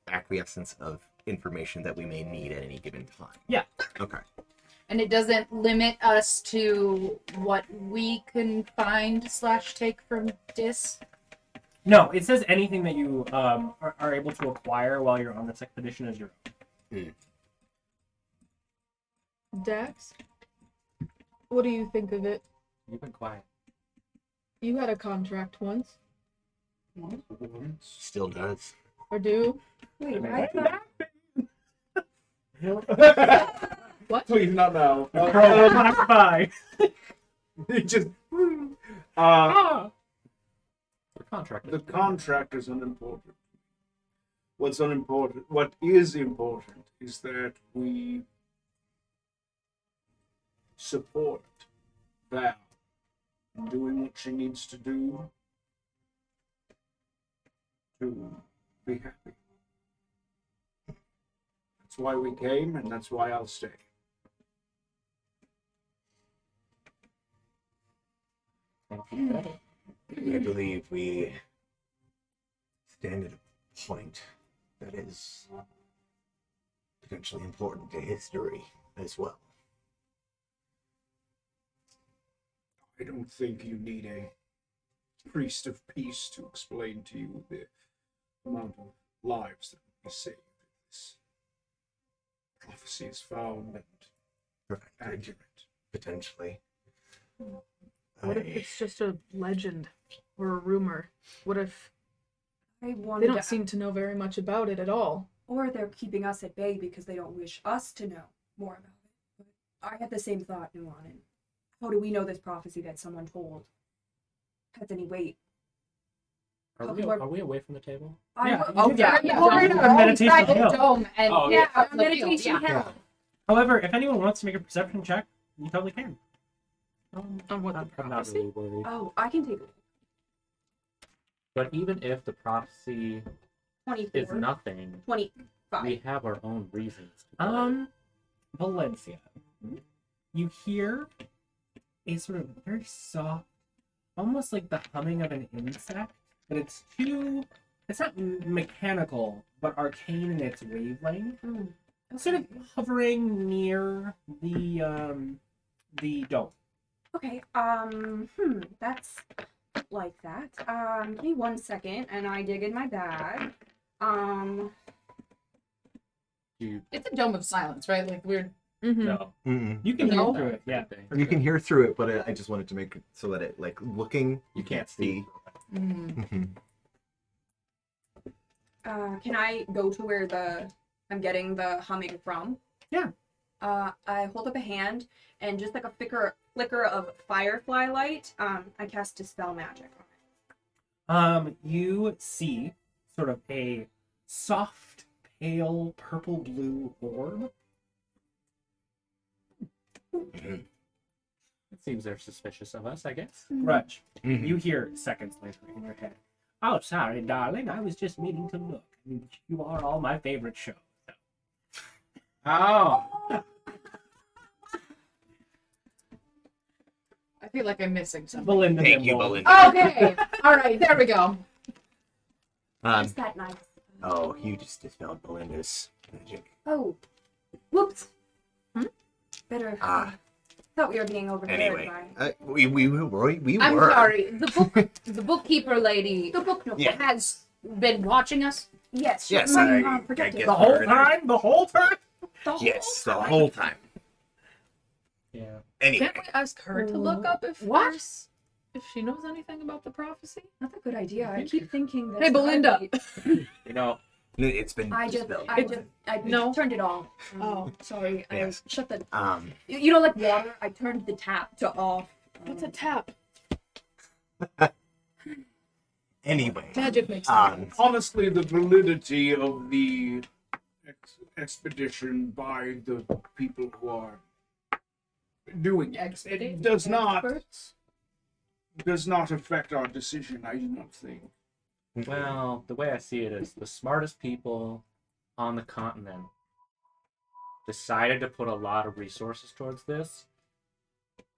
acquiescence of information that we may need at any given time. Yeah. Okay. And it doesn't limit us to what we can find / take from Dis. No, it says anything that you are able to acquire while you're on this expedition is your own. Dax, what do you think of it? you've been quiet. You had a contract once, Still does. or do? Wait, Right. What? Please, not now. Bye. It just. Ah. The contract. The contract is unimportant. What is important is that we support Val in doing what she needs to do to be happy. That's why we came, and that's why I'll stay. I believe we stand at a point that is potentially important to history as well. I don't think you need a priest of peace to explain to you the amount of lives that will be saved if this prophecy is found and Perfect. accurate. Potentially. What if it's just a legend or a rumor? What if I they wanted don't to, seem to know very much about it at all? or they're keeping us at bay because they don't wish us to know more about it. But I had the same thought, Nuanen. How do we know this prophecy that someone told has any weight? Are we away from the table? Yeah, Oh you yeah, can- yeah. We're We're in in a our meditation private hill. dome, and Oh, Yeah, out our in the field, meditation yeah. hill. However, if anyone wants to make a perception check, you totally can. On what the I'm not prophecy? really worried. Oh, I can take it. But even if the prophecy 24. is nothing, 25. we have our own reasons. to believe. Valenccya, you hear a sort of very soft, almost like the humming of an insect, but it's not mechanical, but arcane in its wavelength. sort of hovering near the dome. Okay, that's like that. Give me 1 second, and I dig in my bag. It's a dome of silence, right? Like weird. No. Mm-mm. You can No. hear through it, yeah. You can hear through it, but I just wanted to make it so that it, like, looking, you can't see. Mm. Can I go to where I'm getting the humming from? Yeah. I hold up a hand, and just like a flicker of firefly light, I cast Dispel Magic on it. You see sort of a soft, pale, purple-blue orb. It seems they're suspicious of us, I guess. Grudj. Mhm. You hear seconds later in your head. Oh, sorry, darling. I was just meaning to look. I mean, you are all my favorite shows. So. Oh. I feel like I'm missing something. Belinda Thank you, Nimble. Belinda. Okay. All right. There we go. Is that nice? Oh, you just dispelled Belinda's magic. Oh, whoops. Better. Ah. Thought we were being overheard Anyway, by we were. I'm sorry. The bookkeeper lady the book nook. Yeah. has been watching us. Yes. She Yes, might, I protect get it. The whole Her. time? The whole time? The whole Yes, the time. whole time. Yeah. Anyway, Can't we ask her to look up if What? if she knows anything about the prophecy? That's a good idea. I keep thinking that. Hey, Belinda. You know, it's been I dispelled. No. turned it on. Oh. Sorry. Yes. I shut the. Um, You know, like water. I turned the tap to off. What's a tap? anyway, Magic makes sense. Honestly, the validity of the expedition by the people who are doing it does not affect our decision. I do not think. well, the way I see it is the smartest people on the continent decided to put a lot of resources towards this,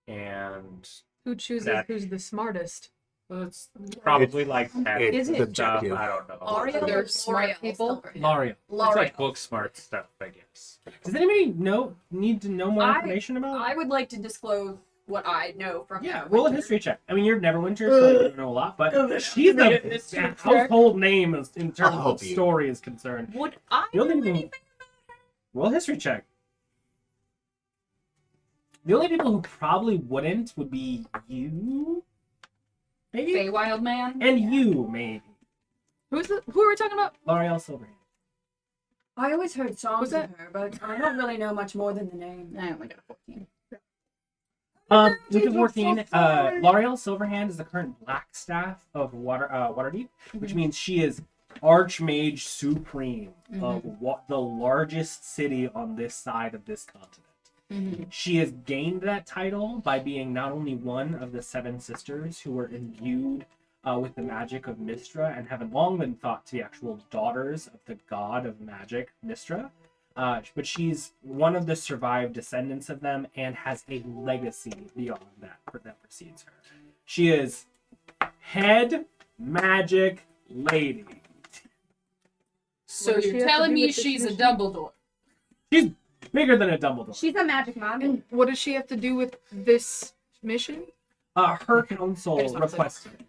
and Who chooses that- who's the smartest? it's probably like tech it's stuff. subjective. I don't know. Ariel They're or smart L'Oreal? people. L'Oreal. It's like book smart stuff, I guess. Does anybody need to know more I- information about it? I would like to disclose what I know from. Yeah, Neverwinter. roll a history check. I mean, you're Neverwinter, so you don't know a lot, but she's a household name in terms I'll of help you. story is concerned. Would I The know only anything? people, roll a history check. The only people who probably wouldn't would be you, maybe, Feywild man. and you, maybe. Who are we talking about? L'Oreal Silverhand. I always heard songs What's that? of her, but I don't really know much more than the name. I only got a 14. With the 14, L'Oreal Silverhand is the current Black Staff of Waterdeep, which means she is Archmage Supreme of the largest city on this side of this continent. She has gained that title by being not only one of the 7 sisters who were imbued with the magic of Mystra and have long been thought to be actual daughters of the god of magic, Mystra, but she's one of the survived descendants of them and has a legacy beyond that precedes her. She is head magic lady. So What does she you're have to telling do me with this she's a mission? Dumbledore? She's bigger than a Dumbledore. She's a magic mom. And what does she have to do with this mission? Her council I just wanna say- requested.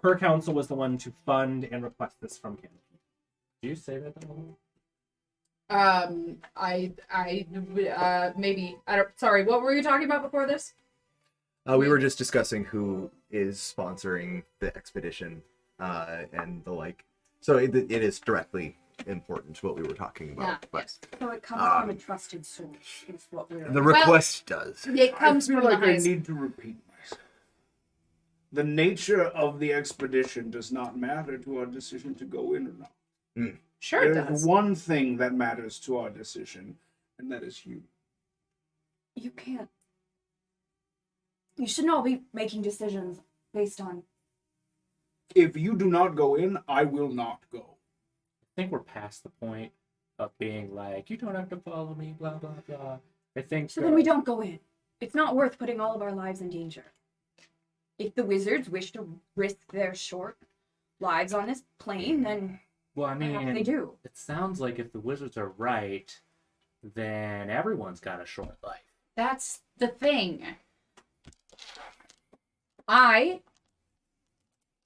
Her council was the one to fund and request this from Canada. Do you say that? Maybe I don't. Sorry, what were you talking about before this? we were just discussing who is sponsoring the expedition and the like. So it is directly important to what we were talking about. Yeah, but yes. So it comes from a trusted source. Is what we're. the request does. It comes I feel from like the I highest. need to repeat myself. The nature of the expedition does not matter to our decision to go in or not. Sure, it There's does. one thing that matters to our decision, and that is you. You can't. You shouldn't all be making decisions based on. If you do not go in, I will not go. I think we're past the point of being like, you don't have to follow me, blah blah blah. I think So then we don't go in. It's not worth putting all of our lives in danger. If the wizards wish to risk their short lives on this plane, then Well, I perhaps mean, they do. it sounds like if the wizards are right, then everyone's got a short life. That's the thing. I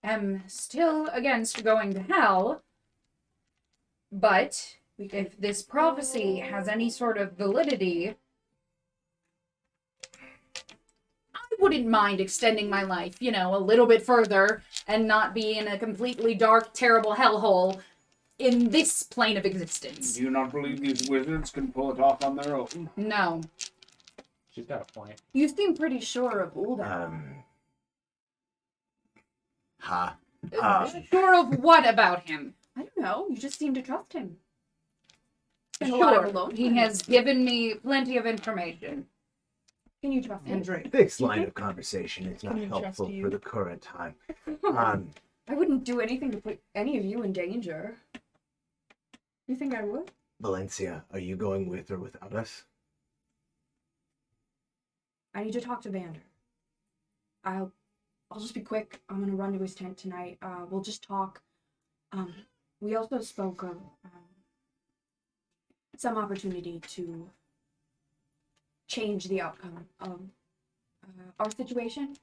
am still against going to hell, but if this prophecy has any sort of validity, I wouldn't mind extending my life, a little bit further and not be in a completely dark, terrible hellhole in this plane of existence. Do you not believe these wizards can pull it off on their own? No. She's got a point. You seem pretty sure of Ulda. Sure of what about him? I don't know. You just seem to trust him. Spend a lot of Sure, alone he time. has given me plenty of information. Can you trust him? And drink. This line of conversation is not Can we trust helpful you? for the current time. I wouldn't do anything to put any of you in danger. You think I would? Valenccya, are you going with or without us? I need to talk to Vander. I'll just be quick. I'm gonna run to his tent tonight. We'll just talk. We also spoke of some opportunity to change the outcome of our situation.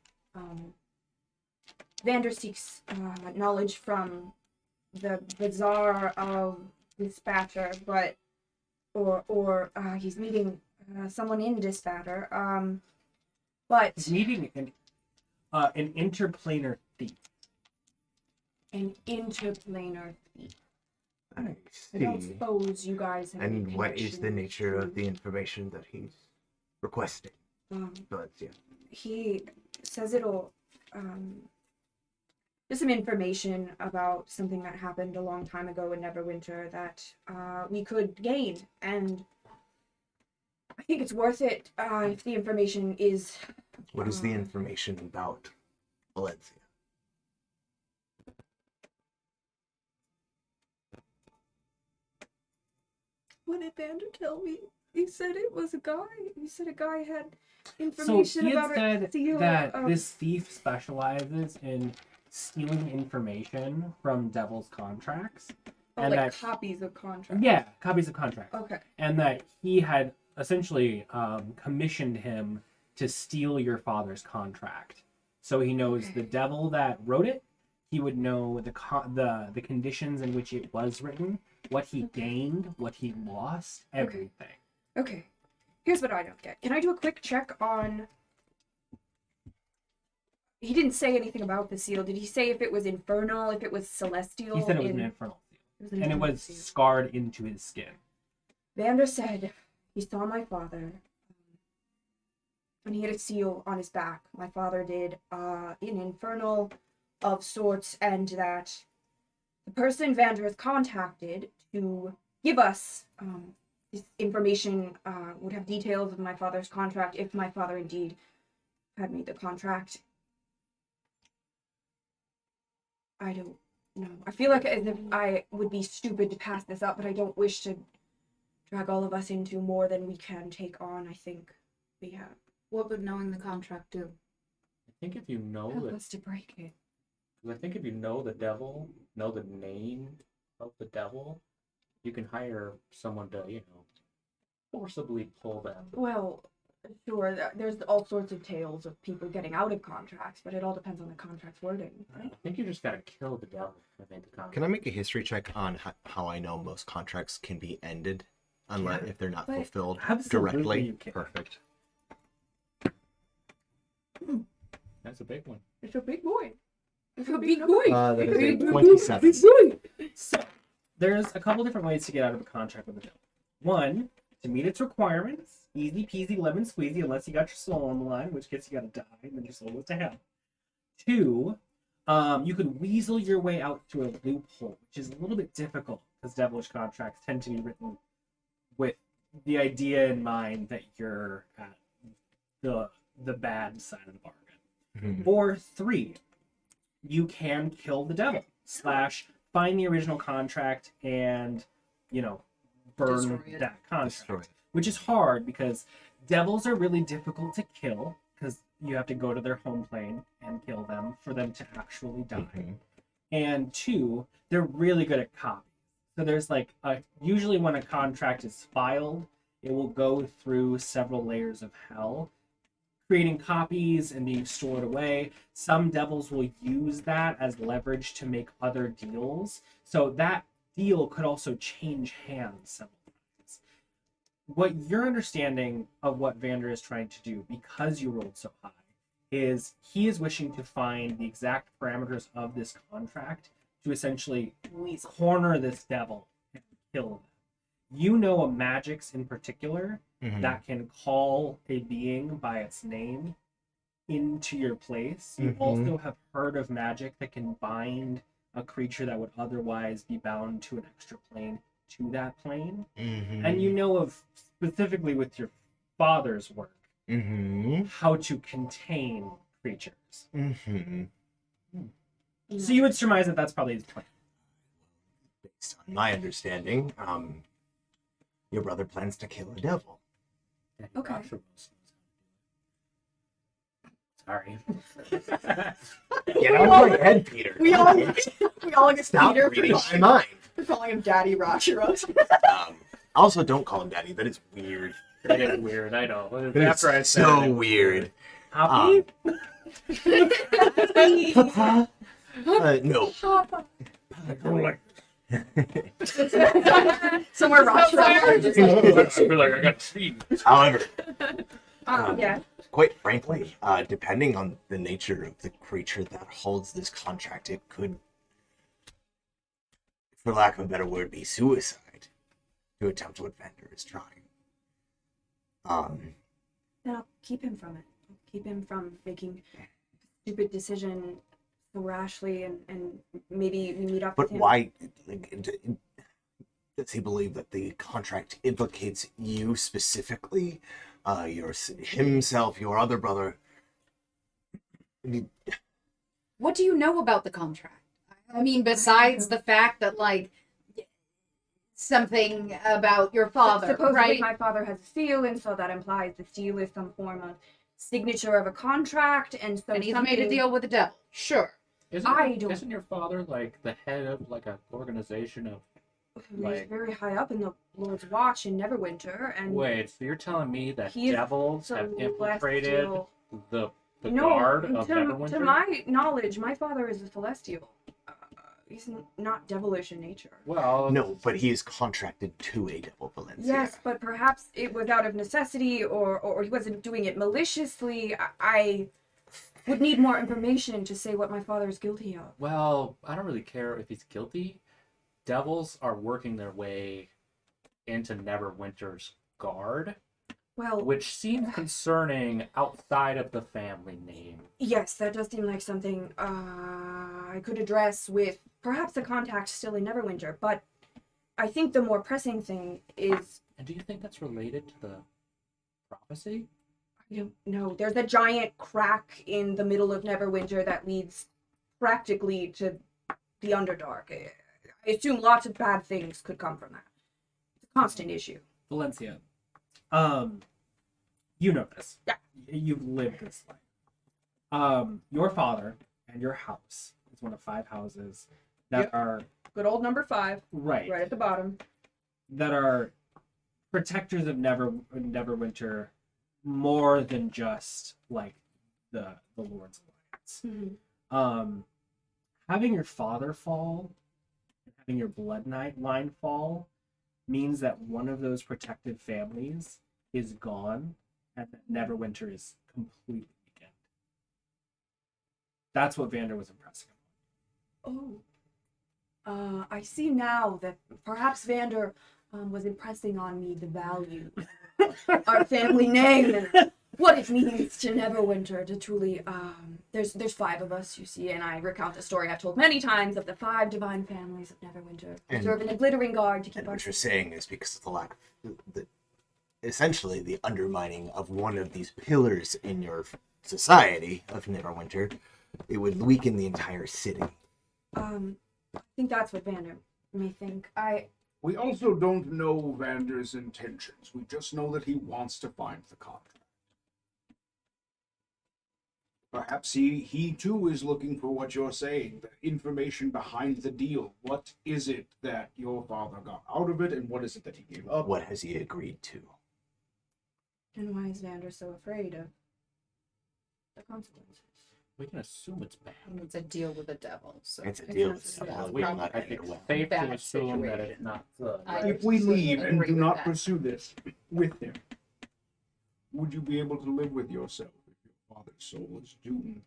Vander seeks knowledge from the Bazaar of Dispatcher, or he's meeting someone in Dispatcher. But He's meeting an interplanar thief. an interplanar thief. I I don't see. suppose you guys have any And what is the connection nature of to- the information that he's requesting? Valenccya. He says it'll just some information about something that happened a long time ago in Neverwinter that we could gain, and I think it's worth it if the information is. What is the information about Valenccya? What did Vander tell me? He said it was a guy. He said a guy had So information he had about said a seal. that this thief specializes in stealing information from devil's contracts. and like that copies of contracts. Yeah, copies of contracts. Okay. And that he had essentially commissioned him to steal your father's contract. So he knows the devil that wrote it. He would know the conditions in which it was written, what he gained, what he lost, everything. Okay. Here's what I don't get. Can I do a quick check on... He didn't say anything about the seal. Did he say if it was infernal, if it was celestial? He said it was an infernal seal. And it was scarred into his skin. Vander said he saw my father, and he had a seal on his back. My father did an infernal of sorts, and that the person Vander has contacted to give us this information would have details of my father's contract if my father indeed had made the contract. I don't know. I feel like as if I would be stupid to pass this up, but I don't wish to drag all of us into more than we can take on. I think we have. What would knowing the contract do? I think if you know Help that, us to break it. I think if you know the devil, know the name of the devil, you can hire someone to, forcibly pull them. Well, sure. There's all sorts of tales of people getting out of contracts, but it all depends on the contract's wording. I think you just gotta kill the devil and make the contract. Can I make a history check on how I know most contracts can be ended, unless if they're not fulfilled Absolutely directly? you can. Perfect. That's a big one. It's a big boy. It's a Big big boy. boy. That is a Big boy. 27. So, there's a couple different ways to get out of a contract with the devil. One, to meet its requirements, easy peasy lemon squeezy, unless you got your soul on the line, in which case you gotta die, and then your soul goes to hell. Two, you could weasel your way out through a loophole, which is a little bit difficult, because devilish contracts tend to be written with the idea in mind that you're at the bad side of the bargain. Or three, you can kill the devil / find the original contract and burn Destroy it. that contract, Destroy it. which is hard because devils are really difficult to kill because you have to go to their home plane and kill them for them to actually die. And two, they're really good at copies. So there's usually when a contract is filed, it will go through several layers of hell, creating copies and being stored away. Some devils will use that as leverage to make other deals. So that deal could also change hands several times. What your understanding of what Vander is trying to do, because you rolled so high, is he is wishing to find the exact parameters of this contract to essentially corner this devil and kill them. You know a magics in particular that can call a being by its name into your place. You also have heard of magic that can bind a creature that would otherwise be bound to an extra plane to that plane. And you know of, specifically with your father's work, how to contain creatures. So you would surmise that that's probably his plan. Based on my understanding, your brother plans to kill a devil. Okay. Sorry. Get out of my head, Peter. We all get Stop Peter reading for my mind. calling him Daddy Rashiros. Also, don't call him Daddy. That is weird. That is weird, I know. That After I is said so it, weird. Abbey? Papa? No. I don't like Somewhere Rashiros. I feel like I got seen. However, Yeah. quite frankly, depending on the nature of the creature that holds this contract, it could, for lack of a better word, be suicide to attempt what Vander is trying. Then I'll keep him from it. I'll keep him from making a stupid decision so rashly, and maybe we meet up But with him. why does he believe that the contract implicates you specifically? Himself, your other brother? I mean, What do you know about the contract? I mean, besides the fact that, like, something about your father, Supposedly right? my father has a seal, and so that implies the seal is some form of signature of a contract, and so And he's something... made a deal with the devil. Sure. Isn't your father like the head of like an organization of He's like? very high up in the Lord's Watch in Neverwinter, and Wait, so you're telling me that he is devils have infiltrated celestial. the No, guard of to Neverwinter? my knowledge, my father is a celestial. He's not devilish in nature. Well, no, but he is contracted to a devil, Valenccya. Yes, but perhaps it was out of necessity, or he wasn't doing it maliciously. I would need more information to say what my father is guilty of. Well, I don't really care if he's guilty. Devils are working their way into Neverwinter's guard, Well, which seems concerning outside of the family name. yes, that does seem like something I could address with perhaps a contact still in Neverwinter, but I think the more pressing thing is, And do you think that's related to the prophecy? I don't know, there's a giant crack in the middle of Neverwinter that leads practically to the Underdark. I assume lots of bad things could come from that. It's a constant issue. Valenccya. You know this. Yeah. You've lived this life. Your father and your house is one of 5 houses that Yep. are Good old number 5, right right at the bottom. that are protectors of Neverwinter more than just like the Lord's Alliance. Having your father fall and having your bloodline fall means that one of those protected families is gone and that Neverwinter is completely weakened. That's what Vander was impressing Oh. I see now that perhaps Vander was impressing on me the value of our family name and what it means to Neverwinter to truly, there's 5 of us, you see, and I recount the story I've told many times of the 5 divine families of Neverwinter, And- serving a glittering guard to keep And our... what you're saying is because of the lack of essentially the undermining of one of these pillars in your society of Neverwinter, it would weaken the entire city. I think that's what Vander may think. We also don't know Vander's intentions. We just know that he wants to find the contract. Perhaps he too is looking for what you're saying, the information behind the deal. What is it that your father got out of it, and what is it that he gave up? What has he agreed to? And why is Vander so afraid of the consequences? We can assume it's bad. It's a deal with the devil. So It's a deal. It's with not- someone We, will not I end think well. it's safe to Bad assume that it's situation. not good. I- right? If we leave and agree do with not that. pursue this with him, would you be able to live with yourself if your father's soul is doomed?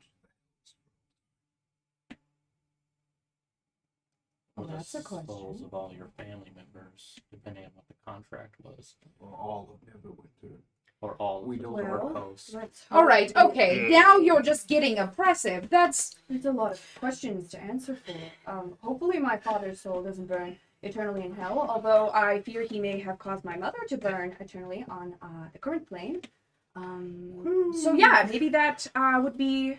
Well, Or the that's a question. souls of all your family members, depending on what the contract was, Or all of Neverwinter? or all We of the don't Lord Well, Coast. let's All hope right, it- okay. Now you're just getting oppressive. That's It's a lot of questions to answer for. Hopefully my father's soul doesn't burn eternally in hell, although I fear he may have caused my mother to burn eternally on the current plane. So yeah, maybe that would be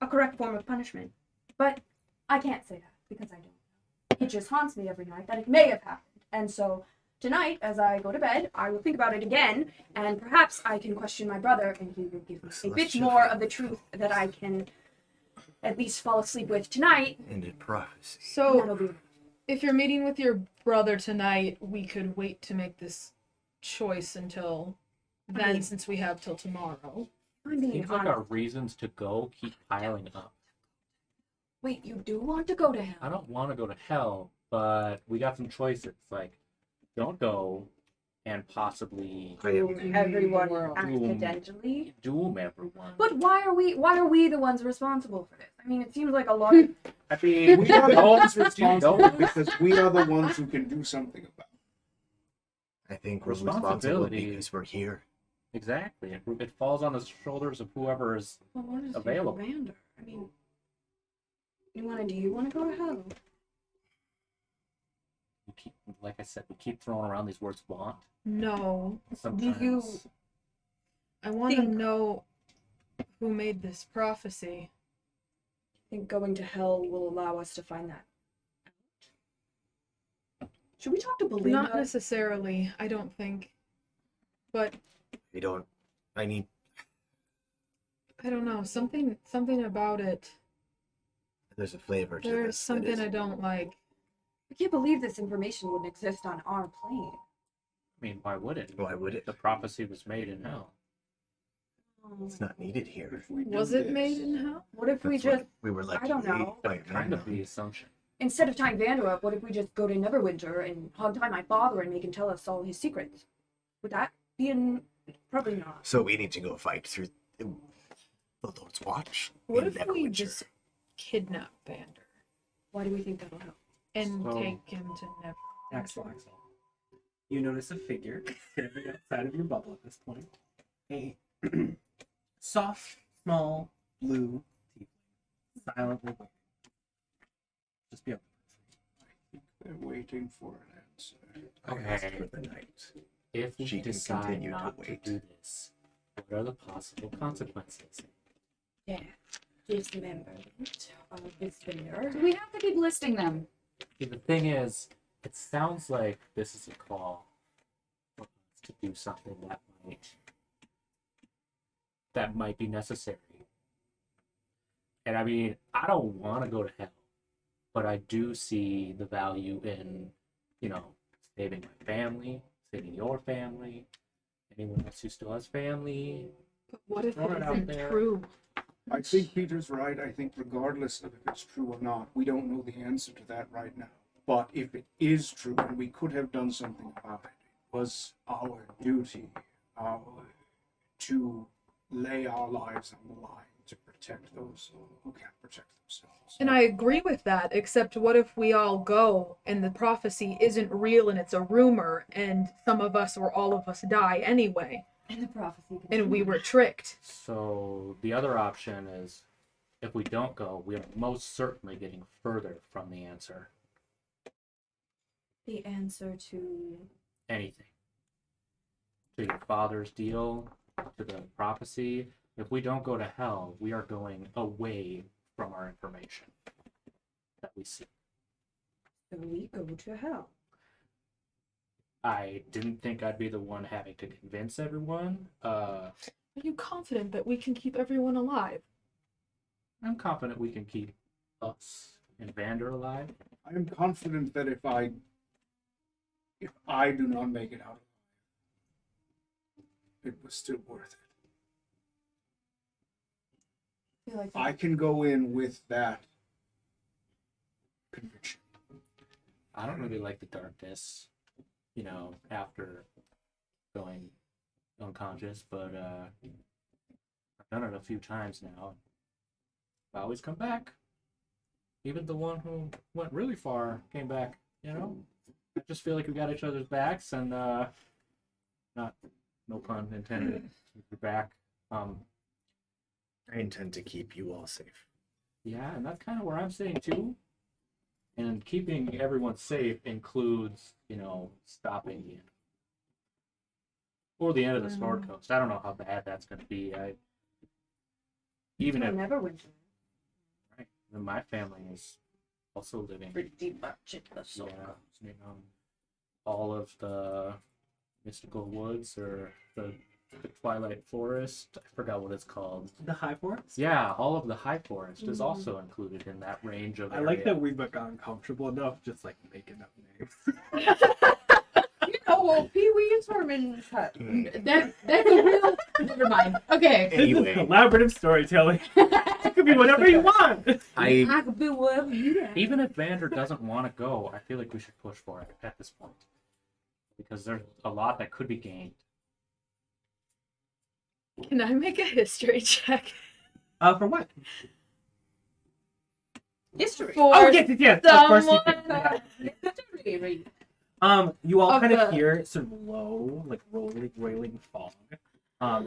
a correct form of punishment. But I can't say that because I don't know. It just haunts me every night that it may have happened. And so tonight, as I go to bed, I will think about it again, and perhaps I can question my brother, and he will give me a bit more of the truth that I can at least fall asleep with tonight. Ended prophecy. And So, that'll be if you're meeting with your brother tonight, we could wait to make this choice until then, since we have till tomorrow. I'm being Seems like honest. our reasons to go keep piling up. Wait, you do want to go to hell? I don't want to go to hell, but we got some choices. Like, don't go and possibly Doom everyone World. accidentally. doom everyone. But why are we the ones responsible for this? I mean, it seems like a lot of I mean, We are the don't- ones responsible don't- because we are the ones who can do something about it. I think we're responsible Responsibility. because we're here. Exactly. It falls on the shoulders of whoever is. well, what is Available. Vander? I mean, do you want to go to hell? We keep, like I said, we keep throwing around these words "want." No. Sometimes. I want to Think- know who made this prophecy. I think going to hell will allow us to find that out. Should we talk to Belinda? Not necessarily, I don't think. But We don't. I need. I don't know, something about it. There's a flavor to There's this. that something I isn't- don't like. I can't believe this information wouldn't exist on our plane. I mean, why would it? Why would it? The prophecy was made in hell. It's not needed here. If we do Was it this- made in hell? What if we That's what just, we were led I don't to believe know. by That's kind of Vander. the assumption. instead of tying Vander up, what if we just go to Neverwinter and hog-tie my father and make him tell us all his secrets? Would that be in? Probably not. So we need to go fight through the Lord's Watch. What in if we Neverwinter. just kidnap Vander Why do we think that'll help? and So- take him to Never? Daxlaxl. You notice a figure standing outside of your bubble at this point. A soft, small, blue tiefling, silently waiting. Just be open. They're waiting for an answer. I asked Okay. for the night. If we She can decide continue to not to wait. do this, what are the possible consequences? Yeah. Dismemberment of this Vander. Do we have to keep listing them? See, the thing is, it sounds like this is a call for us to do something that might be necessary. And I mean, I don't want to go to hell, but I do see the value in, saving my family, saving your family, anyone else who still has family. But what if Throw it it out isn't there. true? I think Peter's right. I think regardless of if it's true or not, we don't know the answer to that right now. But if it is true, and we could have done something about it, it was our duty to lay our lives on the line to protect those who can't protect themselves. And I agree with that, except what if we all go and the prophecy isn't real and it's a rumor and some of us or all of us die anyway And the prophecy. and we were tricked? So the other option is, if we don't go, we are most certainly getting further from the answer. The answer to Anything. To your father's deal, to the prophecy. If we don't go to hell, we are going away from our information that we see. so we go to hell. I didn't think I'd be the one having to convince everyone. Are you confident that we can keep everyone alive? I'm confident we can keep us and Vander alive. I am confident that if I do not make it out, it was still worth it. I feel like I can go in with that conviction. I don't really like the darkness, you know, after going unconscious, but I've done it a few times now. I always come back. Even the one who went really far came back, you know? I just feel like we got each other's backs and no pun intended, you're back. I intend to keep you all safe. Yeah, and that's kind of where I'm saying too. And keeping everyone safe includes, you know, stopping the end. Or the end of the Sword Coast. I don't know how bad that's going to be. Even I if never went to right, then my family is also living. pretty much in the Yeah, soul. you know, all of the mystical woods or the Twilight Forest. I forgot what it's called. The High Forest? Yeah, all of the High Forest is also included in that range of I area. like that we've gotten comfortable enough just like making up names. You know, well, Pee Wee is Herman's hut. That's a real. Never mind. Okay. Anyway, Collaborative storytelling. It could be whatever you want. I I could be whatever you want. Even if Vander doesn't want to go, I feel like we should push for it at this point. Because there's a lot that could be gained. Can I make a history check? For what? History. For Oh, yes. Of course you someone- can. History. You all Of kind of the- hear sort of low, like rolling fog,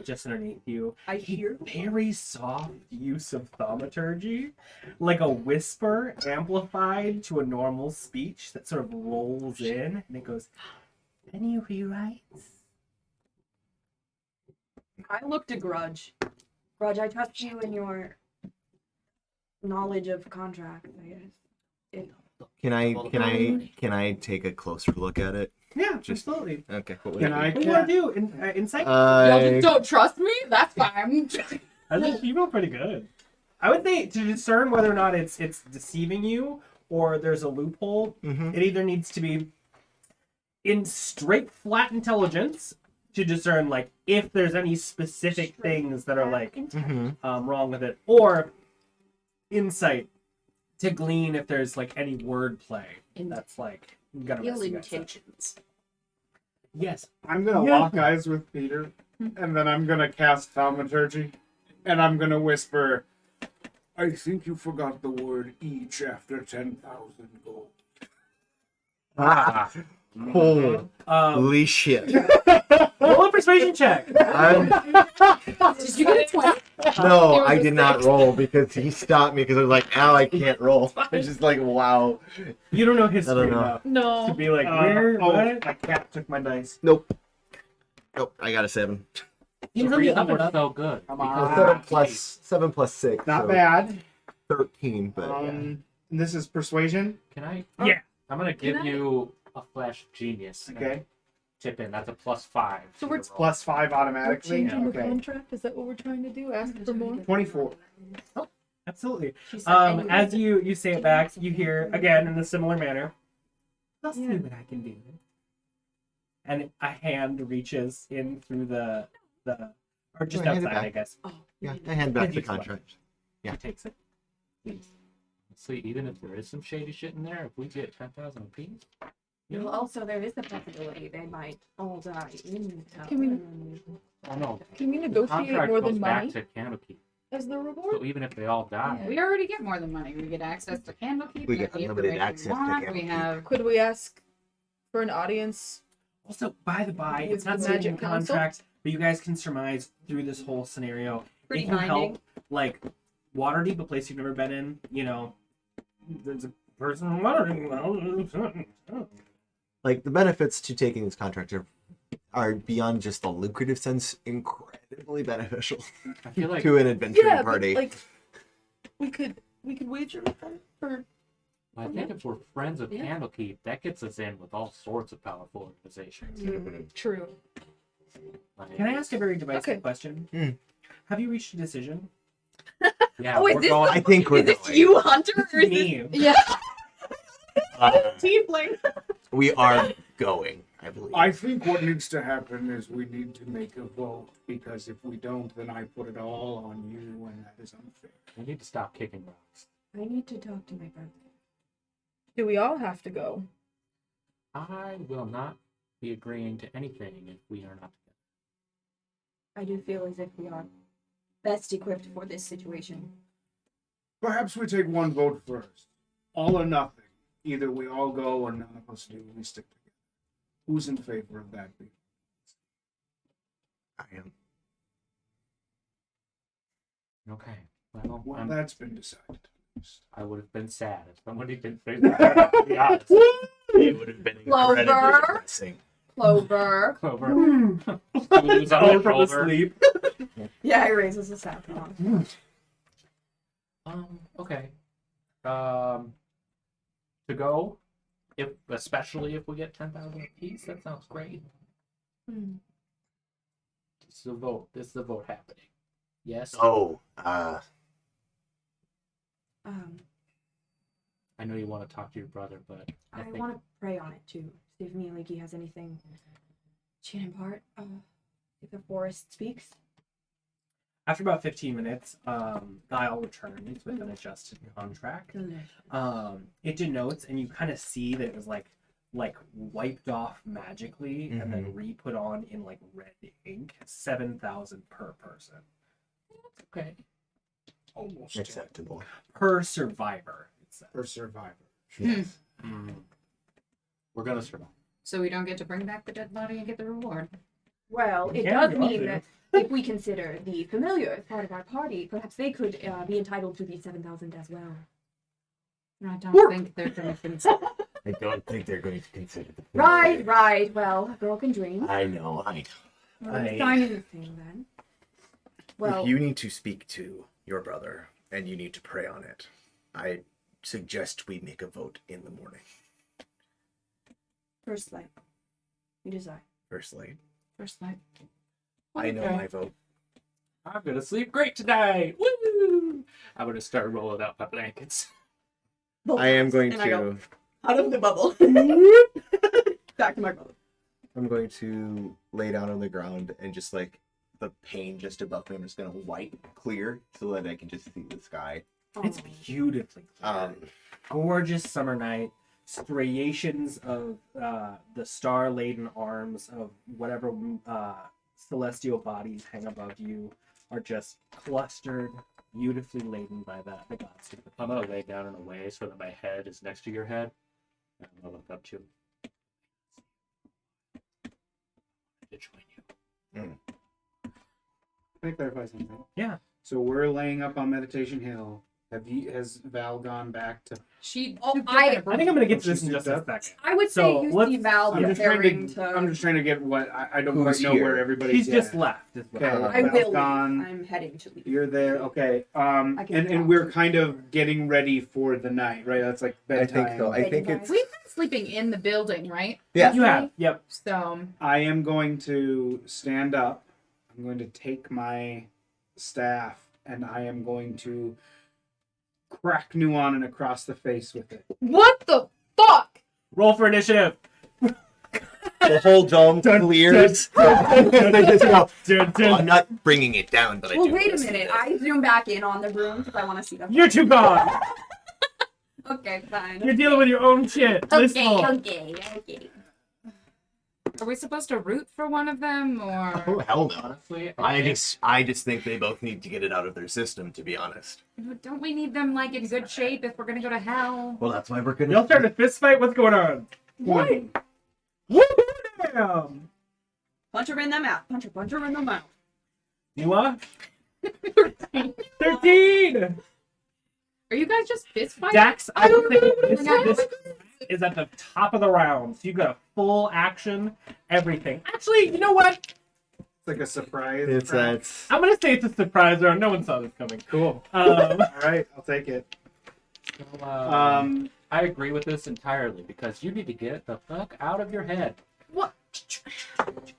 just underneath you. I hear Very soft use of thaumaturgy, like a whisper amplified to a normal speech that sort of rolls in, and it goes, "Any rewrites?" I looked at Grudj. Grudj, I trust you in your knowledge of contracts, I guess. can I take a closer look at it? Yeah, Just- absolutely. Okay. What would Can it I What do you want to do? Insight? Y'all be? just don't trust me? That's fine. I think you feel pretty good. I would say to discern whether or not it's deceiving you or there's a loophole, it either needs to be in straight flat intelligence to discern like if there's any specific things that are like wrong with it, or insight to glean if there's like any wordplay that's like gonna mess Ill you guys up. intentions. Yes. I'm gonna Yeah. lock eyes with Peter, and then I'm gonna cast thaumaturgy, and I'm gonna whisper, "I think you forgot the word each after 10,000 gold." Ah, holy shit! Roll a persuasion check. Did you get a 20? No, I did not roll because he stopped me because I was like, "Ow, I can't roll." It's just like, wow. You don't know history I don't know. enough to No. be like, where? What? My cat took my dice. Nope. I got a 7. You So really reason up it we're up. so good. Come because on. of 7 plus 6. Not so bad. 13, but yeah. And this is persuasion. Can I? Yeah. I'm gonna give you a flash of genius. and Okay. Tip in. That's a +5. So to we're your roll. Plus 5 We're automatically. changing the Okay. contract? Is that what we're trying to do? Ask for more? 24. Absolutely. She said, "Any As you say it back, you hear again in a similar manner. I'll see Yeah. what I can do. And a hand reaches in through the or just Go ahead, hand it outside, I back. guess. Yeah, I hand back Did the you select? contract. Yeah. He takes it. Please. See, even if there is some shady shit in there, if we get 10,000 apiece, you Well, know, also, there is a possibility they might all die in town. Can we- I don't know. Can we The negotiate contract more goes than back money to Candlekeep. as the So reward? even if they all die, We already get more than money. We get access to Candlekeep. We get get the unlimited information access we to want. We Candlekeep. have. Could we ask for an audience? Also, by the by, With it's not the saying in Magic Council? contract, but you guys can surmise through this whole scenario. Pretty it can binding. help, like Waterdeep, a place you've never been in. You know, there's a person in Waterdeep. Like, the benefits to taking this contract are beyond just the lucrative sense, incredibly beneficial I feel like to an adventuring Yeah, party. but like we could wager with them for I think if we're friends with Candlekeep, that gets us in with all sorts of powerful organizations. true. Like, Can I ask a very divisive Okay. question? Mm. Have you reached a decision? Yeah, Oh, is we're this- going. I think we're Is this going. you, Hunter, or is this Me. Yeah. Uh, Tiefling? we are going. I believe. I think what needs to happen is we need to make a vote, because if we don't, then I put it all on you, and that is unfair. We need to stop kicking rocks. I need to talk to my brother. Do we all have to go? I will not be agreeing to anything if we are not together. I do feel as if we are best equipped for this situation. Perhaps we take one vote first. All or nothing. Either we all go or none of us do. We stick together. Who's in favor of that? I am. Okay. Well, Well, that's been decided. I would have been sad if somebody didn't say that. To be honest. It would have been incredibly Clover. depressing. Clover. Clover. Who's on my shoulder. sleep. Yeah, he raises his saffron. Okay. To go, especially if we get 10,000 apiece, that sounds great. This is a vote. This is a vote happening. Yes. Oh, I know you want to talk to your brother, but I think want to pray on it too. See if me and Leaky has anything to impart. If the forest speaks. After about 15 minutes, Guile returns with an adjusted contract. It denotes, and you kind of see that it was like wiped off magically and then re-put on in like red ink. 7,000 per person. okay. Almost acceptable. Per survivor. It says. per survivor. Yes. We're gonna survive. So we don't get to bring back the dead body and get the reward. Well, it Yeah, does you want mean to. that if we consider the familiar as part of our party, perhaps they could be entitled to the 7,000 as well. I don't think they're going to consider. I don't think they're going to consider the Right. Well, a girl can dream. I know. Well, signing the thing then. Well, If you need to speak to your brother and you need to pray on it, I suggest we make a vote in the morning. first light. You decide. First light. First light. I know Okay. my vote. I'm gonna sleep great tonight. Woo! I'm gonna start rolling out my blankets. I am going And I go- to. Out of the bubble. Back to my brother. I'm going to lay down on the ground and just like the pane just above me. I'm just gonna wipe clear so that I can just see the sky. It's beautifully clear. Gorgeous summer night. Striations of the star-laden arms of whatever celestial bodies hang above you are just clustered, beautifully laden by the gods. I'm gonna lay down in a way so that my head is next to your head. And I'm gonna look up to join you. Can I clarify something? Yeah. So we're laying up on Meditation Hill. Has Val gone back to? She. Oh, took I it I think I'm gonna get to this in She's just a up. second. I would say So, you let's- see Val I'm just preparing I'm just trying to get what I don't Who's quite know here? where everybody's. He's just at. left. Is what Okay. I Val's will leave. gone. I'm heading to leave. You're there, okay. I can And talk we're to kind of getting ready for the night, right? That's like I bedtime. think so. I think it's. We've been sleeping in the building, right? Yeah. You have. Yep. So I am going to stand up. I'm going to take my staff and I am going to crack Nuanen across the face with it. What the fuck? Roll for initiative. The whole dome clears. They just go, Dun, dun. I'm not bringing it down, but I Well, do. wait a wanna see minute. it. I zoom back in on the room because I want to see them. You're too gone. Okay, fine. You're dealing with your own shit. Listen. Okay. are we supposed to root for one of them or? Oh hell no! Honestly, I just think they both need to get it out of their system. To be honest. Don't we need them like in good shape if we're gonna go to hell? Well, that's why we're gonna. Y'all starting a fist fight? What's going on? What? Damn. Punch her in the mouth. Punch her in the mouth. Nua? 13! Are you guys just fist fighting? Dax, I would say this What? is at the top of the round. So you got a full action, everything. Actually, you know what? It's like a surprise. It's round. that. I'm gonna say it's a surprise round. No one saw this coming. Cool. Um, All right, I'll take it. I agree with this entirely because you need to get the fuck out of your head. What?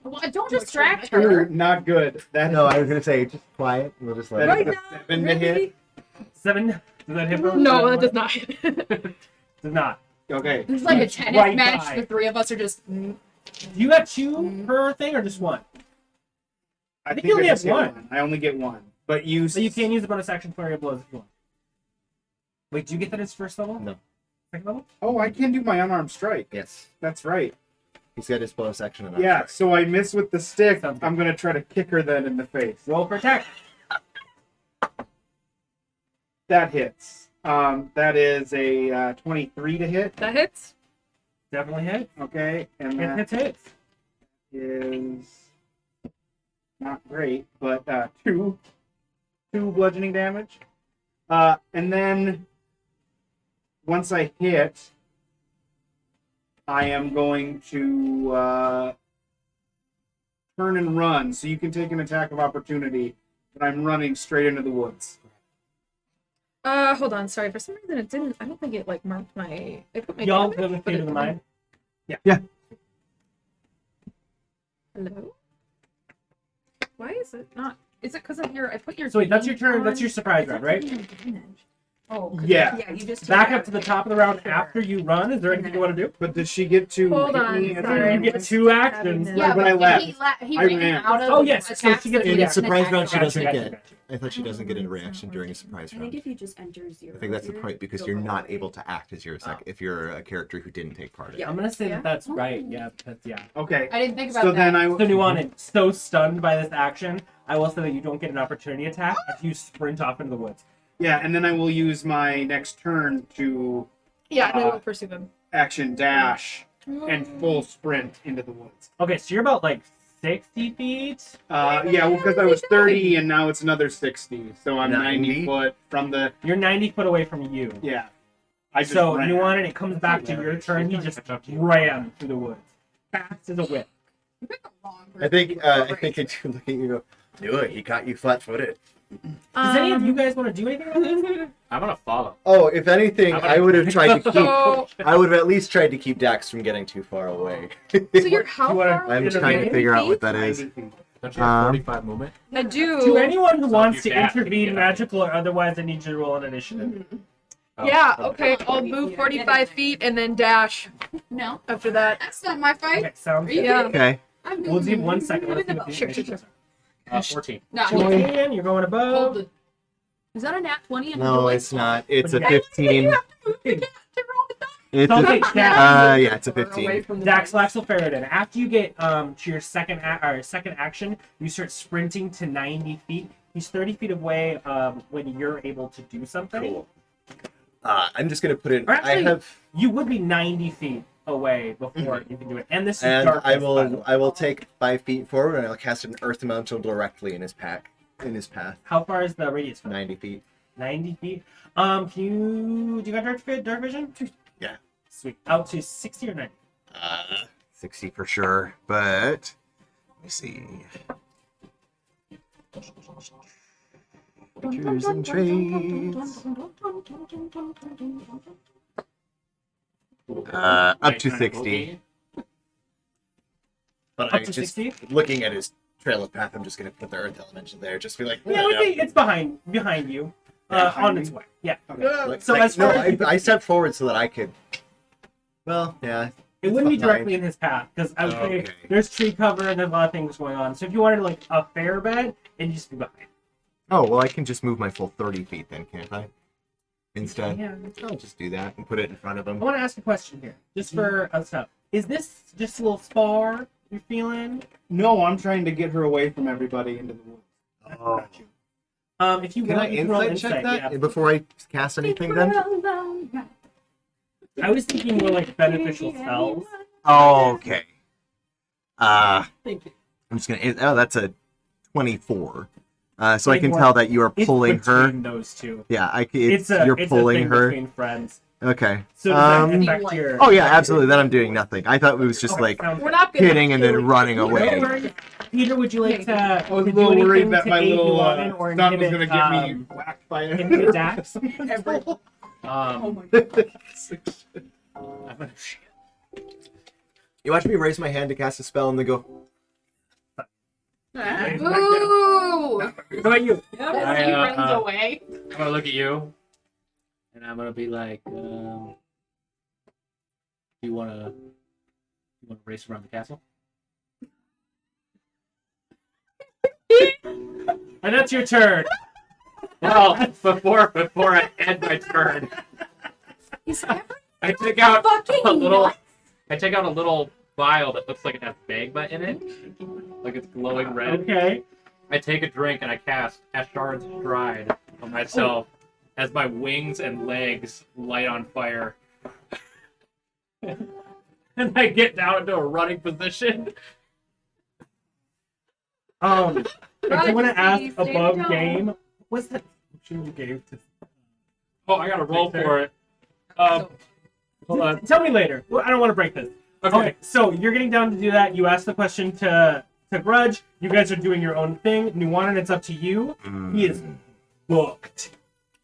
Well, don't distract her. Sure, not good. That No, I was gonna say just quiet. We'll just let that it. is a 7 to hit. 7. Does that hit? both? No, that does not. Does not. Okay. It's like a tennis Right match. by. The three of us are just. You got 2 per thing or just 1? I think you only just have get one. I only get one. But you. So you can use the bonus action flurry of blows if you want. Wait, do you get that as first level? No. Second level? Oh, I can do my unarmed strike. Yes. That's right. He's got his bonus action and Yeah. strike. So I miss with the stick. Sounds good. I'm gonna try to kick her then in the face. Roll for attack. That hits. That is a 23 to hit. That hits. Definitely hit. Okay, and that Hits. is not great, but 2 bludgeoning damage. And then once I hit, I am going to turn and run, so you can take an attack of opportunity. But I'm running straight into the woods. Hold on. Sorry. For some reason, it didn't. I don't think it like marked my. It put my. Y'all damage, have a but fate it of the mind. Hello. Why is it not? Is it because of your? I put your. So wait, that's your damage turn. on? That's your surprise round, right? Oh. 'cause Yeah. Yeah, you just Back take up to the top of the round after you run. Is there anything you want to do? But does she get to Hold hit on, me at the sorry. You end? get 2 actions. Yeah, but I left. He I ran ran. out of Oh yes, so attacks she gets that In he a couldn't surprise attack. round, she Gotcha, doesn't gotcha, get. gotcha. I thought she doesn't get a reaction during a surprise I think round. if you just enter 0. I think that's the here, point because you'll you're go not away. able to act as if you're a character who didn't take part in it. I'm gonna say Yeah. that that's right. Yeah, that's Okay. I didn't think about So that. then I. So Nuanen, so stunned by this action, I will say that you don't get an opportunity attack if you sprint off into the woods. Yeah, and then I will use my next turn to Yeah, and I will pursue him. action dash and full sprint into the woods. Okay, so you're about like 60 feet. Yeah, well, because I was 30 and now it's another 60, so I'm 90 90? foot from the. You're 90 foot away from you. Yeah. I just So ran. Nuanen, it comes back to your turn. You just ran through the woods, fast as a whip. I think I do look at you and go, do it. He got you flat-footed. Does any of you guys want to do anything? I'm gonna follow. Oh, if anything, I'm gonna- I would have tried to keep. So, I would have at least tried to keep Dax from getting too far away. so you're how You wanna- far? I'm Is it trying to 90 figure out feet? what that is. 90 feet. Don't you have Um, 45 movement? I do. To anyone who So wants if to you dash, you can intervene, get up. magical or otherwise, I need you to roll an initiative. Oh, Yeah. Okay. I'll move 45 feet and then dash No, after that. that's not my fight. Okay, sounds good. Yeah. Okay. I'm We'll give 1 second. Let's Moving get the the Sure, sure, initiative. 14. No, 14, you're going above. hold it. Is that a nat 20? And No, a it's not. It's a Yeah. 15. It's Okay, a, yeah, it's a 15. Daxlaxl Faeriden. After you get to your second action, you start sprinting to 90 feet. He's 30 feet away when you're able to do something. Cool. I'm just gonna put it. Or actually, I have, You would be 90 feet away before you can do it. And this is and darkness, I by the will. way. I will take 5 feet forward, and I'll cast an Earth Elemental directly in his path. How far is the radius? From? 90 feet. 90 feet. Do you got dark vision? Yeah. Sweet. Out to 60 or 90? 60 for sure, but let me see. Features and traits. Up to 60. But Up I to just 60? looking at his trail of path, I'm just gonna put the Earth Elemental there. Just be like, Yeah, I would say it's behind you. Behind On me? its way. Yeah. Like, So as no, far as I stepped forward so that I could. Well, yeah. It wouldn't be behind. directly in his path because I would say Okay. there's tree cover and there's a lot of things going on. So if you wanted like a fair bet, it'd just be behind. Oh well, I can just move my full 30 feet then, can't I? Instead, Yeah. I'll just do that and put it in front of I him. want to ask a question here, just for stuff. Is this just a little spar you're feeling? No, I'm trying to get her away from everybody into the woods. Oh. If you Can want, I you can roll insight check that Yeah. before I cast anything then? I was thinking more like beneficial spells. Oh, okay. Thank you. I'm just gonna. Oh, that's a 24. So I can 24. tell that you are It's pulling her. between those two. Yeah, It's you're a pulling thing her. between friends. Okay. So does that affect your? Oh yeah, absolutely. Then I'm doing nothing. I thought it was just Okay, like sounds We're good. not gonna hitting and then kill running you. away. No worries. Peter, would you like to? I was a to little do worried anything that to my aid little Nuanen or son was inhibit, going to get me whacked by inhibit Dax? Um, I'm gonna You watch me raise my hand to cast a spell and then go. Ooh! How about you? I, He runs away. I'm gonna look at you, and I'm gonna be like, "Do you wanna You want to race around the castle? And that's your turn. Well, before I end my turn, Is everyone I take out fucking a little. nuts? I take out a little vial that looks like it has magma in it, like it's glowing red. Okay. I take a drink and I cast Ashard's Stride on myself as my wings and legs light on fire. And I get down into a running position. I do want to ask Stay above down. game. What's that option you gave to? Oh, I gotta roll for it. Hold on. Tell me later. Well, I don't want to break this. Okay, so you're getting down to do that. You asked the question to Grudj. You guys are doing your own thing. Nuanen, it's up to you. He is booked.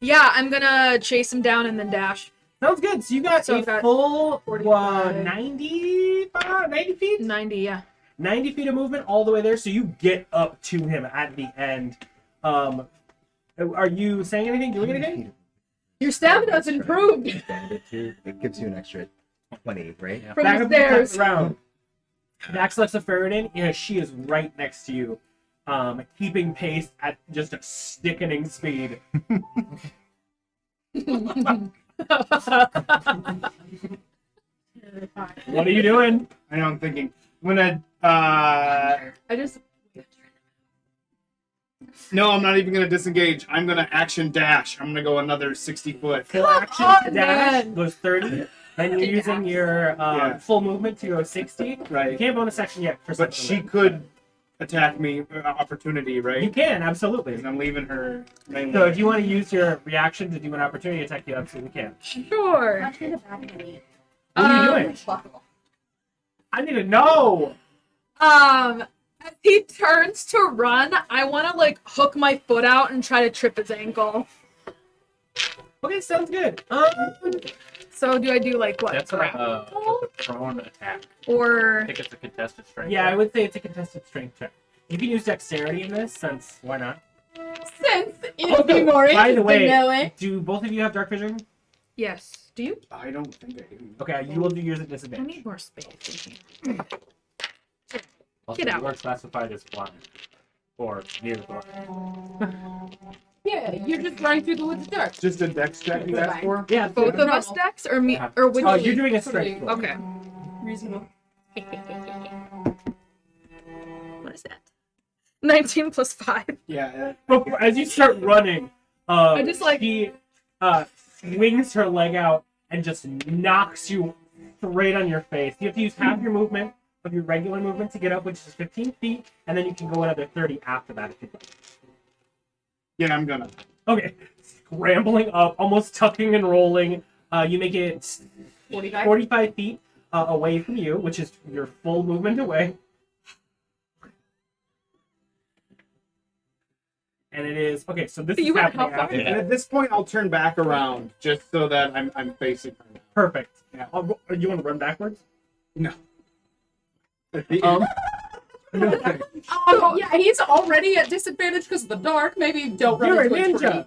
Yeah, I'm gonna chase him down and then dash. Sounds good. So you got So a I've got full 45. 90 feet? 90, yeah. 90 feet of movement all the way there. So you get up to him at the end. Are you saying anything? Doing anything? Your stamina's improved It gives you an extra 20, right? Yeah. from Back the up the stairs. round. Daxlaxl Faeriden, yeah, she is right next to you, keeping pace at just a sickening speed. What are you doing? I know I'm thinking. I'm gonna. I just No, I'm not even gonna disengage. I'm gonna action dash. I'm gonna go another 60 foot. Full action on, dash man. goes 30. Then you're using your Yeah. full movement to go 60. You Right. can't bonus action yet. For But something she like could attack me, opportunity, that. You right? can, absolutely. Because I'm leaving her. So if you want to use your reaction to do an opportunity attack, you absolutely can. sure. Punch me in the back of the knee. What are you doing? Buckle. I need to know. As he turns to run, I want to like hook my foot out and try to trip his ankle. Okay, sounds good. So do I do like what? That's a prone attack. I Or think it's a contested strength. Yeah, I would say it's a contested strength check. You can use dexterity in this, since why not? since it'd be more By the interesting way, that way. do both of you have dark vision? Yes. Do you? I don't think I do. Okay, you will do yours at I disadvantage. need more space in here. Also, Get out. you are classified as blind. Or near blind. Yeah, you're just running through the woods dark. Just a dex check you asked for? Yeah, Both of us decks or me Yeah. or which? Oh, you're doing a strength roll. Okay. Reasonable. What is that? 19 plus 5. Yeah. But as you start running, I just, like- she swings her leg out and just knocks you straight on your face. You have to use half your movement of your regular movement to get up, which is 15 feet, and then you can go another 30 after that if you'd like. Yeah, I'm gonna. Okay, scrambling up, almost tucking and rolling. You make it 45 feet away from you, which is your full movement away. And it is okay. So this is You went happening how far? after And that. at this point, I'll turn back around just so that I'm facing her. Perfect. Yeah. You want to run backwards? No. Um, Yeah, he's already at disadvantage because of the dark. Maybe don't run you're a into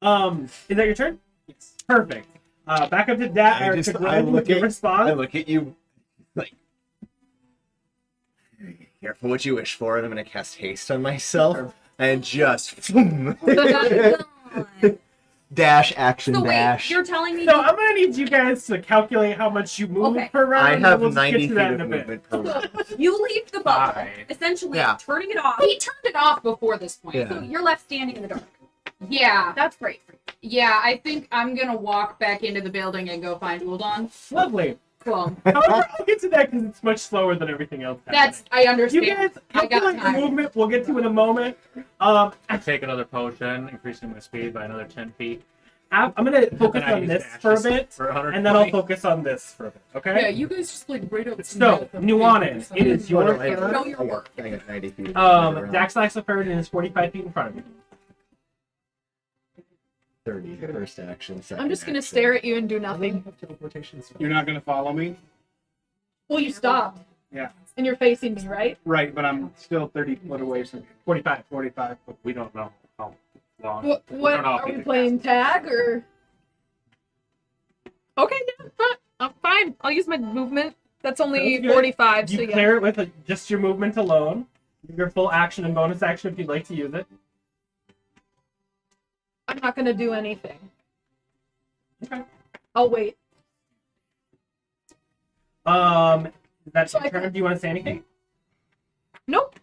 ninja. Is that your turn? Yes. Perfect. Back up to I to look Grudj with your at- response. I look at you like, careful what you wish for, and I'm gonna cast haste on myself and just dash action So wait, dash. you're telling me So I'm gonna need you guys to calculate how much you move Okay. per round. I and have we'll just 90 get to feet that of in a bit. movement per round. you leave the bubble, Bye. essentially Yeah. turning it off. He turned it off before this point. Yeah. So you're left standing in the dark. Yeah, That's great for you. yeah. I think I'm gonna walk back into the building and go find Uldon. Lovely. Cool. However, I'll get to that because it's much slower than everything else. That's I You understand. guys I got calculate your time. movement. We'll get to in a moment. I take another potion, increasing my speed by another 10 feet. I'm gonna focus And I on use this dashes for a bit, for 120. and then I'll focus on this for a bit. Yeah, Okay. you guys just like right up. So, Nuanen, it is your I turn. Show your work. I got 90 feet. Daxlaxl Faeriden is 45 feet in front of you. 30 first action. Second I'm just gonna action. stare at you and do nothing. You're not gonna follow me? Well, you stopped. Yeah. And you're facing me, right? Right, but I'm still 30 foot away from you. 45. 45. But we don't know how long. What We don't know if are he we can playing tag or? Okay, yeah, fine. I'm fine fine. I'll use my movement. That's only Sounds good. 45, You so yeah. clear it with just your movement alone. Your full action and bonus action if you'd like to use it. I'm not gonna do anything. Okay. I'll wait. That's So your I turn. can- Do you want to say anything? Nope.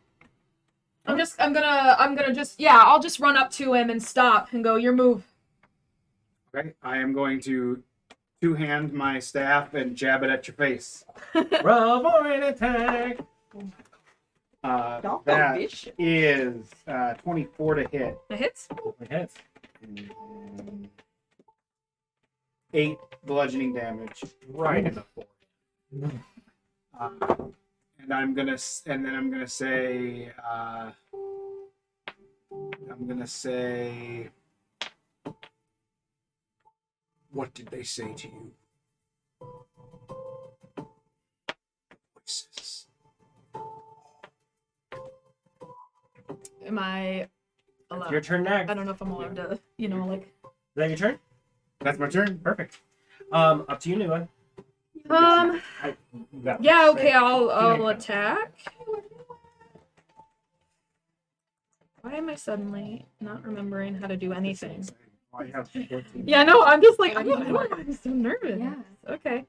I'm gonna just, yeah, I'll just run up to him and stop and go, your move. Okay, I am going to two-hand my staff and jab it at your face. Roll for an attack. That is 24 to hit. It hits? It hits. 8 bludgeoning damage. Right in the floor. And I'm gonna say, what did they say to you? Voices. Am I It's allowed? your turn next. I don't know if I'm allowed to, you know, like. Is that your turn? That's my turn. Perfect. Up to you, Nua. Yeah, okay, I'll attack. Why am I suddenly not remembering how to do anything? I have 14. Yeah, no, I'm just like, I'm so nervous. Yeah. Okay.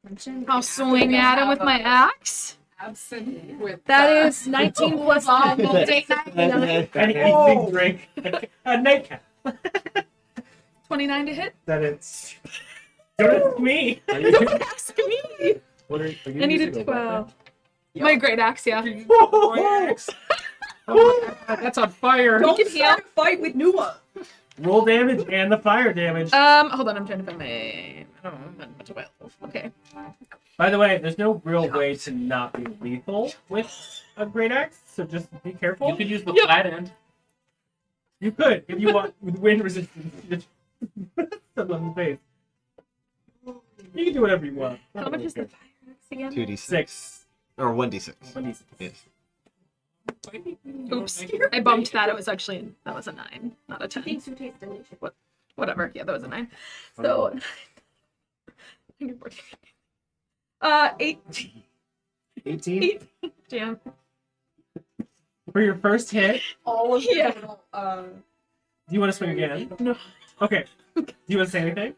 Mention I'll swing at him with my axe. Absent with That is 19 plus 10. We'll take that. An evening drink. A nightcap. 29 to hit. That it's Don't ask me. Don't ask me. What are you I need a using 12. My great axe, yeah. Oh, that's on fire. Don't can heal. start a fight with Nua. Roll damage and the fire damage. Hold on, I'm trying to find my. I don't know, 12. Okay. By the way, there's no real way to not be lethal with a great axe, so just be careful. You could use the Yep. flat end. You could, if you want, with wind resistance. Just on the face. You can do whatever you want. How much is the fire axe again? 2d6. 6. Or 1d6. 1d6. Yes. Oops. I bumped that. It was actually, that was a 9, not a 10. Things who taste delicious. Whatever. Yeah, that was a 9. So. 18. 18. Damn. For your first hit, All of Yeah. the little, do you want to swing again? No. Okay. Do you want to say anything?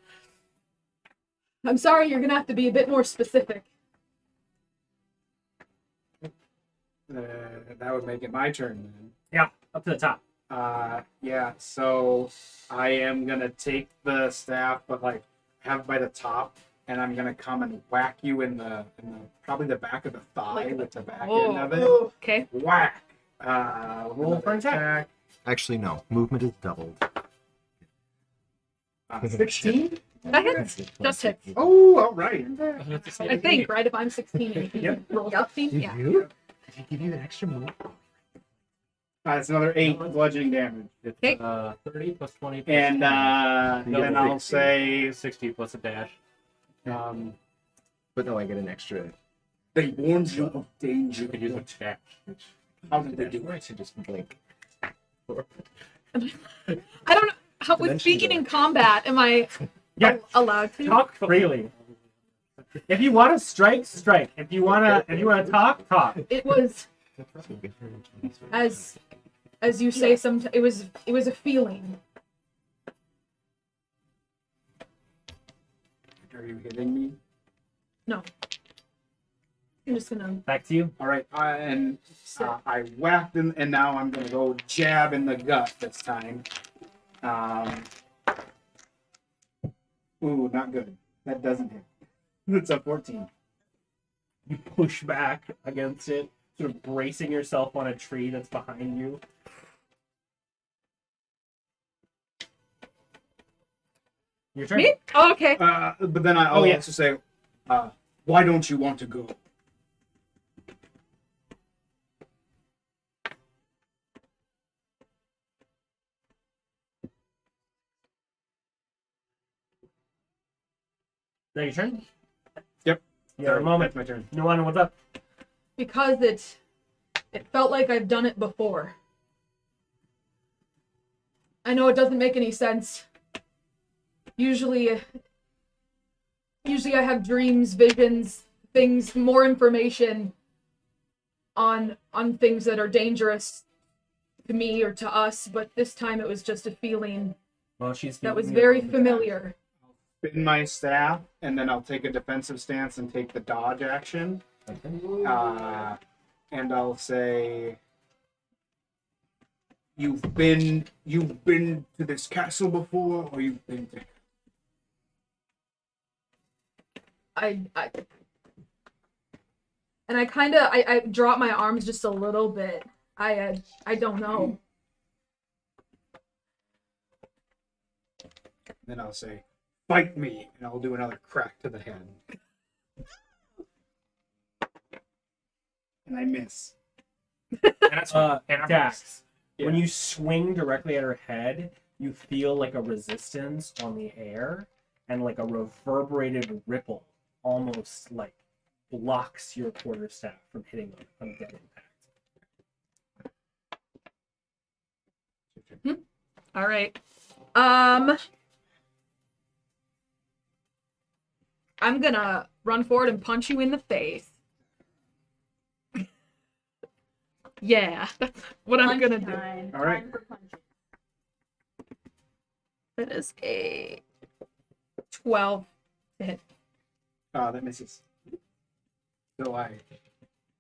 I'm sorry, you're gonna have to be a bit more specific. That would make it my turn then. Yeah, up to the top. Yeah, so I am gonna take the staff, but like have it by the top, and I'm gonna come and whack you in the probably the back of the thigh Like- with the back Oh. end of it. Okay. Whack. Roll for an attack. Actually, no. Movement is doubled. 16. That hits. Just hits. Oh, all right. I think, right? If I'm 16, you Yep. roll 16. Yeah. Did he give you an extra move? It's another 8 bludgeoning damage. It's Okay. 30 plus 20 plus And 20. then I'll say 60 plus a dash. But no, I get an extra. they warned you of You danger. could use a dash. How did they do I it? should just blink. I don't know. How, with Eventually speaking they're in combat, am I Yeah, allowed to? talk freely. If you want to strike, strike. If you wanna talk, talk. It was as you say. It was a feeling. Are you hitting me? No. I'm just gonna. Back to you. All right, I whacked him, and now I'm gonna go jab in the gut this time. Ooh, not good. That doesn't hit. It's a 14. You push back against it, sort of bracing yourself on a tree that's behind you. Your turn. Me? Oh, okay. But then I'll yeah. also say, why don't you want to go? Is that your turn? Yep. You have a moment. That's my turn. Nuanen, what's up? Because it felt like I've done it before. I know it doesn't make any sense. Usually usually I have dreams, visions, things, more information on things that are dangerous to me or to us, but this time it was just a feeling Well, she's that was feeling your very own familiar. Spin my staff, and then I'll take a defensive stance and take the dodge action. attack. Okay. And I'll say, you've been to this castle before, or you've been to... And I kind of I drop my arms just a little bit. I don't know. Then I'll say, fight me, and I'll do another crack to the head. And I miss. Dax, Yeah. when you swing directly at her head, you feel like a resistance on the air and like a reverberated ripple almost like blocks your quarterstaff from hitting on a dead impact. All right. I'm gonna run forward and punch you in the face. Yeah, that's what I'm gonna do. All right. That is a 12 to hit. That misses. So I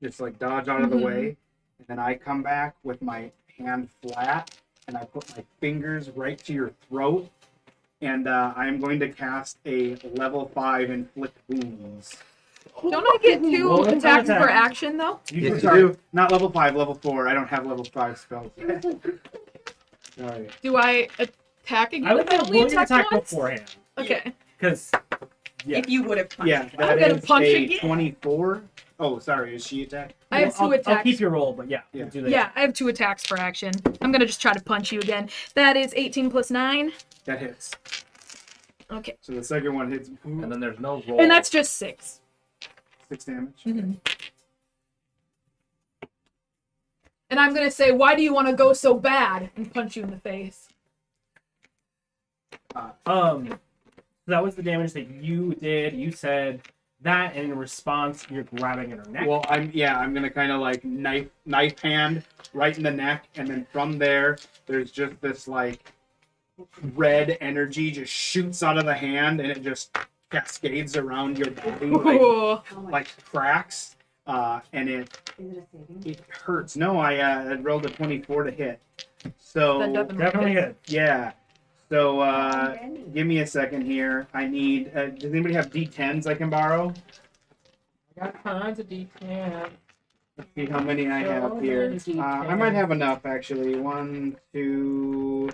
just like dodge out of the way, and then I come back with my hand flat, and I put my fingers right to your throat, and I'm going to cast a level 5 inflict wounds. Don't I get 2 Roll an attacks attack. per action though? You Sorry, not level 5, level 4. I don't have level 5 spells yet. Sorry. Do I attack again? I would have only rolled an attack once? beforehand. Okay. Because, yeah. If you would have punched. Yeah, me. that gonna is punch a again. 24. Oh, sorry, is she attacked? I have 2 attacks. I'll keep your roll, but yeah. Yeah. We'll do that. Yeah, I have 2 attacks per action. I'm gonna just try to punch you again. That is 18 plus 9. That hits. Okay. So the second one hits And then there's no roll. And that's just 6. 6 damage. And I'm gonna say, why do you want to go so bad? And punch you in the face. That was the damage that you did. You said that, and in response, you're grabbing at her neck. Well, I'm gonna kind of like knife hand right in the neck, and then from there, there's just this like red energy just shoots out of the hand, and it just cascades around your body Ooh. like cracks, and it hurts. No, I rolled a 24 to hit. So That doesn't Definitely hit. yeah. So give me a second here. I need. Does anybody have D10s I can borrow? I got tons of D10. Let's see how many I have here. I might have enough actually. 1, 2,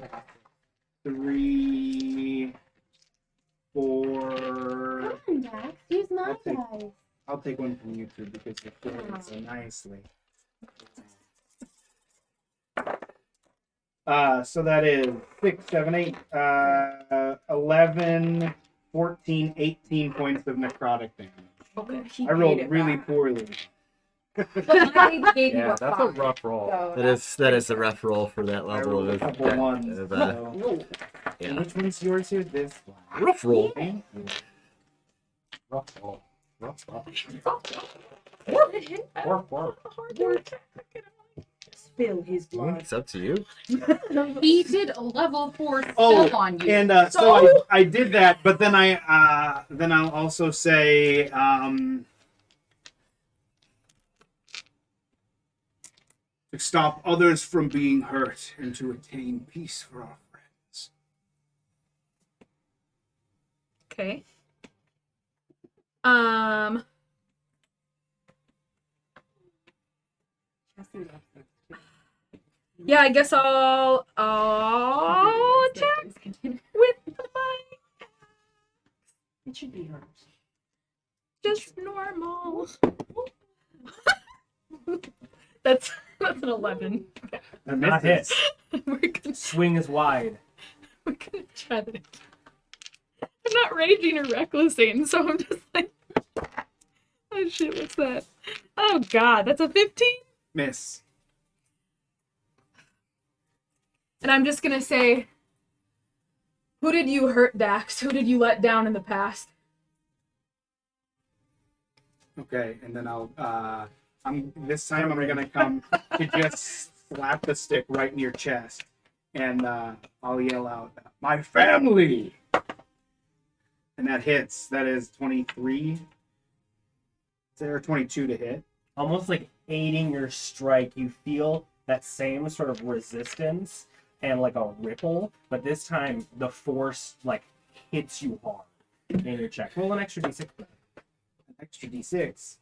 3, 4. Come on, Dax. Use my I'll take- dice. I'll take one from you two because you're doing it so nicely. So that is 6, 7, 8, 11, 14, 18 points of necrotic damage. Okay. I rolled really poorly. But I gave you Yeah, a that's a 5. rough roll. So That is a rough roll for that I level rolled a of couple ones. of, So. yeah. Which one's yours here? This one. Rough roll. Thank you. Rough roll. Rough roll. Spill his blood. It's up to you. He did a level 4 spell Oh, on you. and so I did that, but then I'll also say to stop others from being hurt and to attain peace for our friends. Okay. Yeah, I guess I'll attack with my It should be hers. just normal. That's an 11. And that hit. We're gonna Swing is wide. try that again. I'm not raging or recklessing, so I'm just like, oh shit, what's that? Oh god, that's a 15. Miss. And I'm just gonna say, who did you hurt, Dax? Who did you let down in the past? Okay, and then this time I'm gonna come to just slap the stick right in your chest, and I'll yell out, "My family!" And that hits. That is 23. Is there 22 to hit? Almost like aiding your strike, you feel that same sort of resistance and like a ripple, but this time the force like hits you hard in your check. Roll an extra d6. An extra d6.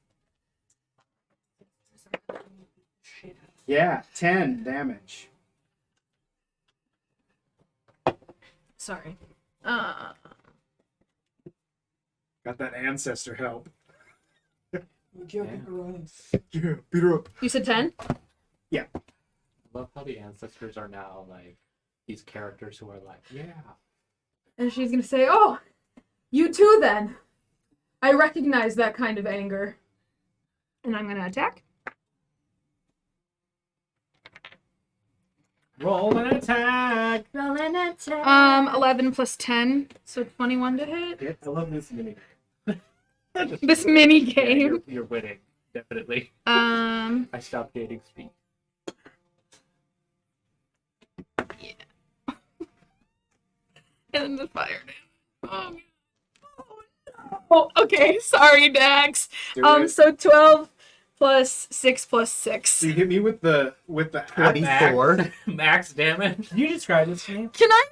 Yeah, 10 damage. Sorry. Got that ancestor help. Yeah, beat her up. You said 10? I love how the ancestors are now like these characters who are like, yeah. And she's gonna say, "Oh, you too then. I recognize that kind of anger." And I'm gonna attack. Roll an attack. Roll an attack. 11 plus 10, so 21 to hit. I love this mini. This mini Yeah, game. you're winning, definitely. Um, I stopped dating speed. and then the fire damage. Oh, okay. Sorry, Dax. Do it. So 12 plus 6 plus 6. So you hit me with the 24. Max damage. Can you describe this to me? Can I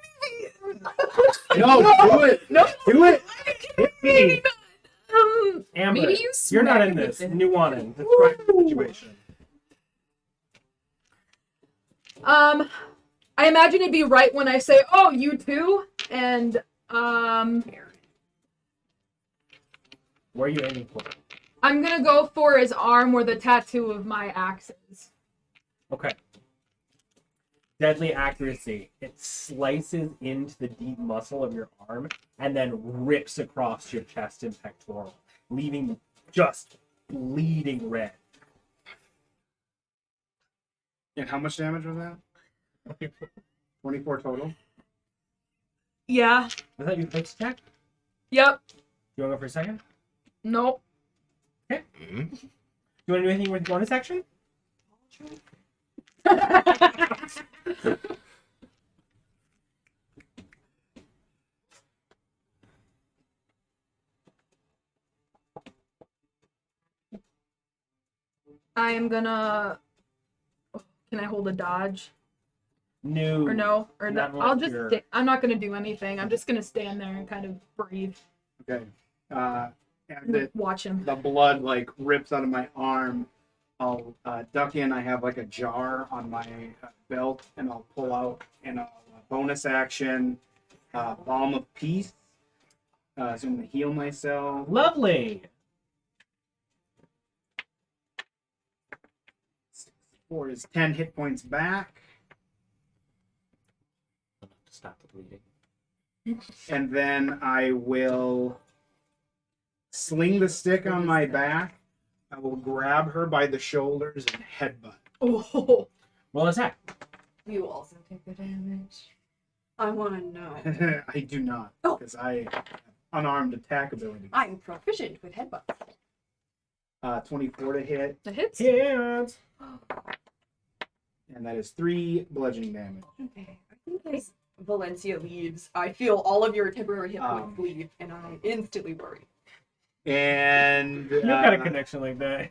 No, do it. No. Do it. Hit me. Amber, Maybe you you're not smack in it this. with it. Nuanen, describe the situation. I imagine it'd be right when I say, "Oh, you too," and Where are you aiming for? I'm gonna go for his arm where the tattoo of my axe is. Okay. Deadly accuracy. It slices into the deep muscle of your arm and then rips across your chest and pectoral, leaving just bleeding red. And how much damage was that? 24 total. Yeah. Was that your fixed check? Yep. You want to go for a second? Nope. You want to do anything with bonus action? I am gonna. Can I hold a dodge? No. Or no? Or Not no? I'll unless just. you're- I'm not gonna do anything. I'm just gonna stand there and kind of breathe. Okay. And Watch him. the blood like rips out of my arm. I'll duck in. I have like a jar on my belt, and I'll pull out in a bonus action, Balm of Peace. So I'm gonna heal myself. Lovely. 4 is 10 hit points back, Enough to stop the bleeding. and then I will sling the stick on my back. I will grab her by the shoulders and headbutt. Oh. Roll an attack. You also take the damage. I want to know. I do not, Oh. because I have unarmed attack ability. I'm proficient with headbutts. 24 to hit, That hits. Hit. and that is 3 bludgeoning damage. Okay. I think As Valenccya leaves, I feel all of your temporary hit points Um. leave, and I instantly worry. And You've got a connection like that.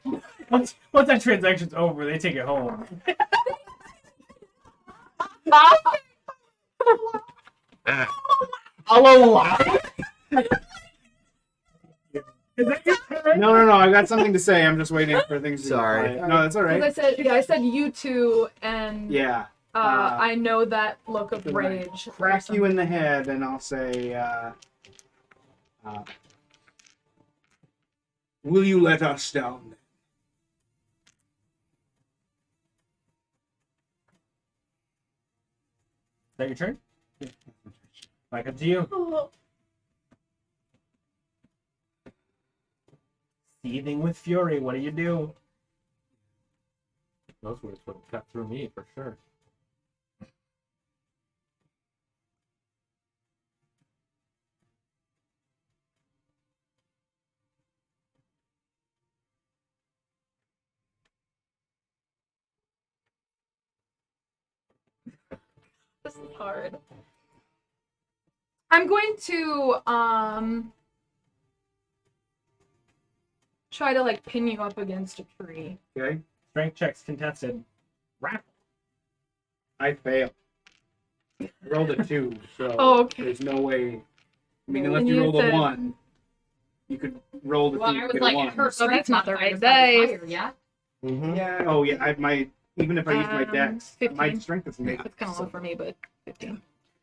Once that transaction's over, they take it home. I'll allow it. Is that your turn? no, I got something to say. I'm just waiting for things to Sorry. get quiet. No, that's all right. I said you two, and Yeah. I know that look of Can I rage. Crack you in the head, and I'll say, will you let us down? Is that your turn? Back up to you. Oh. Seething with fury, what do you do? Those words would have cut through me for sure. hard. I'm going to try to like pin you up against a tree. Okay. Strength checks contested. Grapple. I fail. I rolled a 2, so Oh, okay. there's no way. I mean, unless And you you rolled a said- 1, you could roll the Well, thing I to was get like, a 1. her So that's not the strength right modifier's gotta be dice. higher, yeah? Mm-hmm. Yeah. Oh yeah. Even if I use my dex, 15. my strength is made. That's kind of low for me, but 15.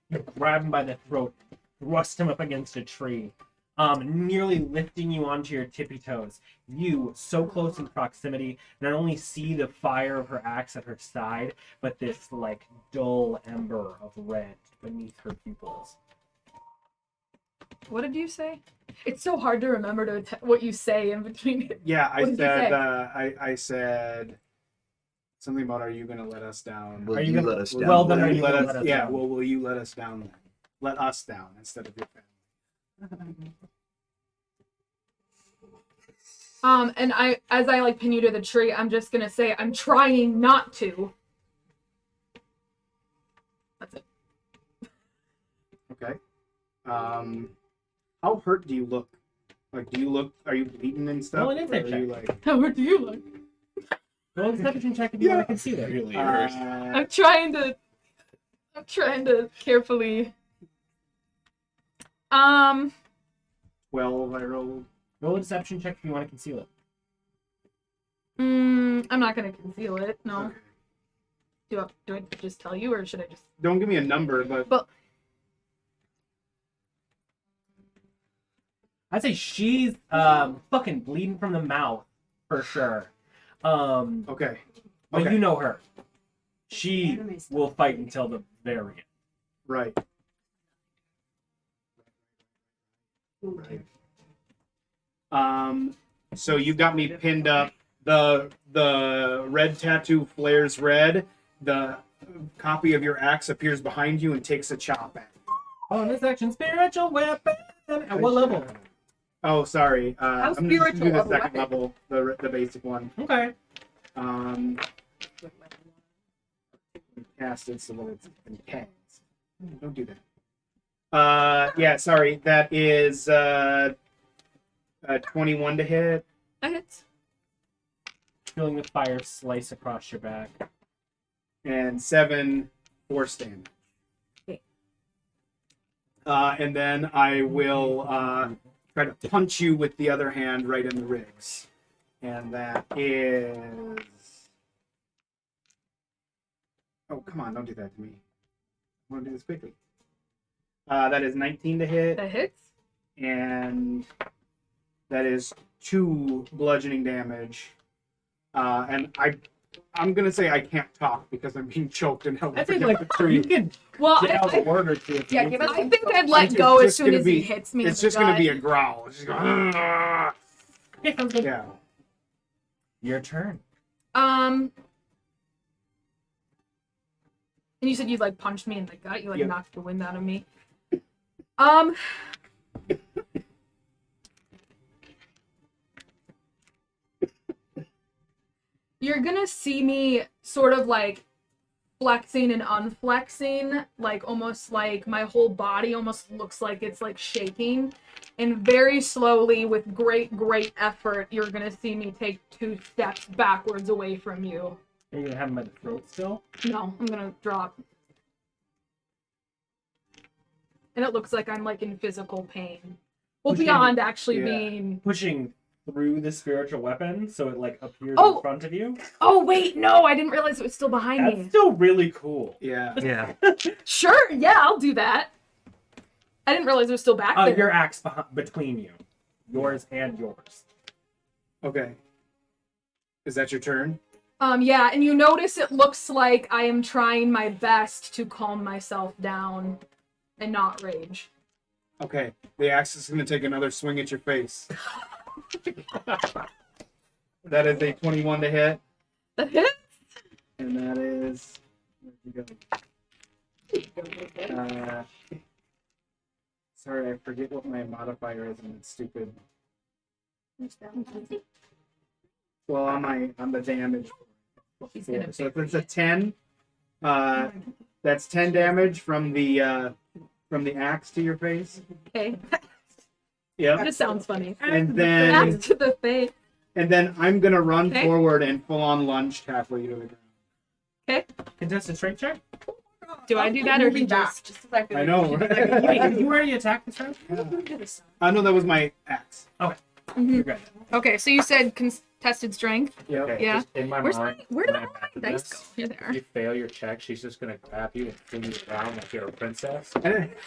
You grab him by the throat, thrust him up against a tree, nearly lifting you onto your tippy toes. You, so close in proximity, not only see the fire of her axe at her side, but this like dull ember of red beneath her pupils. What did you say? It's so hard to remember what you say in between. Yeah, I What did you said. say? I said something about, "Are you going to let us down?" Will Are you you gonna- let us down? well, then Will are you you let gonna us? let us Yeah. down? Well, will you let us down then? Let us down instead of your family. And as I like pin you to the tree, I'm just gonna say I'm trying not to. That's it. Okay. How hurt do you look? Like, are you bleeding and stuff? Roll an or insight are you check. like, How do you look? Roll a deception check if you want to conceal it. Really uh, hurt. I'm trying to carefully. 12 I rolled. Roll a deception check if you want to conceal it. I'm not gonna conceal it. No. Okay. Do I just tell you, or should I just? Don't give me a number, but Well, I'd say she's fucking bleeding from the mouth for sure. okay. But Okay. you know her. She will fight until the very end. Right. So you got me pinned up. The red tattoo flares red. The copy of your axe appears behind you and takes a chop at you. Bonus action, spiritual weapon. At what level? Oh, sorry. I'm just gonna spiritual do the of a second weapon? level, the basic one. Okay. Cast it so that it's intense. Don't do that. Yeah, sorry. That is 21 to hit. that hits. Feeling the fire slice across your back. And 7 force damage. Okay. And then I will try to punch you with the other hand right in the ribs. And that is... Oh, come on, don't do that to me. I want to do this quickly. That is 19 to hit, That hits. and that is 2 bludgeoning damage. And I'm gonna say I can't talk because I'm being choked and held I up think against like the tree. you can Well, get out I a word or two. if Yeah, you give need us- to. think I'd let It's go as just soon gonna as be- he hits me. It's in the just gonna be gut. a growl. It's just going, "Ugh." Okay, sounds good. Yeah. Your turn. And you said you like punched me in the gut. You like Yep. knocked the wind out of me. You're gonna see me sort of like flexing and unflexing, like almost like my whole body almost looks like it's like shaking. And very slowly, with great effort, you're gonna see me take 2 steps backwards away from you. Are you gonna have him by the throat still? No, I'm gonna drop. And it looks like I'm like in physical pain. Well, Pushing- beyond actually yeah. being. Pushing through the spiritual weapon so it like appears Oh! in front of you. Oh wait, no, I didn't realize it was still behind That's me. still really cool. Yeah. Yeah. Sure, yeah, I'll do that. I didn't realize it was still back there. Your axe between you, yours and yours. Okay. Is that your turn? Yeah, and you notice it looks like I am trying my best to calm myself down and not rage. Okay. The axe is going to take another swing at your face. That is a 21 to hit. That hit? And that is... Where'd you go? Sorry, I forget what my modifier is and it's stupid. Well, on the damage. She's gonna So if bury it's a it. 10, That's 10 damage from the axe to your face. Okay. Yep. This sounds funny. And then Axe to the face. I'm gonna run Okay. forward and full on lunge tackle you to the ground. Okay. Contested strength check. Do I do that or he Moving back, just? just 'cause I feel I like know. Wait, you already attacked this round? I know that was my axe. You're good. Okay, so you said contested strength. Yep. Okay, Yeah. just in my Where's mind, my, where did when all I my imagine dice this, go? Here they If are. you fail your check, she's just gonna grab you and fling you around like you're a princess. And it,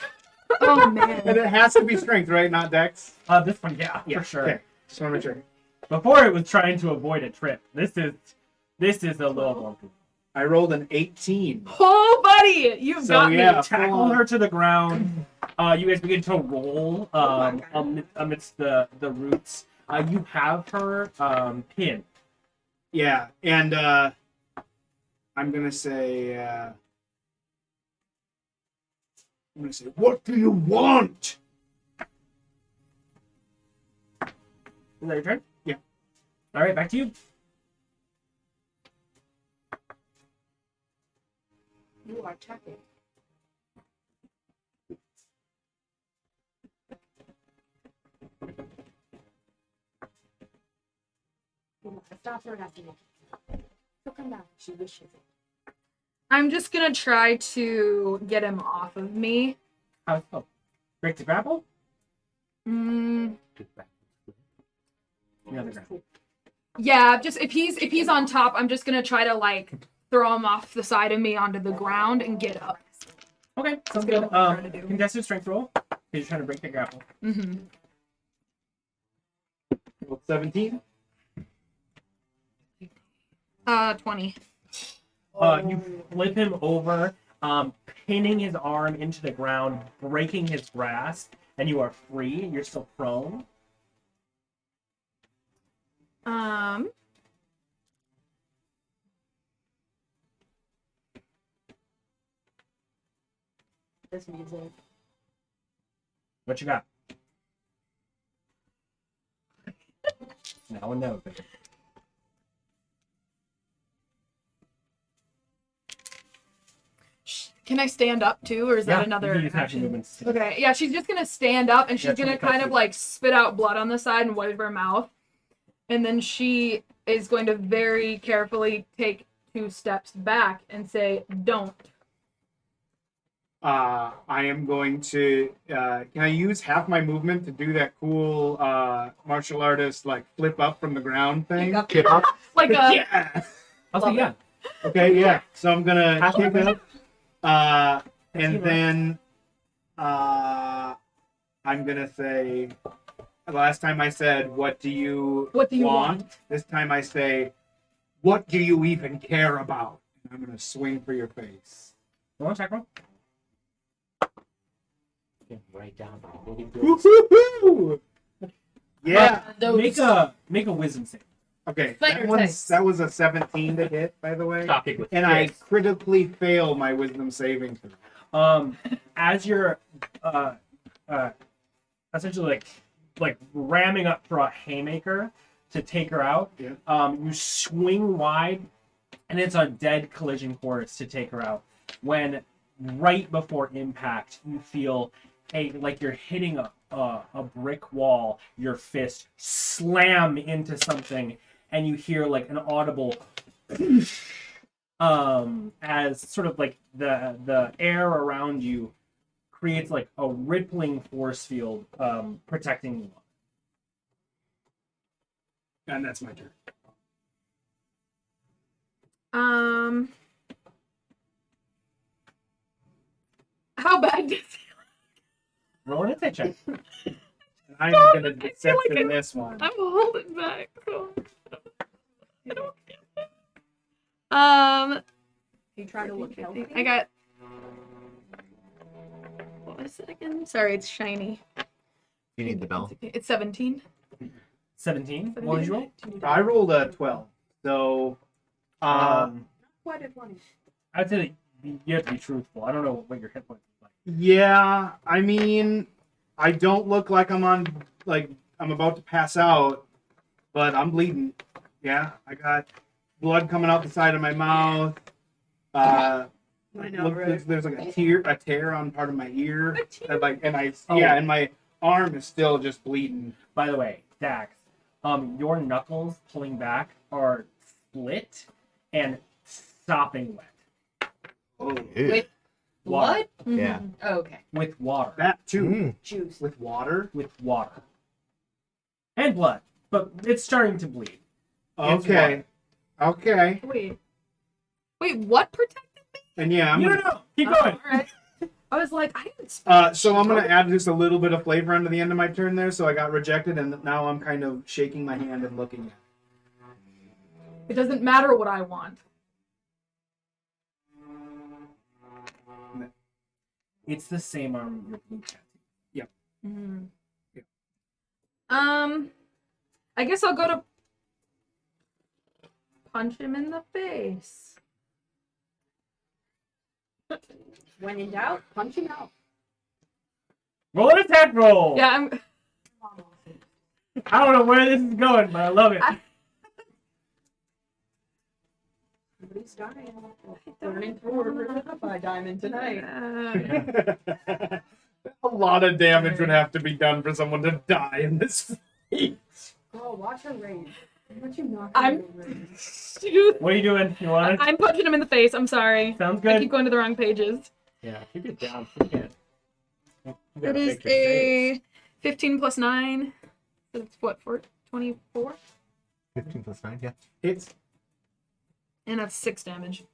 Oh and man. it has to be strength, right? Not dex. This one, yeah, for sure. Okay. Just want to make sure. Before it was trying to avoid a trip. This is a little bumpy. I rolled an 18. Oh, buddy, you've So, got me. yeah. Tackle her to the ground. You guys begin to roll amidst the roots. You have her pinned. Yeah, and I'm gonna say, what do you want? Is that your turn? Yeah. All right, back to you. You are attacking. Stop her after me. She'll come back. She wishes it. I'm just gonna try to get him off of me. How's it go? Break the grapple? Mm, Yeah, the grapple. yeah, just if he's on top, I'm just gonna try to like throw him off the side of me onto the ground and get up. Okay, sounds That's good. what I'm trying to do. Contested strength roll. You're trying to break the grapple. Mm-hmm. Rolled 17. 20. You flip him over, pinning his arm into the ground, breaking his grasp, and you are free. You're still prone. This music. What you got? Now and no. Can I stand up too, or is that another action? Okay, yeah, she's just gonna stand up and she's Yeah, gonna 25 kind of feet. like spit out blood on the side and wipe her mouth. And then she is going to very carefully take 2 steps back and say, "Don't." I am going to. Can I use half my movement to do that cool martial artist like flip up from the ground thing? Kip up. Like a Yeah. I'll say yeah. Okay. Yeah. So I'm gonna Half kick movement? up, and then I'm gonna say. Last time I said, "What do you want?" This time I say, "What do you even care about?" And I'm gonna swing for your face. You want to check roll? Right down. Woo-hoo-hoo! Yeah. Make a wisdom save. Okay. Fighter That was a 17 to hit, by the way. Shocking with And I yes. critically fail my wisdom saving throw. As you're essentially like ramming up for a haymaker to take her out, Yeah. you swing wide, and it's a dead collision course to take her out. When right before impact, you feel like you're hitting a brick wall, your fist slam into something, and you hear like an audible as sort of like the air around you creates like a rippling force field protecting you. And that's my turn. How bad does Roll an insight check. And I'm going to deception like this one. I'm holding back. So. You try to look healthy. I got. What was it again? Sorry, it's shiny. You need the bell. It's 17. 17. What did you roll? I rolled a 12. So, Quite a 20. I'd say that you have to be truthful. I don't know what your hit points are like. yeah, I mean, I don't look like I'm about to pass out, but I'm bleeding. Yeah, I got blood coming out the side of my mouth. I know, Look, right? there's like a tear on part of my ear. A tear? Oh. And my arm is still just bleeding. By the way, Dax, your knuckles pulling back are split and sopping wet. Oh, With Water. blood? Yeah. Oh, okay. With water. that too. Mm. Juice. With water. With water. And blood. But it's starting to bleed. It's Okay. Okay. Wait, what protected me? And yeah, I'm No, gonna, no, no. Keep going. Alright. I was like, I didn't so I'm gonna add just a little bit of flavor onto the end of my turn there. So I got rejected, and now I'm kind of shaking my hand and looking at it. It doesn't matter what I want. It's the same arm your blue tattoo. Mm. Yeah. I guess I'll go to punch him in the face. When in doubt, punch him out. Roll an attack roll. Yeah, I'm. I don't know where this is going, but I love it. Nobody's dying. Turning forward by diamond tonight. A lot of damage would have to be done for someone to die in this feat. Oh, watch her rage. What you knock I'm- over? What are you doing? You want it? I'm punching him in the face. I'm sorry. Sounds I good. keep going to the wrong pages. Yeah, keep it down. You can't. You It gotta is make your saves. a 15 plus 9. So it's what, for 24? 15 plus 9, yeah. Hits. And that's 6 damage.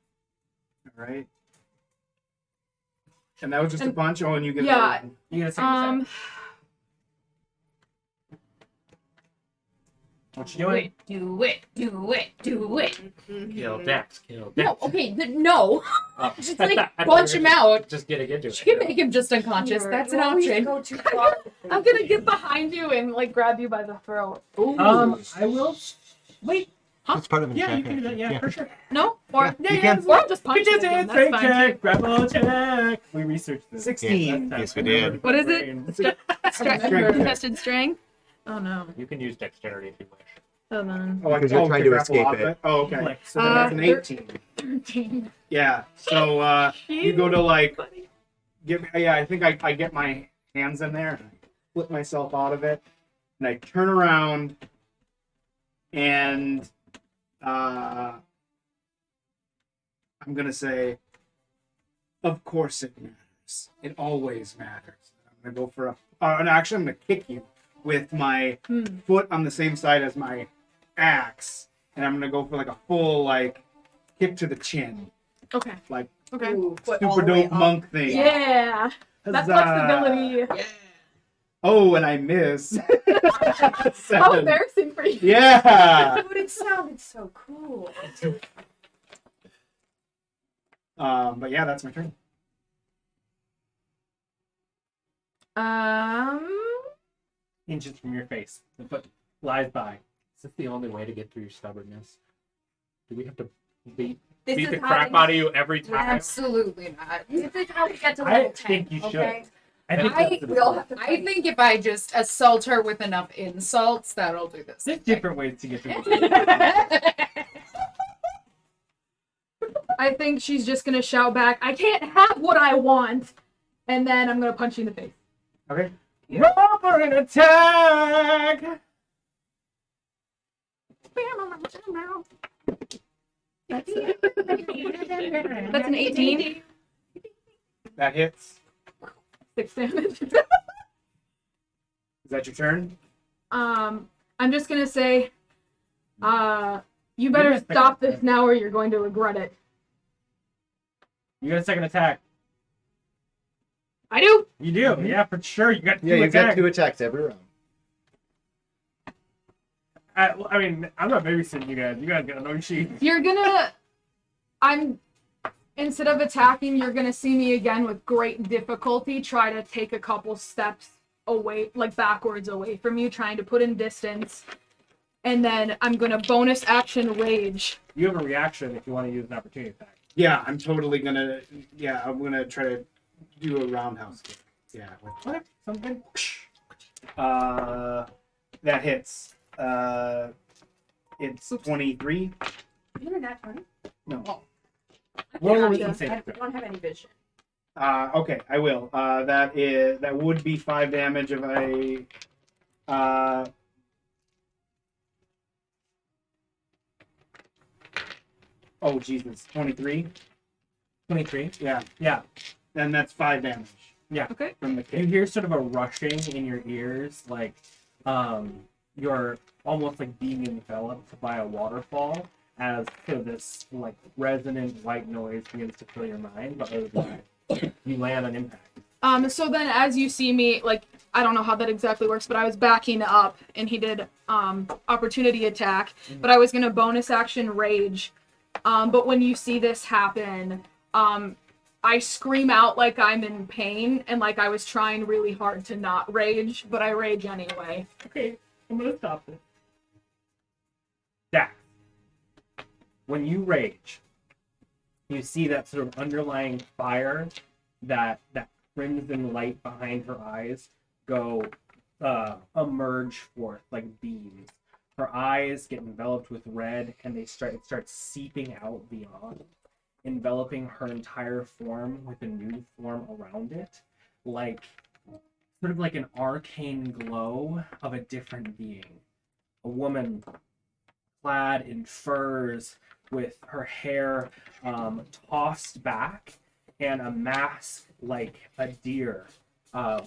All right. And that was just a And- punch. Oh, and you get Yeah. another one. You get a second attack. What you doing? Do it. Kill Dex. Kill Dex. No, okay, no. Oh, Just I like thought we punch were him out. Just getting into it. She can make him just unconscious. Here, That's you an always option. Go too far. I'm gonna get behind you and like grab you by the throat. I will. Wait. That's part of an Yeah, attack you can do that. action. Yeah, for sure. No? Or, Yeah, you can. Or I'll just punch You you just again. did That's strength fine. check. Grapple check. We researched this. 16. That's Yes, we I did. remembered What is my it? brain. Strength check. Tested strength? Oh no. You can use dexterity if you wish. Hold on. Oh, Because you're trying to grapple escape off it. Oh, okay. Like, So then that's an 18. 13. Yeah. So you go to like I think I get my hands in there and I flip myself out of it and I turn around and I'm gonna say, of course it matters. It always matters. I'm gonna go for and actually I'm gonna kick you with my foot on the same side as my axe, and I'm gonna go for like a full like kick to the chin, Okay. like Okay. Ooh, foot all super the way dope up. monk thing. Yeah. That Huzzah. flexibility. Oh, and I miss. How 7. embarrassing for you. Yeah. But it sounded so cool. But yeah, that's my turn. Inches from your face. The foot flies by. Is this the only way to get through your stubbornness? Do we have to beat This the is crap how out of you every time? Absolutely not. This is how we get to I level 10. think you should. Okay? I think I- that's the We all have to I fight. think if I just assault her with enough insults, that'll do this. There's different ways to get through this. I think she's just gonna shout back, I can't have what I want. And then I'm gonna punch you in the face. Okay. Roll for an attack! That's an 18. That hits. 6 damage. Is that your turn? I'm just gonna say, you better Yes, stop second. this now or you're going to regret it. You got a second attack. I do. You do, yeah, for sure. You got two Yeah, you've got attacks. 2 attacks every round. I mean, I'm not babysitting you guys. You guys got no sheets. You're gonna. Instead of attacking, you're gonna see me again with great difficulty try to take a couple steps away, like backwards away from you, trying to put in distance. And then I'm gonna bonus action rage. You have a reaction if you want to use an opportunity attack. Yeah, I'm totally gonna. Yeah, I'm gonna try to do a roundhouse kick. Yeah. Okay, sounds good. That hits. It's 23. You in that 20? No. Roll a I wisdom saving I throw. don't have any vision. Okay, I will. That would be 5 damage if I. Oh Jesus, 23. 23. Yeah, Yeah. then that's 5 damage. Yeah. Okay. From the You kid. hear sort of a rushing in your ears, like you're almost like being enveloped by a waterfall as sort of this like resonant white noise begins to fill your mind, but other than that, you land on impact. So then as you see me, like, I don't know how that exactly works, but I was backing up and he did opportunity attack, but I was gonna bonus action rage. But when you see this happen, I scream out like I'm in pain and like I was trying really hard to not rage, but I rage anyway. Okay, I'm gonna stop this. Dax, when you rage, you see that sort of underlying fire, that crimson light behind her eyes go emerge forth like beams. Her eyes get enveloped with red, and it starts seeping out beyond, enveloping her entire form with a new form around it, like sort of like an arcane glow of a different being. A woman clad in furs with her hair tossed back and a mask like a deer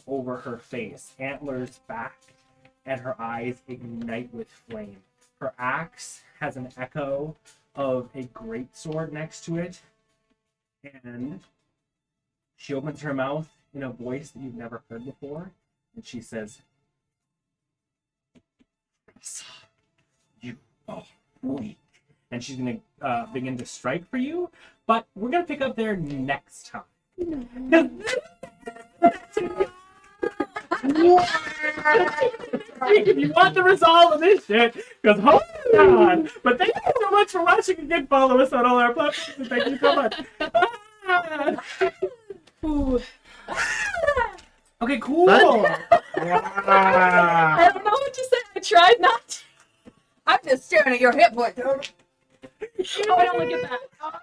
over her face, antlers back, and her eyes ignite with flame. Her axe has an echo of a greatsword next to it, and she opens her mouth in a voice that you've never heard before, and she says, "You are weak." And she's going to begin to strike for you, but we're going to pick up there next time. If you want the resolve of this shit, because hold on. But thank you so much for watching. Again, follow us on all our platforms, and thank you so much. Ooh. Okay, cool. I don't know what to say. I tried not to. I'm just staring at your hit point. Oh, I don't look at that.